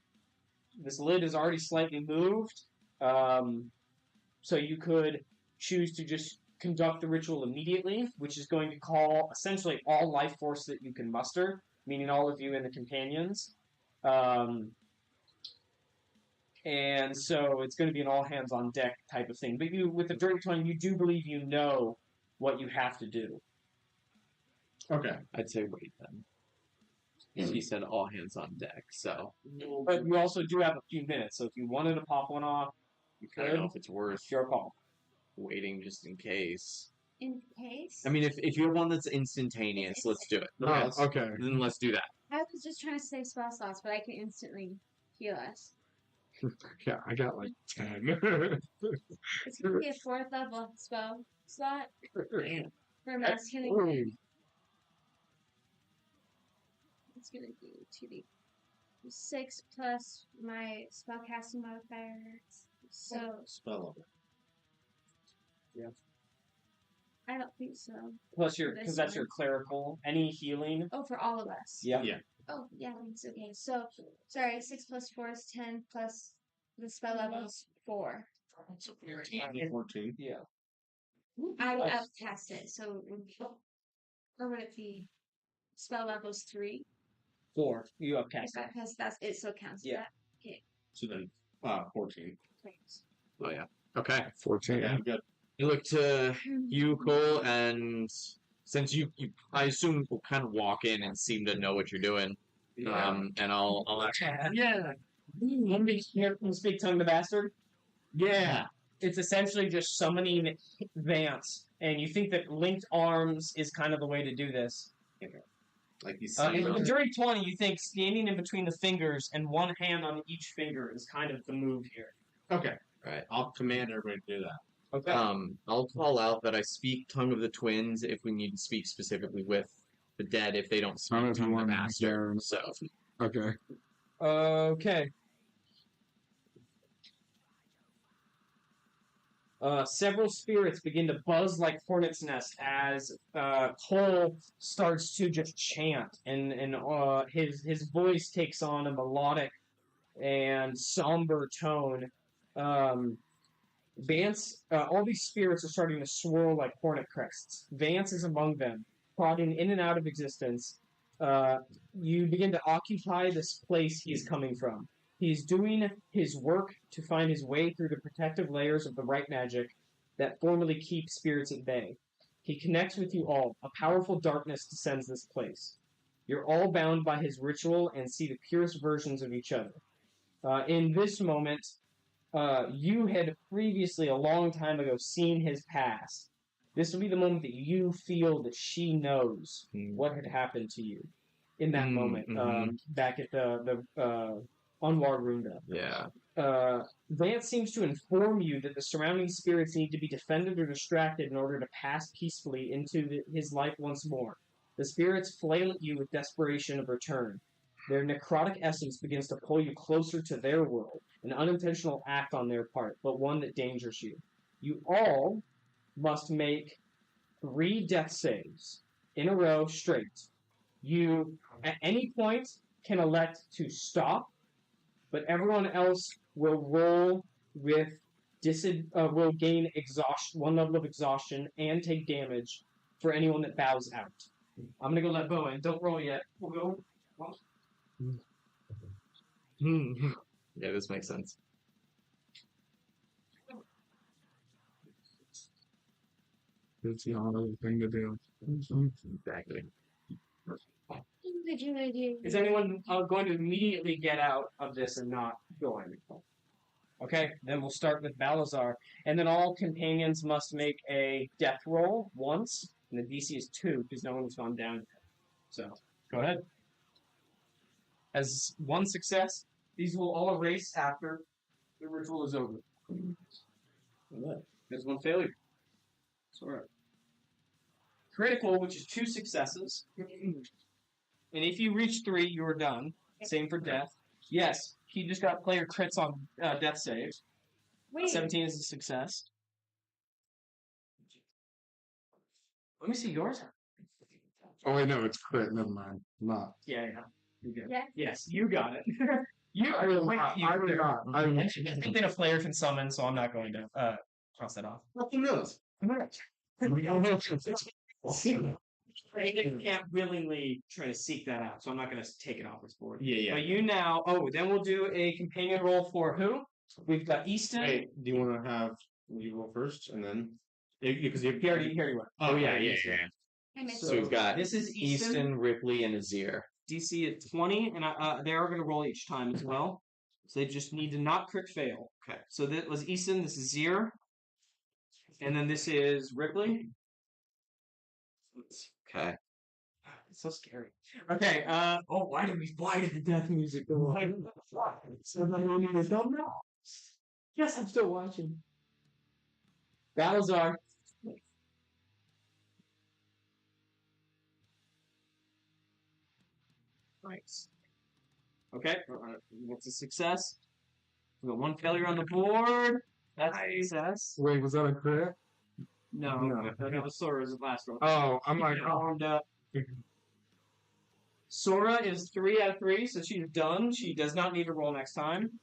This lid is already slightly moved. So you could choose to just conduct the ritual immediately, which is going to call essentially all life force that you can muster, meaning all of you and the companions. And so it's going to be an all hands on deck type of thing. But you, with the Dirty 20, you do believe you know what you have to do. Okay. I'd say wait then. He said all hands on deck, so But you also do have a few minutes, so if you wanted to pop one off, you I don't know could. if it's worth It's your call. waiting just in case. In case. I mean, if you have one that's instantaneous, let's do it. Oh, okay. Then let's do that. I was just trying to save spell slots, but I can instantly heal us. Yeah, I got like 10. It's gonna be a 4th level spell slot for mass healing. It's gonna be 2d6 plus my spellcasting modifier. So Spell of it. I don't think so. Plus your, This because that's one. your clerical. Any healing. Oh, for all of us. Yeah. Yeah. Oh, yeah, it's okay. So, sorry, 6 plus 4 is 10, plus the spell level is 4. So 14. Yeah. I will Nice. outcast it, so it would be, or would it be spell level's 3? 4. You upcast it. Because that's it, so it counts. Yeah. So then 14. Thanks. Oh yeah. Okay. 14. Yeah, I'm good. You look to you, Cole, and since you I assume will kind of walk in and seem to know what you're doing. And I'll Yeah. Speak tongue the bastard. Yeah. It's essentially just summoning Vance, and you think that linked arms is kind of the way to do this. Like you In see, the Dirty 20, you think standing in between the fingers and one hand on each finger is kind of the move here. Okay. Right. I'll command everybody to do that. Okay. I'll call out that I speak tongue of the twins if we need to speak specifically with the dead if they don't speak I don't know if you tongue of want the to master. So Okay. Okay. Several spirits begin to buzz like hornets' nest as Cole starts to just chant, and his voice takes on a melodic and somber tone. Vance, all these spirits are starting to swirl like hornet crests. Vance is among them, plodding in and out of existence. You begin to occupy this place he is coming from. He's doing his work to find his way through the protective layers of the right magic that formally keep spirits at bay. He connects with you all. A powerful darkness descends this place. You're all bound by his ritual and see the purest versions of each other. In this moment, you had previously, a long time ago, seen his past. This will be the moment that you feel that she knows what had happened to you in that moment, back at the Anwar Runda. yeah. Vance seems to inform you that the surrounding spirits need to be defended or distracted in order to pass peacefully into his life once more. The spirits flail at you with desperation of return. Their necrotic essence begins to pull you closer to their world, an unintentional act on their part, but one that dangers you. You all must make 3 death saves in a row straight. You, at any point, can elect to stop, but everyone else will roll with will gain exhaustion, 1 level of exhaustion, and take damage for anyone that bows out. I'm gonna go let Bo in. Don't roll yet. We'll go. Yeah, this makes sense. It's the honorable thing to do. Exactly. Is anyone going to immediately get out of this and not join? Okay, then we'll start with Balazar. And then all companions must make a death roll once, and the DC is 2 because no one's gone down yet. So, go ahead. As 1 success, these will all erase after the ritual is over. There's 1 failure. Sorry. Critical, which is 2 successes. And if you reach 3, you are done. Same for death. Yes, he just got player crits on death saves. Wait. 17 is a success. Let me see yours. Oh wait, no, it's crit. Never mind. Not. Yeah. You good. Yeah. Yes, you got it. You I will not. I will not. I will. I think that a player can summon, so I'm not going to cross that off. Well, who knows? They can't willingly try to seek that out, so I'm not going to take it off this board. Yeah. But you now. Oh, then we'll do a companion roll for who? We've got Easton. Hey, do you want to have you go first and then because you He already went. Oh yeah. I missed So we've got this is Easton. Easton, Ripley, and Azir. DC at 20, and they are going to roll each time as well. So they just need to not crit fail. Okay. So that was Easton. This is Zir. And then this is Ripley. Okay. It's so scary. Okay. why did the death music go on? So I don't know. Yes, I'm still watching. Balazar. Nice. Okay, that's a success. We got one failure on the board. That's a success. Wait, was that a crit? No, that was Sora's last roll. Oh, I'm like, Sora is 3 out of 3, so she's done. She does not need to roll next time.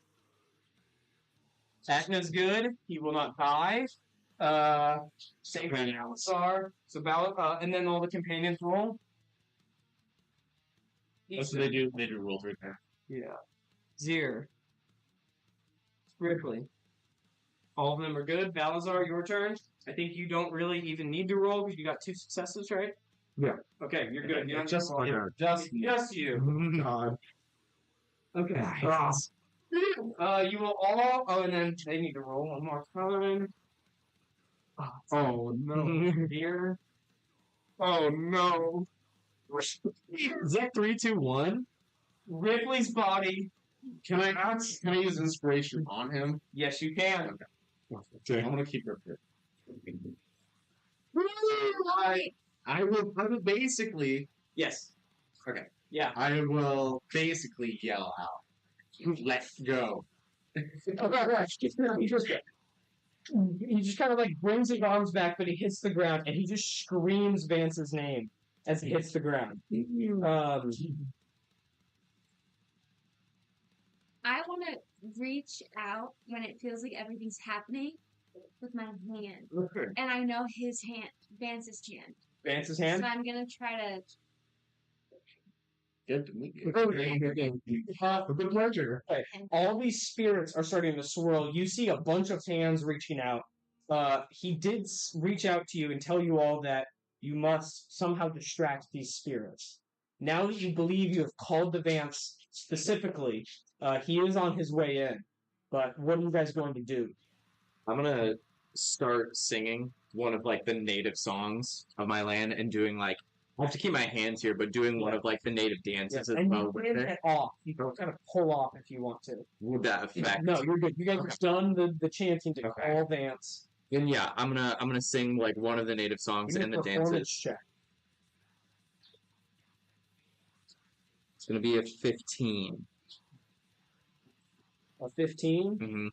Akna's good. He will not die. Same thing, Alisar. So and then all the companions roll. That's what they do. They do rolls right there. Yeah. Zir. Ripley. All of them are good. Balazar, your turn. I think you don't really even need to roll because you got 2 successes, right? Yeah. Okay, you're good. You don't Just roll. Just you. God. Okay. You will all. Oh, and then they need to roll one more time. Oh no. Here. Oh no. Is that 3, 2, 1? Ripley's body. Can I use inspiration on him? Yes, you can. Okay. I'm gonna keep her here. I will basically. Yes. Okay. Yeah. I will basically yell out. Let's go. He just kind of like brings his arms back, but he hits the ground, and he just screams Vance's name as he hits the ground. I want to reach out when it feels like everything's happening with my hand. Okay. And I know his hand, Vance's hand. Vance's hand? So I'm going to try to... Good to meet you. Good pleasure. Okay. All these spirits are starting to swirl. You see a bunch of hands reaching out. He did reach out to you and tell you all that you must somehow distract these spirits. Now that you believe you have called the Vance specifically, he is on his way in. But what are you guys going to do? I'm gonna start singing one of like the native songs of my land and doing like I have to keep my hands here, but doing one of like the native dances as And well. you can get off. You can kind of pull off if you want to. Would that affect? No, you're good. You guys have done the chanting to call Vance. Then yeah, I'm gonna sing like one of the native songs Give me and a the performance dances. check. It's gonna be a 15. A 15. Mm-hmm.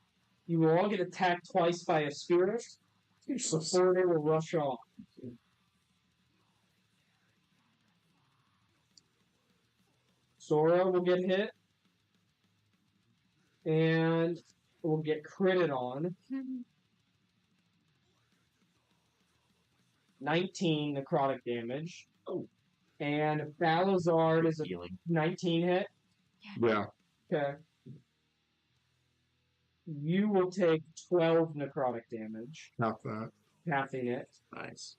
You will all get attacked twice by a spirit before they will rush off. Sora will get hit. And will get critted on. 19 necrotic damage. Oh. And Balazard is a Healing. 19 hit. Yeah. Okay. You will take 12 necrotic damage. Half that. Halving it. Nice.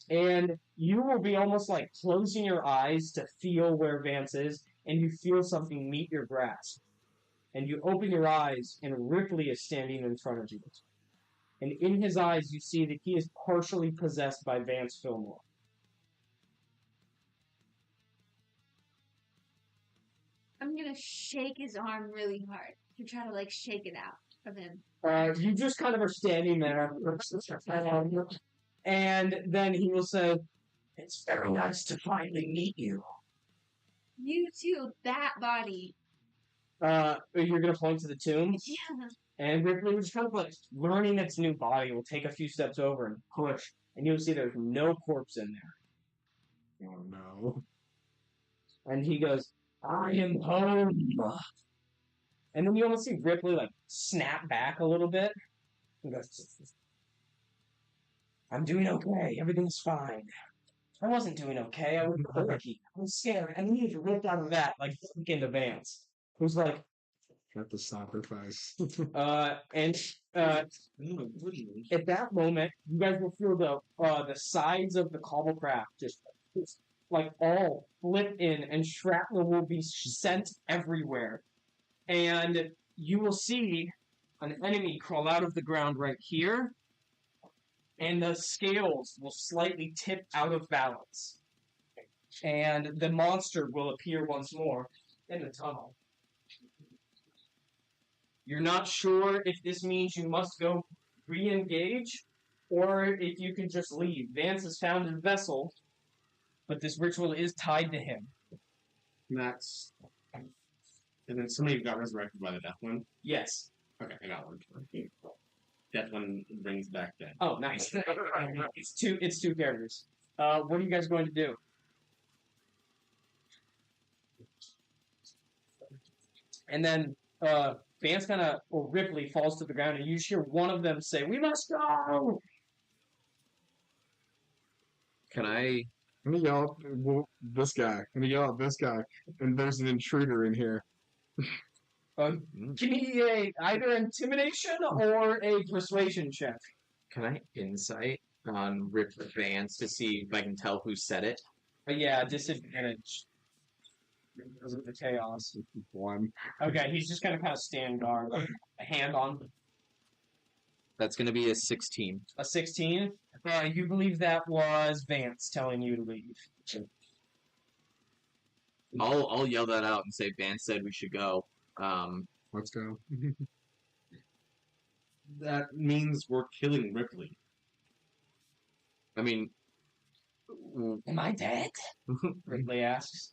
And you will be almost like closing your eyes to feel where Vance is, and you feel something meet your grasp. And you open your eyes, and Ripley is standing in front of you. And in his eyes, you see that he is partially possessed by Vance Fillmore. I'm going to shake his arm really hard to try to, like, shake it out of him. You just kind of are standing there. And then he will say, "It's very nice to finally meet you." You too, that body. You're going to point to the tomb? Yeah. And Ripley was kind of like learning its new body. Will take a few steps over and push. And you'll see there's no corpse in there. Oh no. And he goes, "I am home." And then you almost see Ripley like snap back a little bit. And goes, I'm doing okay. Everything's fine. I wasn't doing okay. I was panicky. I was scared. And then he ripped out of that like in advance. It was like, Got the sacrifice. and at that moment, you guys will feel the sides of the cobblecraft just like all flip in, and shrapnel will be sent everywhere. And you will see an enemy crawl out of the ground right here, and the scales will slightly tip out of balance. And the monster will appear once more in the tunnel. You're not sure if this means you must go re-engage, or if you can just leave. Vance has found his vessel, but this ritual is tied to him. That's. And then somebody got resurrected by the death one. Yes. Okay, I got one. Death one brings back dead. Oh, nice. It's two characters. What are you guys going to do? And then Vance or Ripley falls to the ground, and you just hear one of them say, "We must go!" Can I? Let me yell at this guy. Let me yell at this guy. And there's an intruder in here. Give me either intimidation or a persuasion check. Can I insight on Rip Vance to see if I can tell who said it? Yeah, disadvantage. Because of the chaos. One. Okay, he's just gonna kind of stand guard, like a hand on. That's going to be a 16. A 16. You believe that was Vance telling you to leave. I'll yell that out and say Vance said we should go. Let's go. That means we're killing Ripley. I mean, Am I dead? Ripley asks.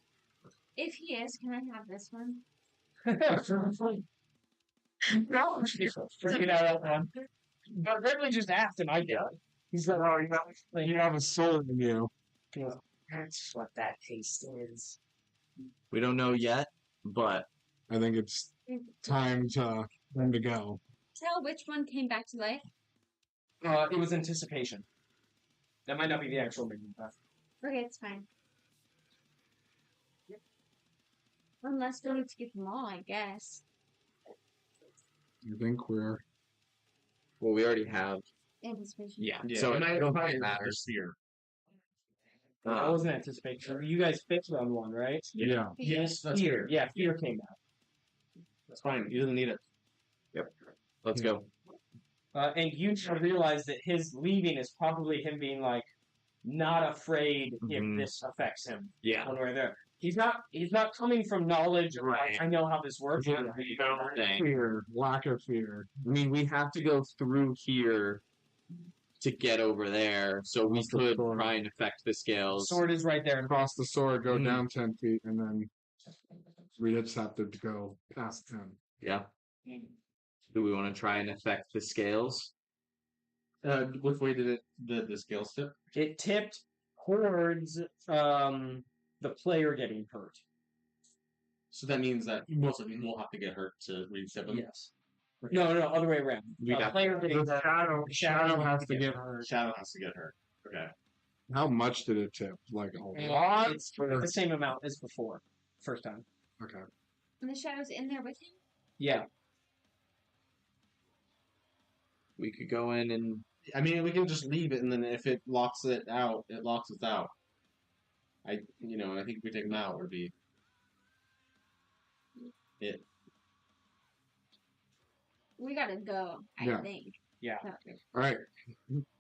If he is, can I have this one? No, freaking out that one. But Ripley just asked him, I did. He's like, oh, You have a soul in you. that's what that taste is. we don't know yet, but I think it's time to go. Tell which one came back to life. It was anticipation. That might not be the actual name. Okay, it's fine. Unless we need to get them all, I guess. You think we're... well, we already have. Anticipation. Yeah. Yeah, So and it I don't find matter. fear. That wasn't anticipation. You guys picked on one, right? Yeah. Yes, that's Fear. Yeah, fear came out. That's fine. You didn't need it. Let's go. And you realize that his leaving is probably him being like, not afraid Mhm. if this affects him Yeah. one way or the other. He's not coming from knowledge of Right. I know how this works. Yeah. Dang. Fear. Lack of fear. I mean, we have to go through here to get over there, so we What's the could story? try and affect the scales. Sword is right there. Cross the sword, go Mhm. down 10 feet, and then we just have to go past 10. Yeah. Do we want to try and affect the scales? Which way did the scales tip? It tipped towards the player getting hurt. So that means that most of them will have to get hurt to reset them. Yes. No, other way around. We got Player getting The hurt. shadow has to get hurt. Shadow has to get hurt. Okay. How much did it tip? Like a whole lot. It's the same amount as before. First time. Okay. And the shadow's in there with him? Yeah. We could go in and I mean, we can just leave it, and then if it locks it out, it locks us out. I think if we take them out, would be it. We gotta go, I Yeah. think. Yeah. All right.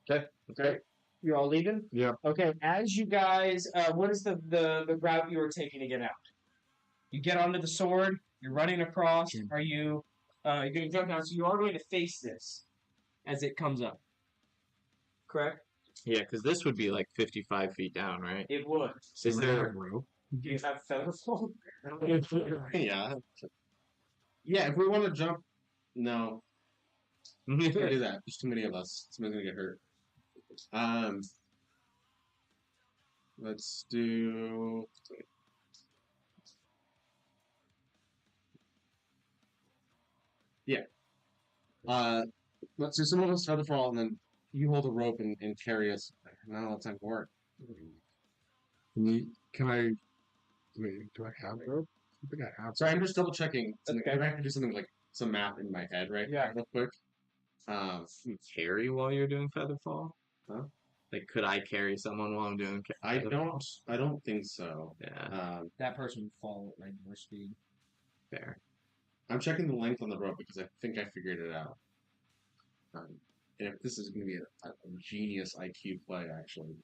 Okay. You're all leaving? Yeah. Okay. As you guys, what is the route you were taking to get out? You get onto the sword. You're running across. Sure. Are you? You're gonna jump down. So you are going to face this as it comes up. Correct. yeah, because this would be like 55 feet down, right? It would. Is there? rope? Do you have featherfall? Yeah. Yeah. If we want to jump, no, can't do that. There's too many of us. Somebody's gonna get hurt. Let's do. Yeah. Let's do some of us featherfall, and then you hold a rope and carry us. No, that's not gonna work. Can I? Wait, do I have rope? I think I have. Sorry, I'm just double checking. Okay. I have to do something like some math in my head, right? Yeah. Real quick. You carry while you're doing Featherfall? Huh? Like, could I carry someone while I'm doing? I Featherfall? don't think so. Yeah, That person would fall at regular speed. fair. I'm checking the length on the rope because I think I figured it out. And if this is going to be a genius IQ play, actually.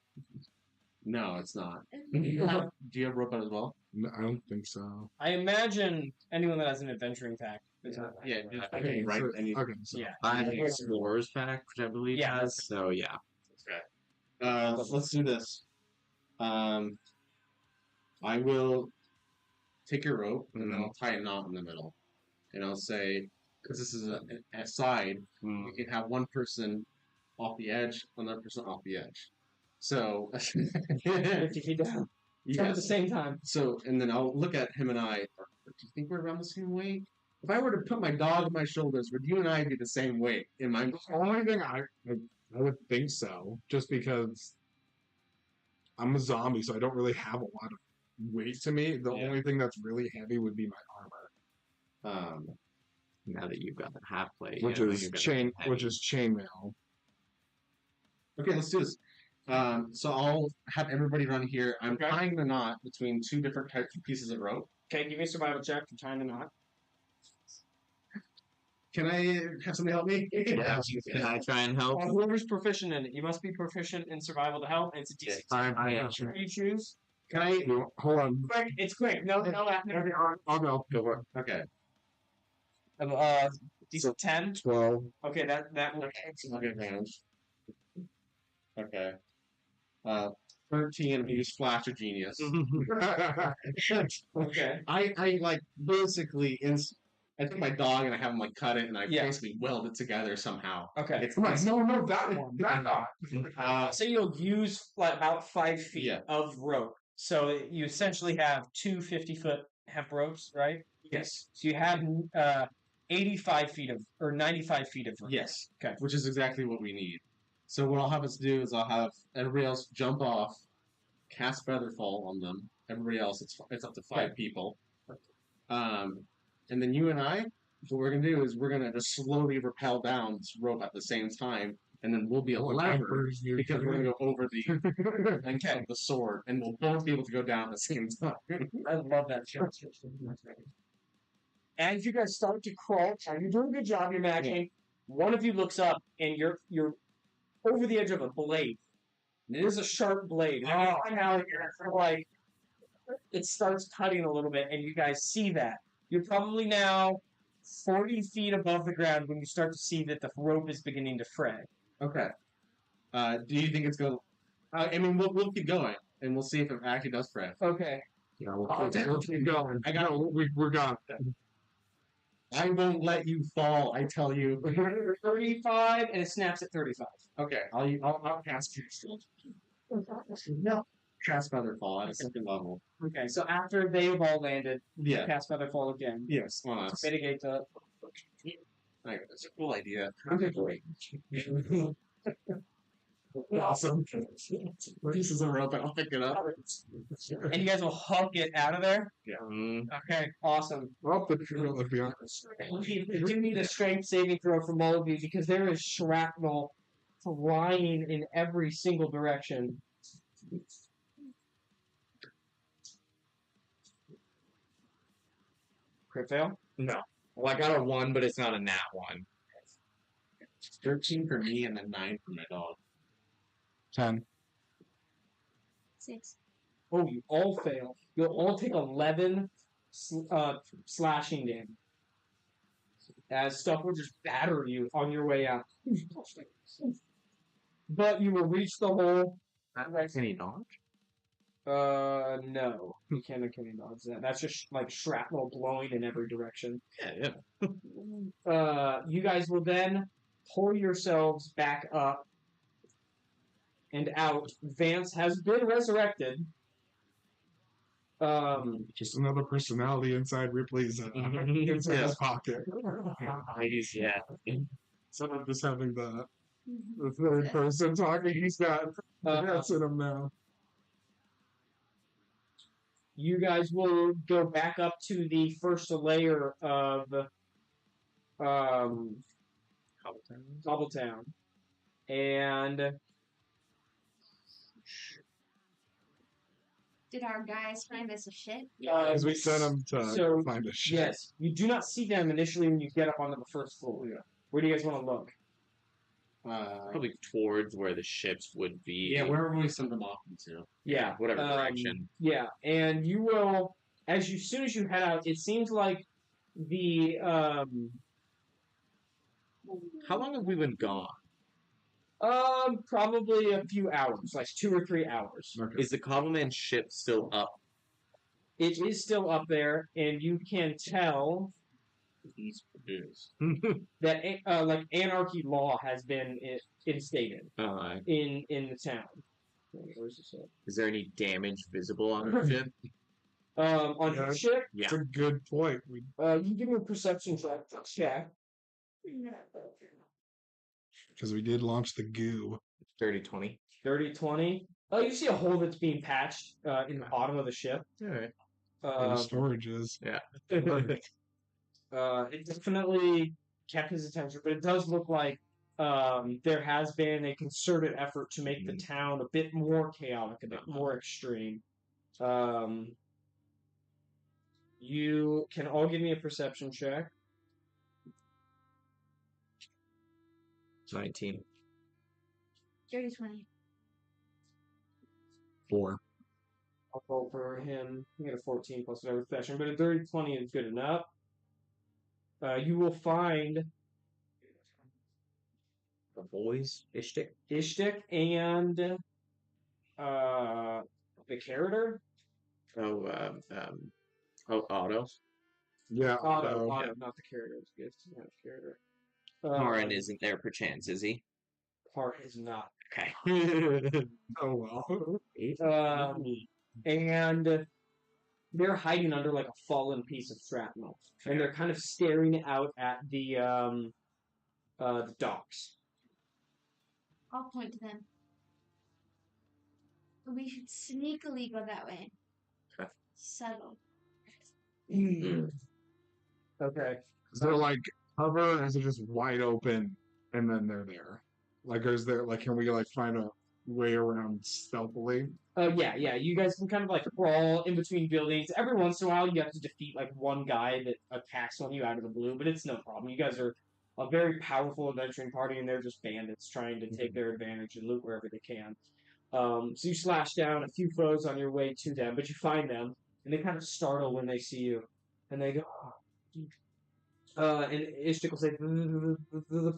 No, it's not. Do you have rope out as well? No, I don't think so. I imagine anyone that has an adventuring pack. Is Yeah, Okay, right. so, And you, okay, so Yeah. I have an Explorer's Pack, which I believe Yeah. has. So yeah. let's do this. I will take your rope and then I'll tie a knot in the middle, and I'll say, because this is a side, you can have one person off the edge, another person off the edge. So 50 feet down. Jump at the same time. So, and then I'll look at him and I. Do you think we're around the same weight? If I were to put my dog on my shoulders, would you and I be the same weight? In my the only thing I would think so, just because I'm a zombie, so I don't really have a lot of weight to me. The Yeah. only thing that's really heavy would be my armor, Now that you've got the half plate, which yeah, is you've got chainmail. Okay, let's do this. So I'll have everybody run here. I'm Okay. tying the knot between two different types of pieces of rope. Okay, give me a survival check for tying the knot. Can I have somebody help me? Yeah, can I try and help? Whoever's proficient in it, you must be proficient in survival to help, and it's a DC. I am. What do you choose? Can I? Hold on. Quick, it's quick. No, Okay, I'll go. Go for it. Okay. DC 10. 12. Okay, that will. I'll get advantage. Okay. 13. I'm gonna use Flash of Genius. Okay. I like basically I take my dog and I have him like cut it and I Yeah. basically weld it together somehow. Okay. It's Come on, no, that one. That not. So you'll use like about 5 feet Yeah. of rope. So you essentially have two 50-foot hemp ropes, right? Yes. So you have 85 feet of, or 95 feet of rope. Yes. Okay. Which is exactly what we need. So what I'll have us do is I'll have everybody else jump off, cast Featherfall on them. Everybody else, it's up to 5 people. And then you and I, what we're gonna do is we're gonna just slowly rappel down this rope at the same time, and then we'll be a lever because we're gonna go over the length of the sword, and we'll both be able to go down at the same time. I love that shit. As you guys start to crawl, you're doing a good job. You're matching. One of you looks up, and you're over the edge of a blade. And it is a sharp blade. And now you're like it starts cutting a little bit, and you guys see that. You're probably now 40 feet above the ground when you start to see that the rope is beginning to fray. Okay. Do you think it's going? I mean, we'll keep going, and we'll see if it actually does fray. Okay. Yeah, we'll keep going. We're gone. I won't let you fall. I tell you. 35, and it snaps at 35. Okay, I'll cast no cast Featherfall at a second level. Okay, so after they've all landed, Yeah. cast Featherfall again. Yes. On us. Mitigate the. That's a cool idea. Okay, great. Awesome. Pieces of rope. I'll pick it up. And you guys will hug it out of there? Yeah. Okay, awesome. Well, let's be honest. You do need a strength saving throw from all of you because there is shrapnel flying in every single direction. Crit fail? No. Well, I got a 1, but it's not a nat 1. 13 for me and then 9 for my dog. 10. 6. Oh, you all fail. You'll all take 11 slashing damage. As stuff will just batter you on your way out. But you will reach the hole. Can he dodge? No. You can't make any dodge. That's just like shrapnel blowing in every direction. Yeah. You guys will then pull yourselves back up and out. Vance has been resurrected. Just another personality inside Ripley's inside his pocket. Yeah. So I'm just having the The third person talking, he's got hats in him now. You guys will go back up to the first layer of Cobbletown. And Did our guys find us a ship? As we sent him to so, find a ship. yes, you do not see them initially when you get up onto the first floor. Yeah. Where do you guys want to look? Probably towards where the ships would be. Yeah, wherever we send them off into. Yeah, Whatever direction. Yeah, and you will, soon as you head out, it seems like the How long have we been gone? probably a few hours, like 2 or 3 hours. Okay. Is the Cobbleman ship still up? It is still up there, and you can tell He's produced. that like anarchy law has been instated in the town. Where's this at? Is there any damage visible on the ship? On your ship, Yeah. That's a good point. you give me a perception check. Because we did launch the goo. 30-20. 30-20. You see a hole that's being patched in the bottom of the ship. Alright. Where the storage is. Yeah. It definitely kept his attention, but it does look like there has been a concerted effort to make the town a bit more chaotic, a bit more extreme. You can all give me a perception check. 19. 30-20. 4. I'll roll for him. You get a 14 plus whatever fashion, but a 30-20 is good enough. You will find The boys? Ishtik? Ishtik and the character. Otto. Yeah. Otto, so- not the character. It's good. It's not the character. Karin isn't there perchance, is he? Part is not. Okay. Oh, well. And they're hiding under like a fallen piece of shrapnel, and they're kind of staring out at the docks. I'll point to them. We should sneakily go that way. Okay. Subtle. Okay. Is there like cover, or is it just wide open and then they're there? Like, is there like, can we like find a way around stealthily? Yeah. You guys can kind of like crawl in between buildings. Every once in a while, you have to defeat like one guy that attacks on you out of the blue, but it's no problem. You guys are a very powerful adventuring party, and they're just bandits trying to take their advantage and loot wherever they can. So you slash down a few foes on your way to them, but you find them, and they kind of startle when they see you, and they go. And Ishtik will say, the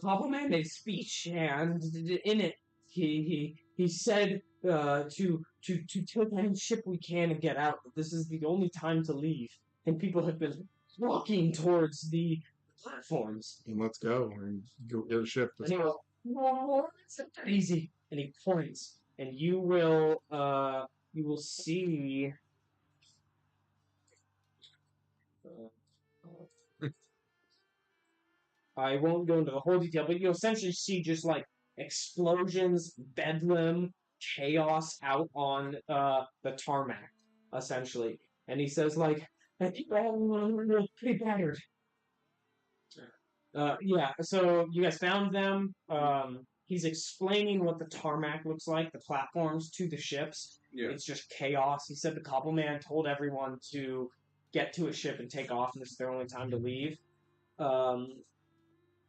Papa Man made a speech, and in it, he said to take any ship we can and get out. This is the only time to leave, and people have been walking towards the platforms. And let's go and go get a ship. And he goes, "Whoa, it's not that easy." And he points, and you will see. I won't go into the whole detail, but you'll essentially see just like explosions, bedlam, chaos out on the tarmac, essentially. And he says, like, I think we're pretty battered. Yeah, so you guys found them. He's explaining what the tarmac looks like, the platforms to the ships. Yeah. It's just chaos. He said the Cobble Man told everyone to get to a ship and take off, and this is their only time to leave.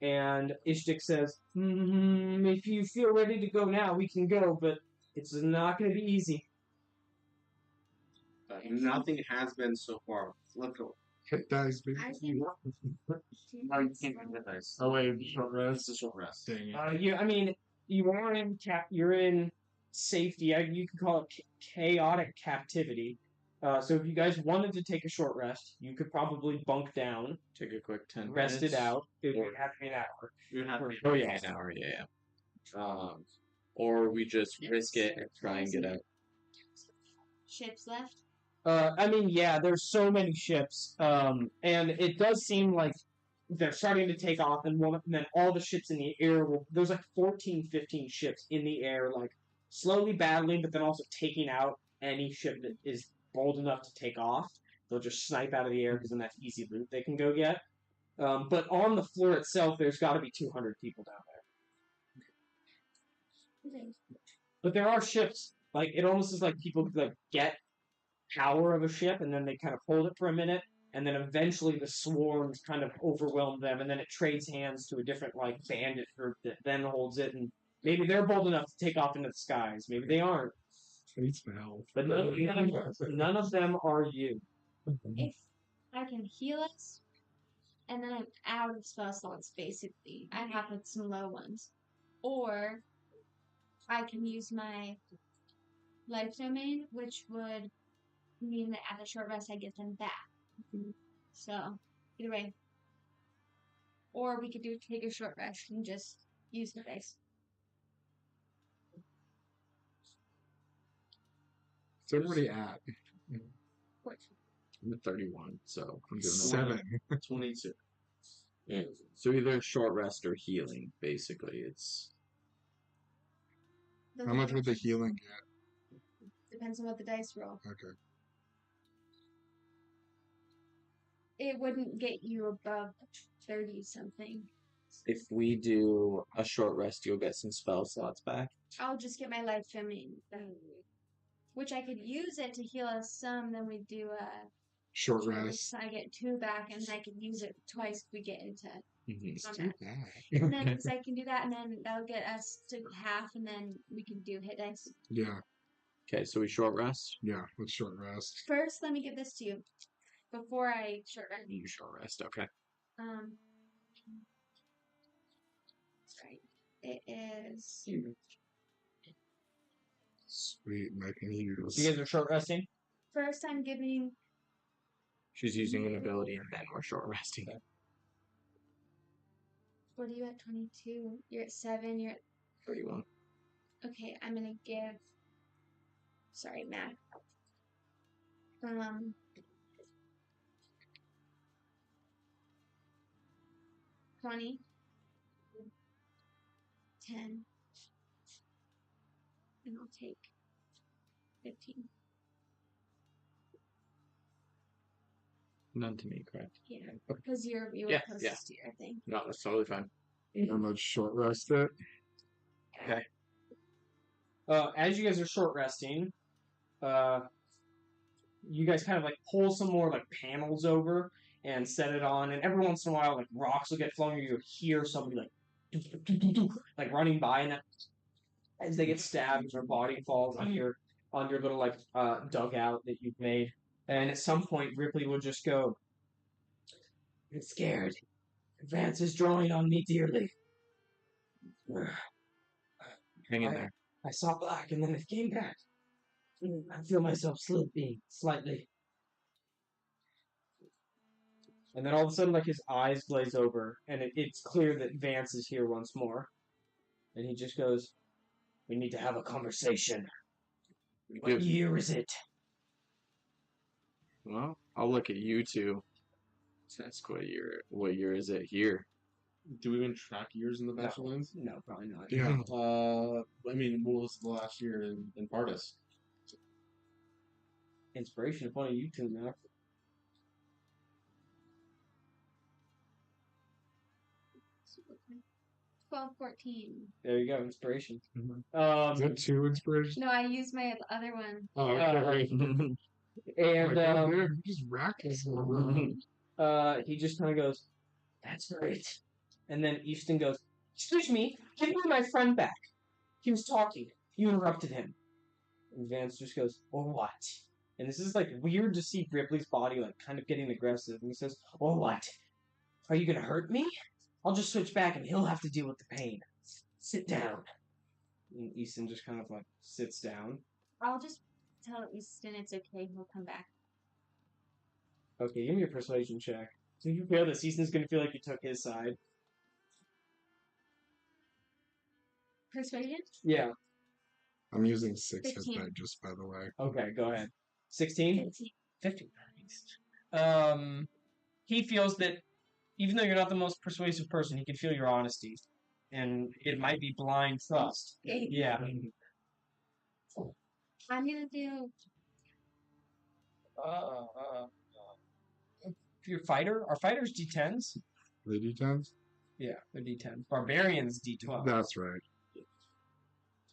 And Ishtik says, if you feel ready to go now, we can go, but it's not going to be easy. Nothing has been so far. Let's go. Hit dice, baby. I think- No, you can't do this. Oh wait, short It's rest. a short rest. Dang it. You are in you're in safety. You can call it chaotic captivity. So if you guys wanted to take a short rest, you could probably bunk down, Take a quick 10 rest minutes. it out. It would have to be an hour. You have to be Oh yeah, an hour, yeah. Or we just risk it and try and get out. Ships left. Yeah, there's so many ships, and it does seem like they're starting to take off, and then all the ships in the air there's like 14, 15 ships in the air, like slowly battling, but then also taking out any ship that is bold enough to take off. They'll just snipe out of the air because then that's easy loot they can go get. But on the floor itself, there's got to be 200 people down there. But there are ships. Like, it almost is like people like get power of a ship, and then they kind of hold it for a minute, and then eventually the swarms kind of overwhelm them, and then it trades hands to a different like bandit group that then holds it, and maybe they're bold enough to take off into the skies. Maybe they aren't. Trade spell. But none of them are you. If I can heal us, and then I'm out of spell slots, basically. I have like some low ones. Or I can use my life domain, which would mean that at a short rest I get them back. So, either way. Or we could take a short rest and just use the dice. So everybody at I'm at 31, so I'm doing 7. 22. Yeah. So either short rest or healing, basically. It's How much would the healing get? Depends on what the dice roll. Okay. It wouldn't get you above 30 something. if we do a short rest, you'll get some spell slots back. I'll just get my life domain back. Which I could use it to heal us some, then we do a Short short rest. I get 2 back, and I can use it twice if we get into Mm-hmm. combat. And then because I can do that, and then that'll get us to half, and then we can do hit dice. Yeah. Okay, so we short rest. Yeah. Let's short rest. First, let me give this to you before I short rest. You short rest. Okay. Sorry, it is. Sweet. I can use. You guys are short resting? First, I'm giving. She's using an ability, and then we're short resting. What are you at? 22. You're at 7. You're at 31. Okay, I'm gonna give. Sorry, math. 20. 10. And I'll take 15. None to me, correct? Yeah, because you were Yeah, closest to your thing. No, that's totally fine. And let's short rest it. Okay. As you guys are short resting, you guys kind of like pull some more like panels over and set it on, and every once in a while, like rocks will get flung, or you hear somebody like running by, and that, as they get stabbed, their body falls on your little like dugout that you've made, and at some point, Ripley will just go, "I'm scared. Vance is drawing on me dearly. Hang in there. I saw black, and then it came back. I feel myself slipping slightly." And then all of a sudden, like, his eyes glaze over, and it's clear that Vance is here once more. And he just goes, "We need to have a conversation. What year is it?" Well, I'll look at you two. Ask what year is it here? Do we even track years in the Bachelorlands? No, probably not. Yeah. I mean, what was the last year in Pardus? Inspiration of one of you two, Max. Twelve, 14. There you go, inspiration. Is that 2 inspiration? No, I used my other one. Oh, okay. And You just racked this one. he just kind of goes, "That's great." And then Easton goes, "Excuse me, give me my friend back. He was talking. You interrupted him." And Vance just goes, "Or what?" And this is like weird to see Ripley's body like kind of getting aggressive. And he says, "Or what? Are you gonna hurt me? I'll just switch back and he'll have to deal with the pain. Sit down." And Easton just kind of like sits down. I'll just tell Easton it's okay. He'll come back. Okay, give me a persuasion check. So you feel this, Easton's gonna feel like you took his side. Persuasion? Yeah. I'm using 6 as 15. that, just by the way. Okay, go ahead. 16? 15. 15. He feels that even though you're not the most persuasive person, he can feel your honesty, and it might be blind trust. Yeah. I'm gonna do. If you're a fighter, are fighters D10s? The D10s? Yeah, they're D10s. Barbarians D12. That's right.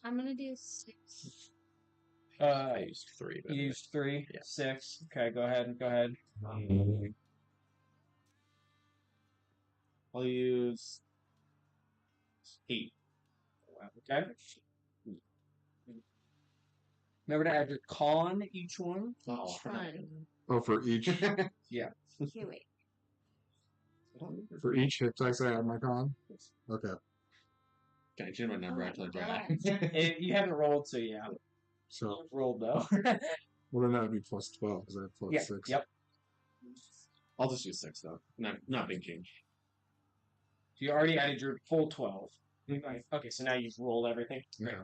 I'm gonna do 6. I used 3. You used 3, Yeah. 6. Okay, go ahead. Go ahead. I'll use 8. Okay. Remember to add your con each one. Oh, Fun. Oh, for each Okay, wait. for each hit dice I add my con? Okay. Can I change my number Oh after the my drag? You haven't rolled, so yeah. So, Rolled though. well, then that would be plus 12 because I have plus Yeah. 6. Yep. I'll just use 6 though. Not big change. You already added your full 12. Okay, so now you've rolled everything. Yeah.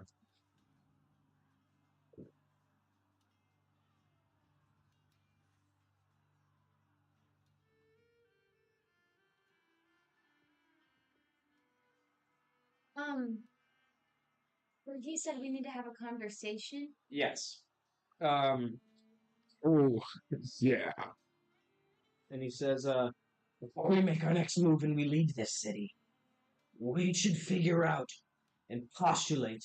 He said we need to have a conversation. Yes. Oh, yeah. And he says, before we make our next move and we leave this city, we should figure out and postulate.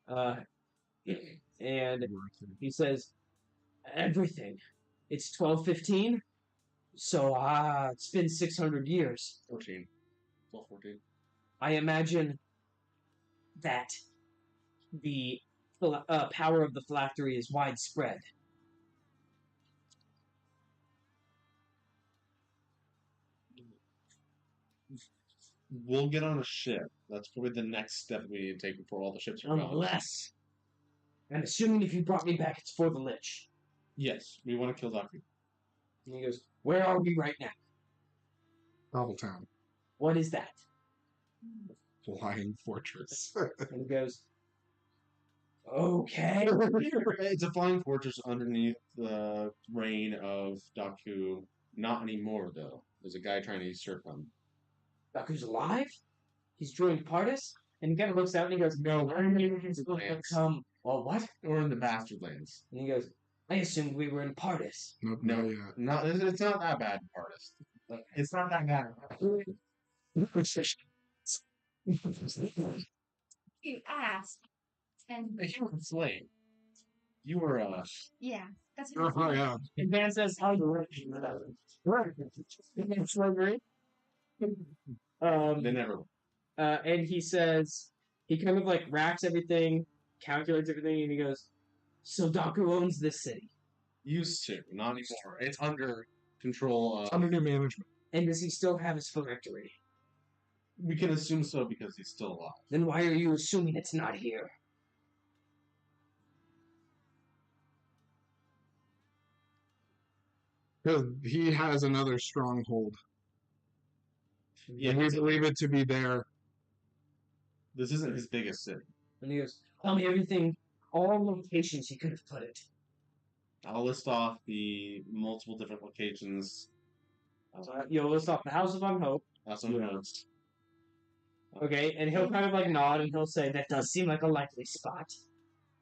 And he says, everything. It's 12:15, so it's been 600 years. 14. 12, 14. I imagine that the power of the phylactery is widespread. We'll get on a ship. That's probably the next step we need to take before all the ships are gone. Unless, I'm assuming if you brought me back, it's for the Lich. Yes, we want to kill Doku. And he goes, where are we right now? Battletown. What is that? Flying Fortress. And he goes, okay. It's a flying fortress underneath the reign of Daku. Not anymore, though. There's a guy trying to usurp him. Daku's alive? He's joined Pardis? And he kind of looks out and he goes, no, he's going to come. Well, what? Or in the Bastardlands. And he goes, I assumed we were in Pardis. Nope, No, not yet. it's not that bad, Pardis. It's not that bad. You asked. And You were a slave. You were yeah, that's what Oh, yeah. And Van says, how do you slavery? they never. And he says, he kind of like racks everything, calculates everything, and he goes, so Daku owns this city. Used to, not anymore. It's under control of. Under new management. And does he still have his phylactery? We can assume so because he's still alive. Then why are you assuming it's not here? Because he has another stronghold. Yeah, And we believe it to be there. this isn't his biggest city. And he goes, tell me everything, all locations he could have put it. I'll list off the multiple different locations. You'll list off the House of Unhope. That's what knows. Okay, and he'll kind of like nod and he'll say, that does seem like a likely spot.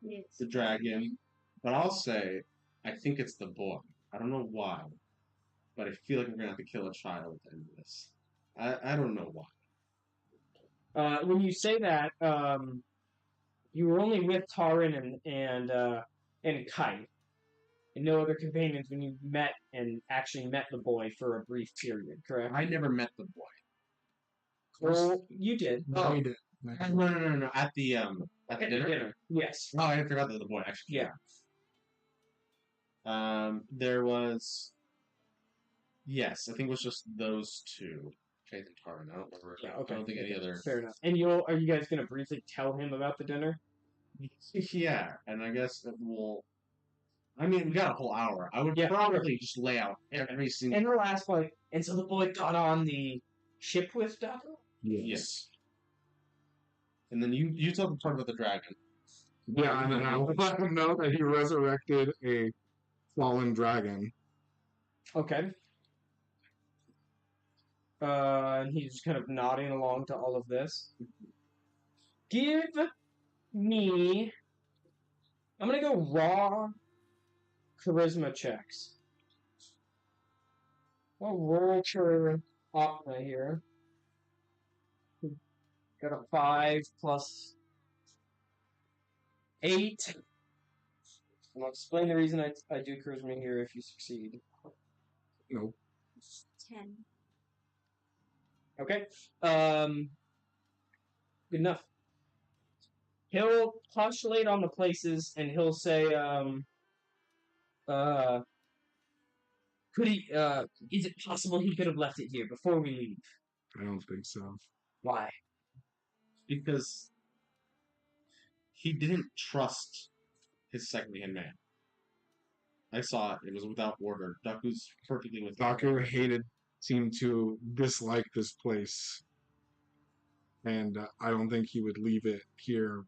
Yes. The dragon. But I'll say, I think it's the boy. I don't know why. But I feel like we're going to have to kill a child at the end of this. I don't know why. When you say that, you were only with Taran and Kite, and no other companions when you met and actually met the boy for a brief period, correct? I never met the boy. Well, you did. No, he did. No. At the dinner? Yes. Oh, I forgot that the boy actually. Yeah. There was. Yes, I think it was just those two. Faith and Taran. I don't remember. Yeah, I don't think any other. Fair enough. And are you guys going to briefly tell him about the dinner? Yeah, and I guess that we'll. I mean, we got a whole hour. I would Yeah, probably just lay out every single. And the last point, and so the boy got on the ship with Daku? Yes. And then you tell the part about the dragon. Yeah, and then I will let him know that he resurrected a fallen dragon. Okay. And he's just kind of nodding along to all of this. Give me. I'm gonna go raw charisma checks. I'll roll for Opna here. Got a 5 plus 8. And I'll explain the reason I do charisma here if you succeed. No. 10. Okay. Good enough. He'll postulate on the places and he'll say, could he, is it possible he could have left it here before we leave? I don't think so. Why? Because he didn't trust his second-hand man. I saw it. It was without order. Daku's perfectly with Doku seemed to dislike this place. And I don't think he would leave it here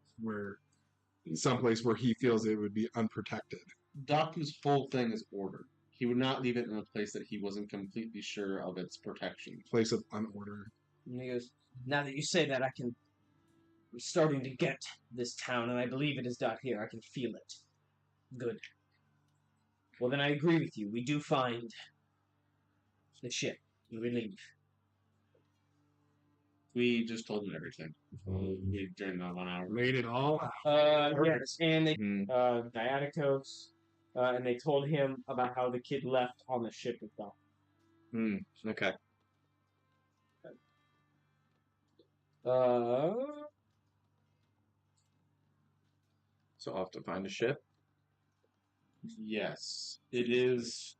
someplace where he feels it would be unprotected. Daku's whole thing is order. He would not leave it in a place that he wasn't completely sure of its protection. Place of unorder. And he goes, now that you say that, I'm starting to get this town, and I believe it is not here. I can feel it. Good. Well, then I agree with you. We do find the ship. We leave. We just told him everything. During that 1 hour. Laid it all out. Yes, and they, Mhm. Diaticos, and they told him about how the kid left on the ship with them. Okay. So I'll have to find a ship. Yes. It is.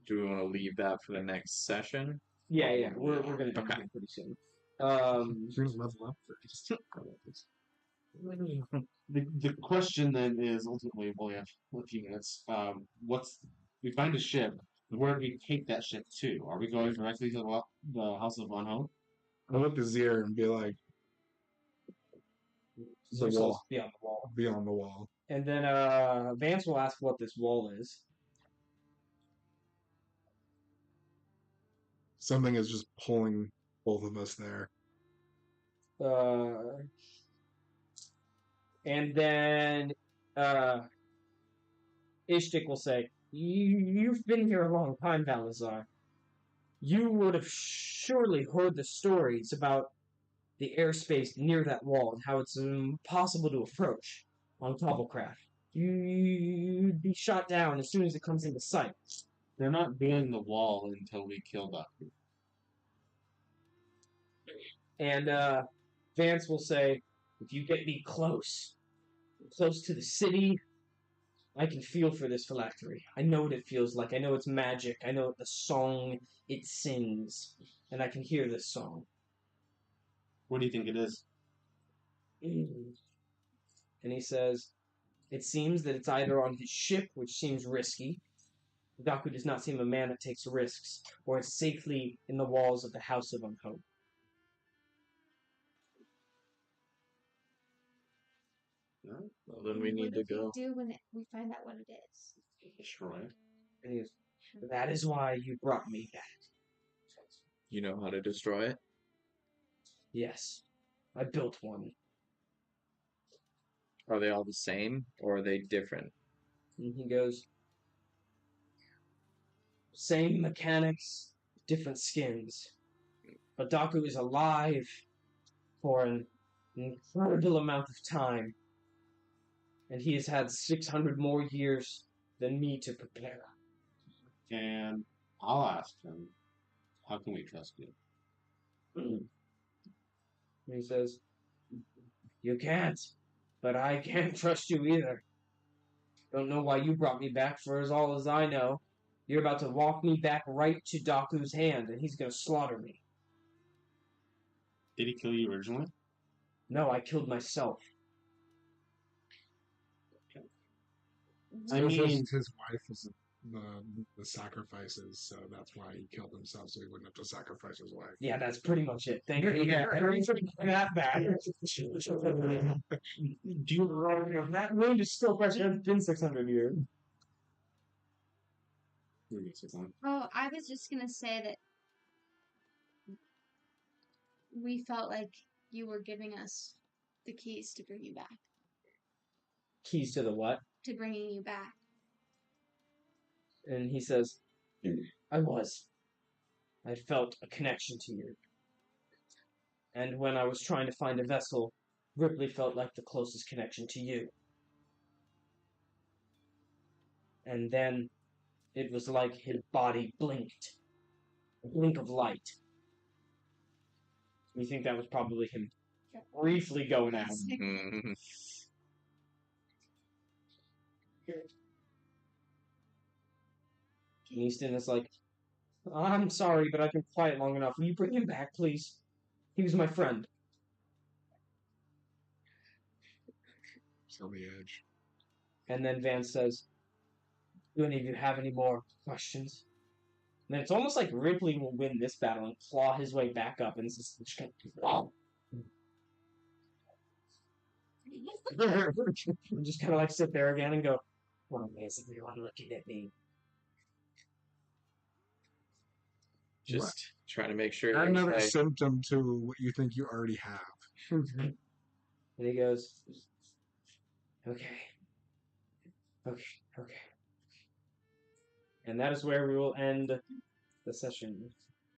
Do we want to leave that for the next session? Yeah, we're gonna do Okay. it pretty soon. You're gonna level up first. The question then is ultimately, well, we have a few minutes. We find a ship. Where do we take that ship to? Are we going directly to the House of Unhome? I'll look at Zir and be like, So the wall. be on the wall. Be on the wall. And then Vance will ask what this wall is. Something is just pulling both of us there. And then Ishtik will say, You've been here a long time, Valazar. You would have surely heard the stories about the airspace near that wall and how it's impossible to approach on Cobblecraft. You'd be shot down as soon as it comes into sight. They're not building the wall until we kill Daku. And Vance will say, if you get me close to the city, I can feel for this phylactery. I know what it feels like. I know it's magic. I know the song it sings. And I can hear this song. What do you think it is? And he says, it seems that it's either on his ship, which seems risky. Daku does not seem a man that takes risks, or it's safely in the walls of the House of Unhope. Well, then we need to What go. do we do when we find out what it is? Destroy it. And he goes, that is why you brought me back. You know how to destroy it? Yes, I built one. Are they all the same, or are they different? And he goes, same mechanics, different skins. But Daku is alive for an incredible amount of time. And he has had 600 more years than me to prepare. And I'll ask him, how can we trust you? And he says, you can't, but I can't trust you either. Don't know why you brought me back, for as all as I know, you're about to walk me back right to Daku's hand, and he's going to slaughter me. Did he kill you originally? No, I killed myself. I mean, his wife was the sacrifices, so that's why he killed himself, so he wouldn't have to sacrifice his wife. Yeah, that's pretty much it. Thank you. Yeah, that bad. Do you remember that wound is still fresh? It's been 600 years. Oh, I was just gonna say that we felt like you were giving us the keys to bring you back. Keys to the what? To bringing you back. And he says, I was. I felt a connection to you. And when I was trying to find a vessel, Ripley felt like the closest connection to you. And then it was like his body blinked. A blink of light. We think that was probably him briefly going out. Mhm. And Easton is like, I'm sorry, but I've been quiet long enough. Will you bring him back, please? He was my friend. He's on the edge. And then Vance says, do any of you have any more questions? And it's almost like Ripley will win this battle and claw his way back up, and it's just kind and just kind of like sit there again and go, well, basically, you are looking at me. Just trying to make sure. Add you're another okay. symptom to what you think you already have. And he goes, okay. Okay, okay. And that is where we will end the session.